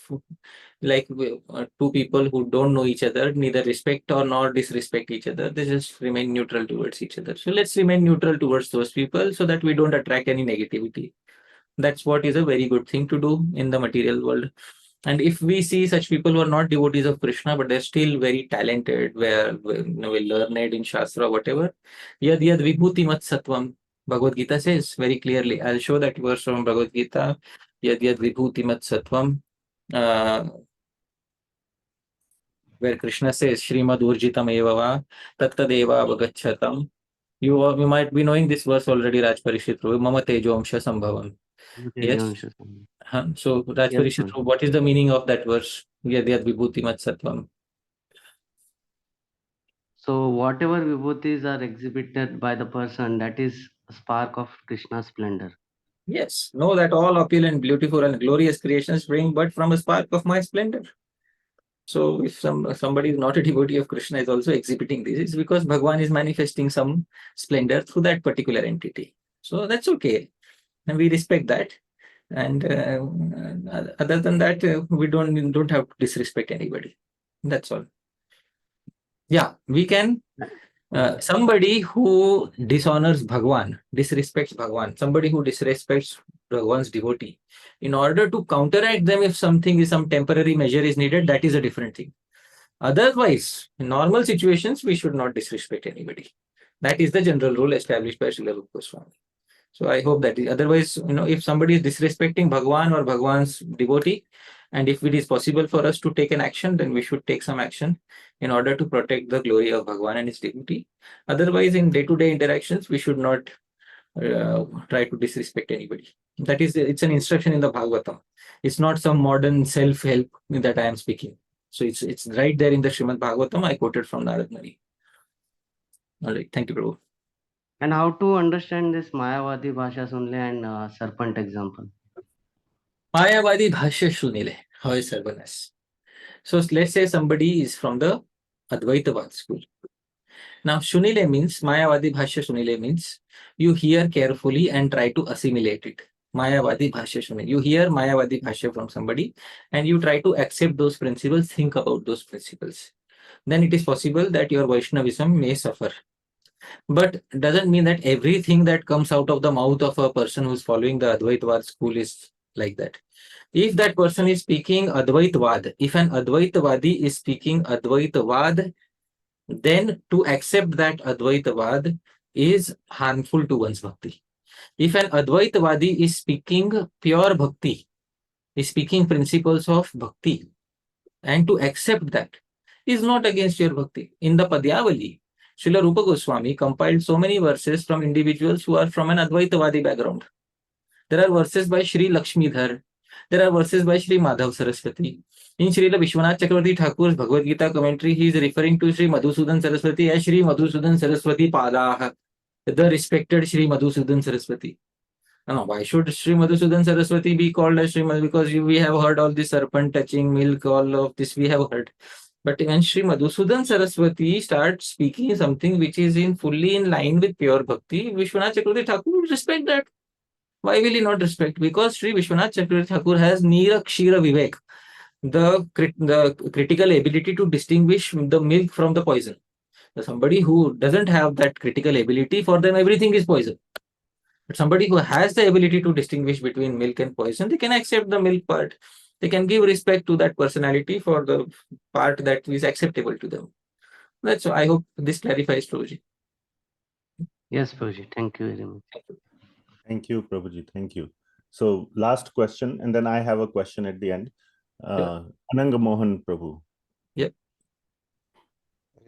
Speaker 1: people who don't know each other, neither respect or nor disrespect each other, they just remain neutral towards each other. So let's remain neutral towards those people so that we don't attract any negativity. That's what is a very good thing to do in the material world. And if we see such people who are not devotees of Krishna, but they're still very talented, well learned in Shastra, whatever, yad vibhuti mat sattvam, Bhagavad Gita says very clearly. I'll show that verse from Bhagavad Gita. Yad vibhuti mat sattvam, where Krishna says, Shrimad urjitam evava, tattadeva avagachatam. You might be knowing this verse already, Raj Parishit, Mama Tejo Amsha Sambhavam. Yes. So, Raj Parishit, what is the meaning of that verse? Yad vibhuti mat sattvam.
Speaker 11: So whatever vibhutis are exhibited by the person, that is a spark of Krishna's splendor.
Speaker 1: Yes, know that all opulent, beautiful and glorious creations spring but from a spark of my splendor. So if somebody is not a devotee of Krishna is also exhibiting this, it's because Bhagwan is manifesting some splendor through that particular entity. So that's okay. And we respect that. And other than that, we don't have to disrespect anybody. That's all. Yeah, we can. Somebody who dishonors Bhagwan, disrespects Bhagwan, somebody who disrespects Bhagwan's devotee, in order to counteract them, if some temporary measure is needed, that is a different thing. Otherwise, in normal situations, we should not disrespect anybody. That is the general rule established by Srila Rupa Goswami. So I hope that otherwise, if somebody is disrespecting Bhagwan or Bhagwan's devotee, and if it is possible for us to take an action, then we should take some action in order to protect the glory of Bhagwan and his devotee. Otherwise, in day-to-day interactions, we should not try to disrespect anybody. That is, it's an instruction in the Bhagavatam. It's not some modern self-help that I am speaking. So it's right there in the Srimad Bhagavatam. I quoted from Narad Muni. All right, thank you, Prabhu.
Speaker 11: And how to understand this Mayavadi Bhasha Sunle and Serpent example?
Speaker 1: Mayavadi Bhashya Shunile. How is Sarvanas? So let's say somebody is from the Advaitavad school. Now Shunile means, Mayavadi Bhashya Shunile means, you hear carefully and try to assimilate it. Mayavadi Bhashya Shunile. You hear Mayavadi Bhashya from somebody and you try to accept those principles, think about those principles. Then it is possible that your Vaishnavism may suffer. But doesn't mean that everything that comes out of the mouth of a person who is following the Advaitavad school is like that. If that person is speaking Advaitavad, if an Advaitavadi is speaking Advaitavad, then to accept that Advaitavad is harmful to one's bhakti. If an Advaitavadi is speaking pure bhakti, is speaking principles of bhakti, and to accept that is not against your bhakti. In the Padyavali, Srila Rupa Goswami compiled so many verses from individuals who are from an Advaitavadi background. There are verses by Sri Lakshmidhar. There are verses by Sri Madhusudan Saraswati. In Srila Vishwanath Chakravarti Thakur's Bhagavad Gita commentary, he is referring to Sri Madhusudan Saraswati as Sri Madhusudan Saraswati Padaha, the respected Sri Madhusudan Saraswati. No, why should Sri Madhusudan Saraswati be called as Sri Madhusudan? Because we have heard all this serpent touching milk, all of this we have heard. But when Sri Madhusudan Saraswati starts speaking something which is fully in line with pure bhakti, Vishwanath Chakravarti Thakur would respect that. Why will he not respect? Because Sri Vishwanath Chakravarti Thakur has Nirakshira Vivek, the critical ability to distinguish the milk from the poison. So somebody who doesn't have that critical ability, for them everything is poison. But somebody who has the ability to distinguish between milk and poison, they can accept the milk part. They can give respect to that personality for the part that is acceptable to them. That's so. I hope this clarifies, Prabhuji.
Speaker 11: Yes, Prabhuji. Thank you very much.
Speaker 3: Thank you, Prabhuji. Thank you. So last question, and then I have a question at the end. Ananga Mohan Prabhu.
Speaker 1: Yep.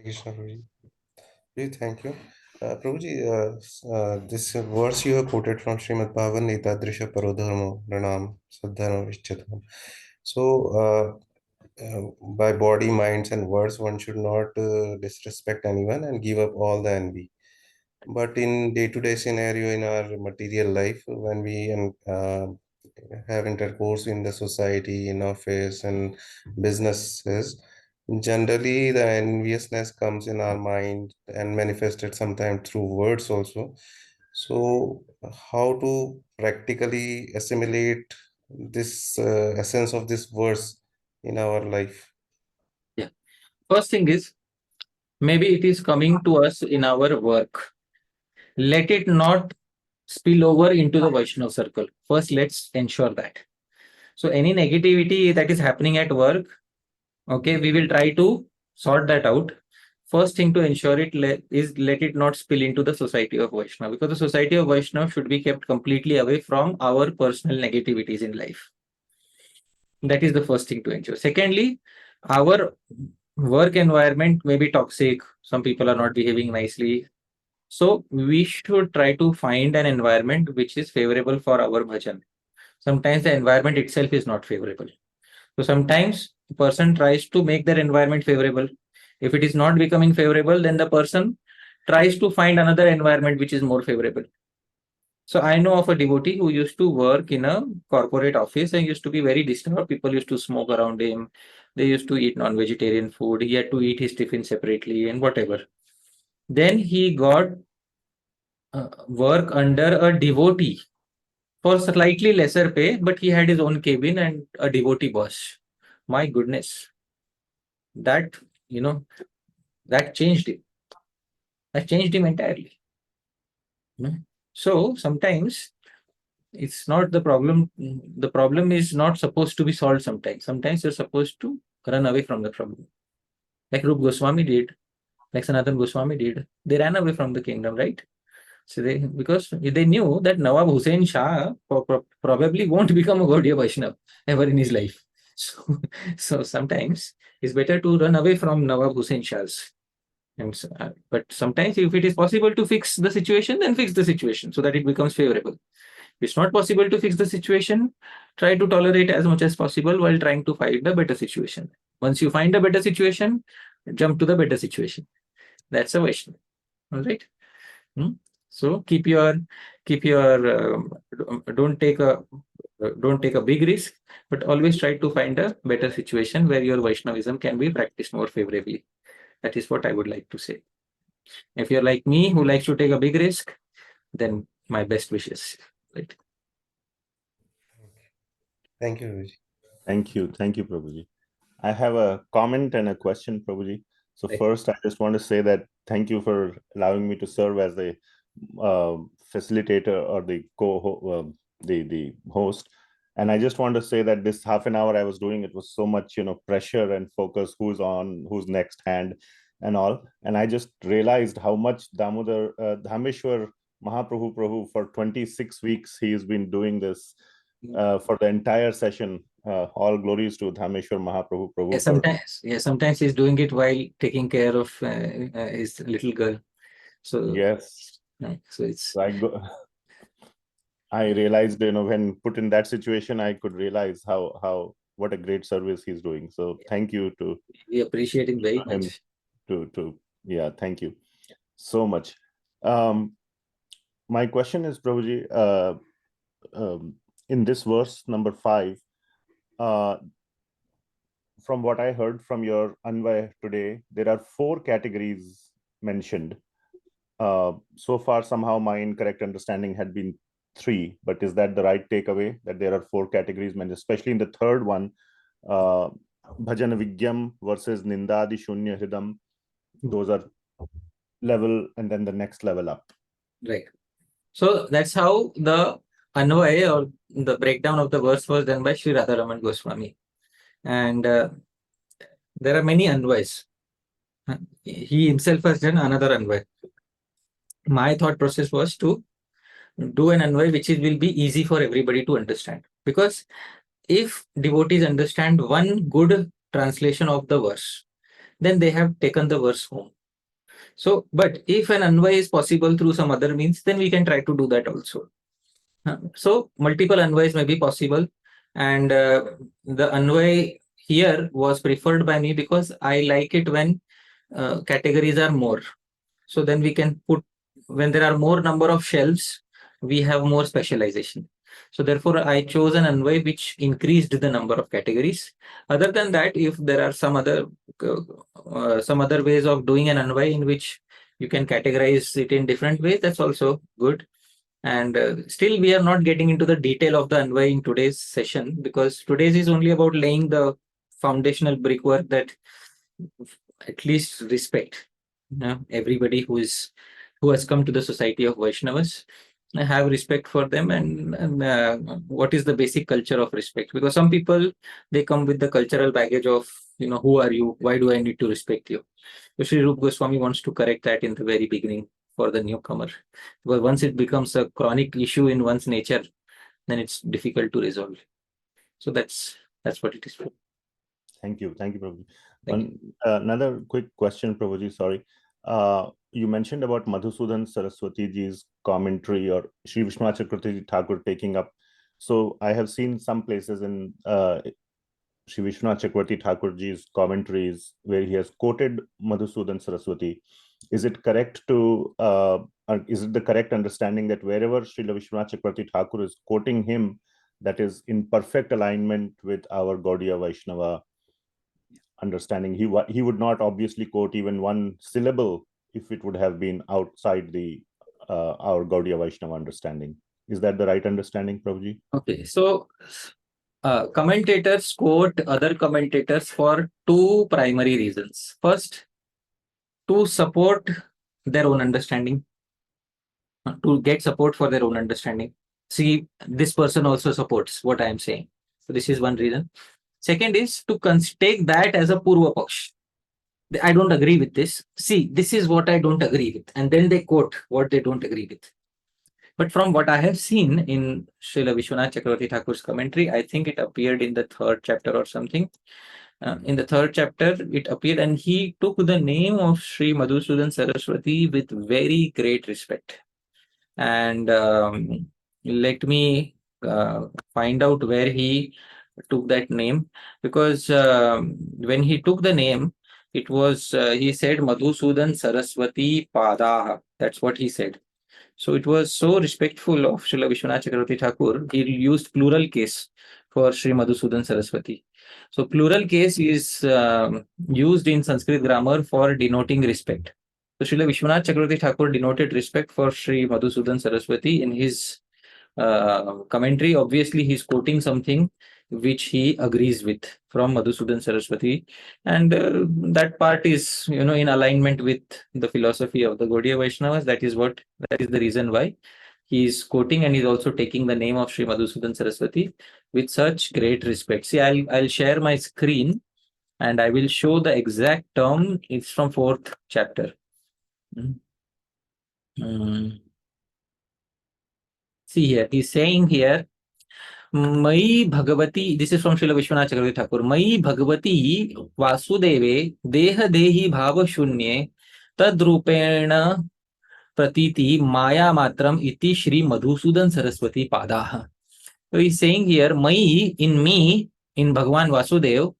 Speaker 8: Krishna Prabhuji. Thank you. Prabhuji, this verse you have quoted from Srimad Bhagavad Gita, Drisha Parodharma, Pranam, Sadhana, Vishchatam. So, by body, minds, and words, one should not disrespect anyone and give up all the envy. But in day-to-day scenario in our material life, when we have intercourse in the society, in office and businesses, generally the enviousness comes in our mind and manifested sometimes through words also. So how to practically assimilate this essence of this verse in our life?
Speaker 1: Yeah. First thing is, maybe it is coming to us in our work. Let it not spill over into the Vaishnava circle. First, let's ensure that. So any negativity that is happening at work, okay, we will try to sort that out. First thing to ensure it is let it not spill into the society of Vaishnava, because the society of Vaishnava should be kept completely away from our personal negativities in life. That is the first thing to ensure. Secondly, our work environment may be toxic. Some people are not behaving nicely. So we should try to find an environment which is favorable for our bhajan. Sometimes the environment itself is not favorable. So sometimes the person tries to make their environment favorable. If it is not becoming favorable, then the person tries to find another environment which is more favorable. So I know of a devotee who used to work in a corporate office and used to be very disturbed. People used to smoke around him. They used to eat non-vegetarian food. He had to eat his tiffin separately and whatever. Then he got work under a devotee for slightly lesser pay, but he had his own cabin and a devotee boss. My goodness, that, that changed him. That changed him entirely. So sometimes it's not the problem. The problem is not supposed to be solved sometimes. Sometimes you're supposed to run away from the problem. Like Rupa Goswami did, like Sanatana Goswami did. They ran away from the kingdom, right? So because they knew that Nawab Hussain Shah probably won't become a Gaudiya Vaishnava ever in his life. So sometimes it's better to run away from Nawab Hussain Shahs. But sometimes if it is possible to fix the situation, then fix the situation so that it becomes favorable. If it's not possible to fix the situation, try to tolerate as much as possible while trying to find a better situation. Once you find a better situation, jump to the better situation. That's a Vaishnava. All right. So keep your don't take a big risk, but always try to find a better situation where your Vaishnavism can be practiced more favorably. That is what I would like to say. If you're like me, who likes to take a big risk, then my best wishes. Right.
Speaker 8: Thank you, Prabhuji.
Speaker 3: Thank you, Prabhuji. I have a comment and a question, Prabhuji. So first, I just want to say that thank you for allowing me to serve as the facilitator or the the host. And I just want to say that this half an hour I was doing, it was so much, pressure and focus, who's on, who's next hand and all. And I just realized how much Dhāmeśvara Mahāprabhu Prabhu for 26 weeks, he has been doing this for the entire session. All glories to Dhāmeśvara Mahāprabhu Prabhu.
Speaker 1: Sometimes he's doing it while taking care of his little girl. So
Speaker 3: yes.
Speaker 1: So it's
Speaker 3: I realized, when put in that situation, I could realize what a great service he's doing. So thank you to
Speaker 1: we appreciate him very much.
Speaker 3: Thank you so much. My question is, Prabhuji, in this verse number 5, from what I heard from your Anvay today, there are 4 categories mentioned. So far, somehow my incorrect understanding had been 3, but is that the right takeaway, that there are 4 categories mentioned, especially in the third one, Bhajana Vigyam versus Nindadi Shunya Hridam? Those are level, and then the next level up.
Speaker 1: Right. So that's how the Anvay or the breakdown of the verse was done by Sri Radharaman Goswami. And there are many Anvays. He himself has done another Anvay. My thought process was to do an Anvay which will be easy for everybody to understand. Because if devotees understand one good translation of the verse, then they have taken the verse home. So, but if an Anvay is possible through some other means, then we can try to do that also. So, multiple Anvays may be possible. And the Anvay here was preferred by me because I like it when categories are more. So then we can put, when there are more number of shelves, we have more specialization. So therefore, I chose an Anvay which increased the number of categories. Other than that, if there are some other ways of doing an Anvay in which you can categorize it in different ways, that's also good. And still, we are not getting into the detail of the Anvay in today's session, because today's is only about laying the foundational brickwork that at least respect everybody who has come to the society of Vaishnavas. Have respect for them, and what is the basic culture of respect? Because some people, they come with the cultural baggage of, who are you? Why do I need to respect you? So Sri Rupa Goswami wants to correct that in the very beginning for the newcomer. Because once it becomes a chronic issue in one's nature, then it's difficult to resolve. So that's what it is for.
Speaker 3: Thank you, Prabhuji. Another quick question, Prabhuji. Sorry. You mentioned about Madhusudan Saraswati ji's commentary, or Sri Vishwanath Chakravarti Thakur taking up. So I have seen some places in Sri Vishwanath Chakravarti Thakur ji's commentaries where he has quoted Madhusudan Saraswati. Is it correct to is it the correct understanding that wherever Srila Vishwanath Chakravarti Thakur is quoting him, that is in perfect alignment with our Gaudiya Vaishnava understanding? He would not obviously quote even one syllable if it would have been outside the our Gaudiya Vaishnava understanding. Is that the right understanding, Prabhuji?
Speaker 1: Okay, so commentators quote other commentators for two primary reasons. First, to support their own understanding, to get support for their own understanding. See, this person also supports what I am saying. So this is one reason. Second is to take that as a Purva Paksh. I don't agree with this. See, this is what I don't agree with. And then they quote what they don't agree with. But from what I have seen in Srila Vishwanath Chakravarti Thakur's commentary, I think it appeared in the 3rd chapter or something. In the 3rd chapter, it appeared, and he took the name of Sri Madhusudan Saraswati with very great respect. And let me find out where he took that name, because when he took the name, it was, he said Madhusudan Saraswati Padaha. That's what he said. So it was so respectful of Srila Vishwanath Chakravarti Thakur, he used plural case for Sri Madhusudan Saraswati. So plural case is used in Sanskrit grammar for denoting respect. So Srila Vishwanath Chakravarti Thakur denoted respect for Sri Madhusudan Saraswati in his commentary. Obviously, he's quoting something which he agrees with from Madhusudan Saraswati, and that part is, in alignment with the philosophy of the Gaudiya Vaishnavas. That is the reason why he is quoting, and he's also taking the name of Sri Madhusudan Saraswati with such great respect. See, I'll share my screen and I will show the exact term. It's from 4th chapter. See here, he's saying here, Mai Bhagavati, this is from Srila Vishwanath Chakravarti Thakur, Mai Bhagavati Vasudeve Deha Dehi Bhava Shunye Tadrupena Pratiti Maya Matram Iti Shri Madhusudan Saraswati Padaha. So he's saying here, Mai, in me, in Bhagavan Vasudev,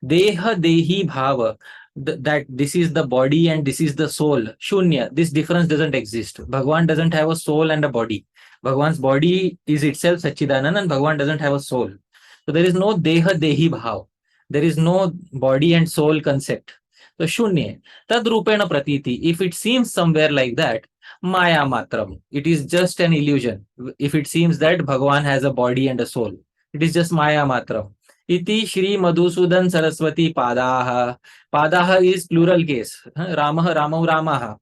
Speaker 1: Deha Dehi Bhava, that this is the body and this is the soul. Shunya, this difference doesn't exist. Bhagavan doesn't have a soul and a body. Bhagavan's body is itself Sachidanand, and Bhagavan doesn't have a soul. So there is no Deha Dehi Bhav. There is no body and soul concept. So Shunya, Tad Rupena Pratiti, if it seems somewhere like that, Maya Matram, it is just an illusion. If it seems that Bhagavan has a body and a soul, it is just Maya Matram. Iti Shri Madhusudan Saraswati Padaha. Padaha is plural case. Ramaha Ramau Ramaha.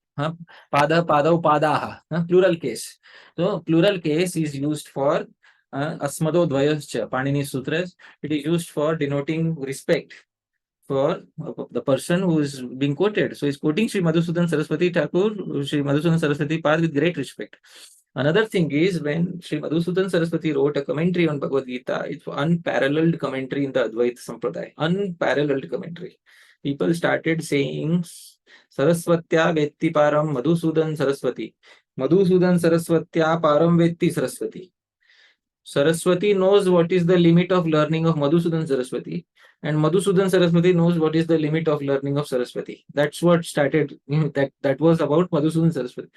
Speaker 1: Pada Padau Padaha. Plural case. So plural case is used for Asmado Dvayascha, Panini Sutras. It is used for denoting respect for the person who is being quoted. So he's quoting Sri Madhusudan Saraswati Thakur, Sri Madhusudan Saraswati Pad with great respect. Another thing is, when Sri Madhusudan Saraswati wrote a commentary on Bhagavad Gita, it's unparalleled commentary in the Advaita Sampradaya. Unparalleled commentary. People started saying Saraswatya Vetti Param Madhusudan Saraswati. Madhusudan Saraswatya Param Vetti Saraswati. Saraswati knows what is the limit of learning of Madhusudan Saraswati, and Madhusudan Saraswati knows what is the limit of learning of Saraswati. That's what started, that was about Madhusudan Saraswati.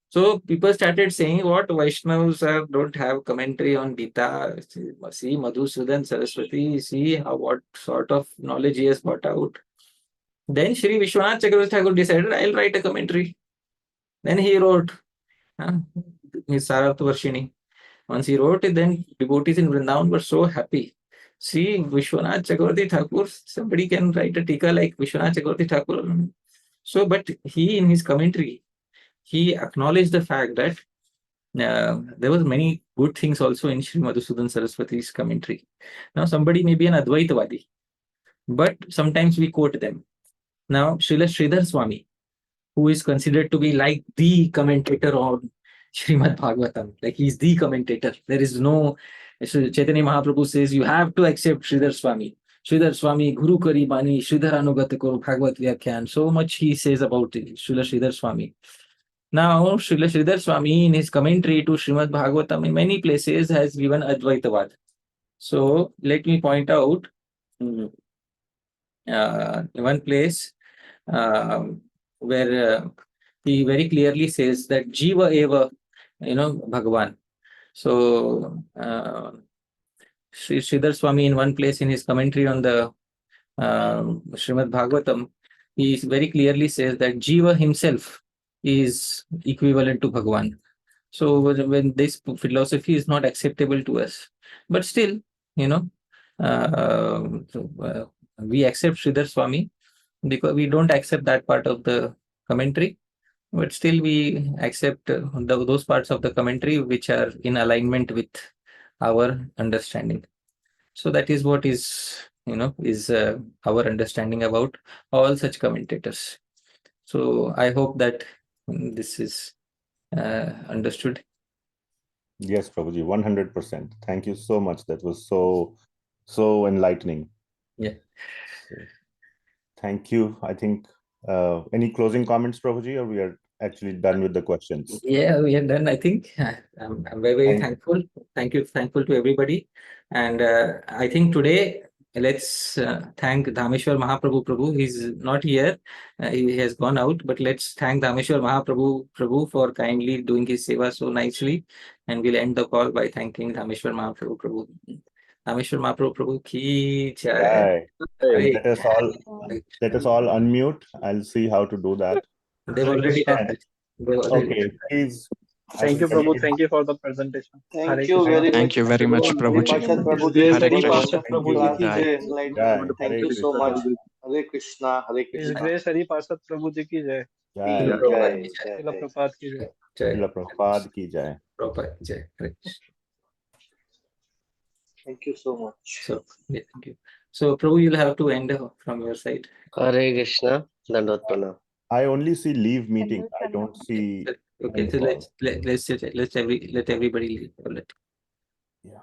Speaker 1: So people started saying, what Vaishnavs don't have commentary on Gita. See Madhusudan Saraswati, see what sort of knowledge he has brought out. Then Sri Vishwanath Chakravarti Thakur decided, I'll write a commentary. Then he wrote his Sarartha-Varshini. Once he wrote it, then devotees in Vrindavan were so happy. See, Vishwanath Chakravarti Thakur, somebody can write a tika like Vishwanath Chakravarti Thakur. So, but he, in his commentary, he acknowledged the fact that there was many good things also in Sri Madhusudan Saraswati's commentary. Now, somebody may be an Advaitavadi, but sometimes we quote them. Now, Srila Sridhar Swami, who is considered to be like the commentator on Srimad Bhagavatam, like he's the commentator. There is no, Chaitanya Mahaprabhu says, you have to accept Sridhar Swami. Sridhar Swami, Guru Kari Bani, Sridhar Anugat Karo, Bhagavat Vyakhyan. So much he says about Srila Sridhar Swami. Now, Srila Sridhar Swami, in his commentary to Srimad Bhagavatam, in many places has given Advaitavad. So, let me point out one place, where he very clearly says that Jiva Eva, Bhagavan. So Sri Sridhar Swami, in one place in his commentary on the Srimad Bhagavatam, he very clearly says that Jiva himself is equivalent to Bhagavan. So when this philosophy is not acceptable to us, but still, we accept Sridhar Swami because we don't accept that part of the commentary, but still we accept those parts of the commentary which are in alignment with our understanding. So that is what is our understanding about all such commentators. So I hope that this is understood.
Speaker 3: Yes, Prabhuji, 100%. Thank you so much. That was so enlightening.
Speaker 1: Yeah.
Speaker 3: So, thank you. I think any closing comments, Prabhuji, or we are actually done with the questions?
Speaker 1: Yeah, we are done. I think I'm very thankful. Thankful to everybody. And I think today let's thank Dhāmeśvara Mahāprabhu Prabhu. He's not here. He has gone out, but let's thank Dhāmeśvara Mahāprabhu Prabhu for kindly doing his seva so nicely. And we'll end the call by thanking Dhāmeśvara Mahāprabhu Prabhu. Dhāmeśvara Mahāprabhu Prabhu ki jai.
Speaker 3: And let us all unmute. I'll see how to do that.
Speaker 1: They've already done that.
Speaker 3: Okay, please.
Speaker 12: Thank you, Prabhu. Thank you for the presentation.
Speaker 11: Thank you very much, Prabhuji. Hare Krishna.
Speaker 6: Thank you so much. Hare Krishna, Hare
Speaker 12: His
Speaker 6: Krishna.
Speaker 12: Grace Hari Parsad Prabhuji ki jai.
Speaker 3: Jai.
Speaker 12: Srila Prabhupada ki jai.
Speaker 3: Srila Prabhupada ki jai.
Speaker 1: Prabhupada ki jai.
Speaker 6: Thank you so much.
Speaker 1: So, yeah, thank you. So, Prabhu, you'll have to end from your side.
Speaker 11: Hare Krishna. Dandot Pranam.
Speaker 3: I only see leave meeting. I don't see.
Speaker 1: Okay, so let everybody leave.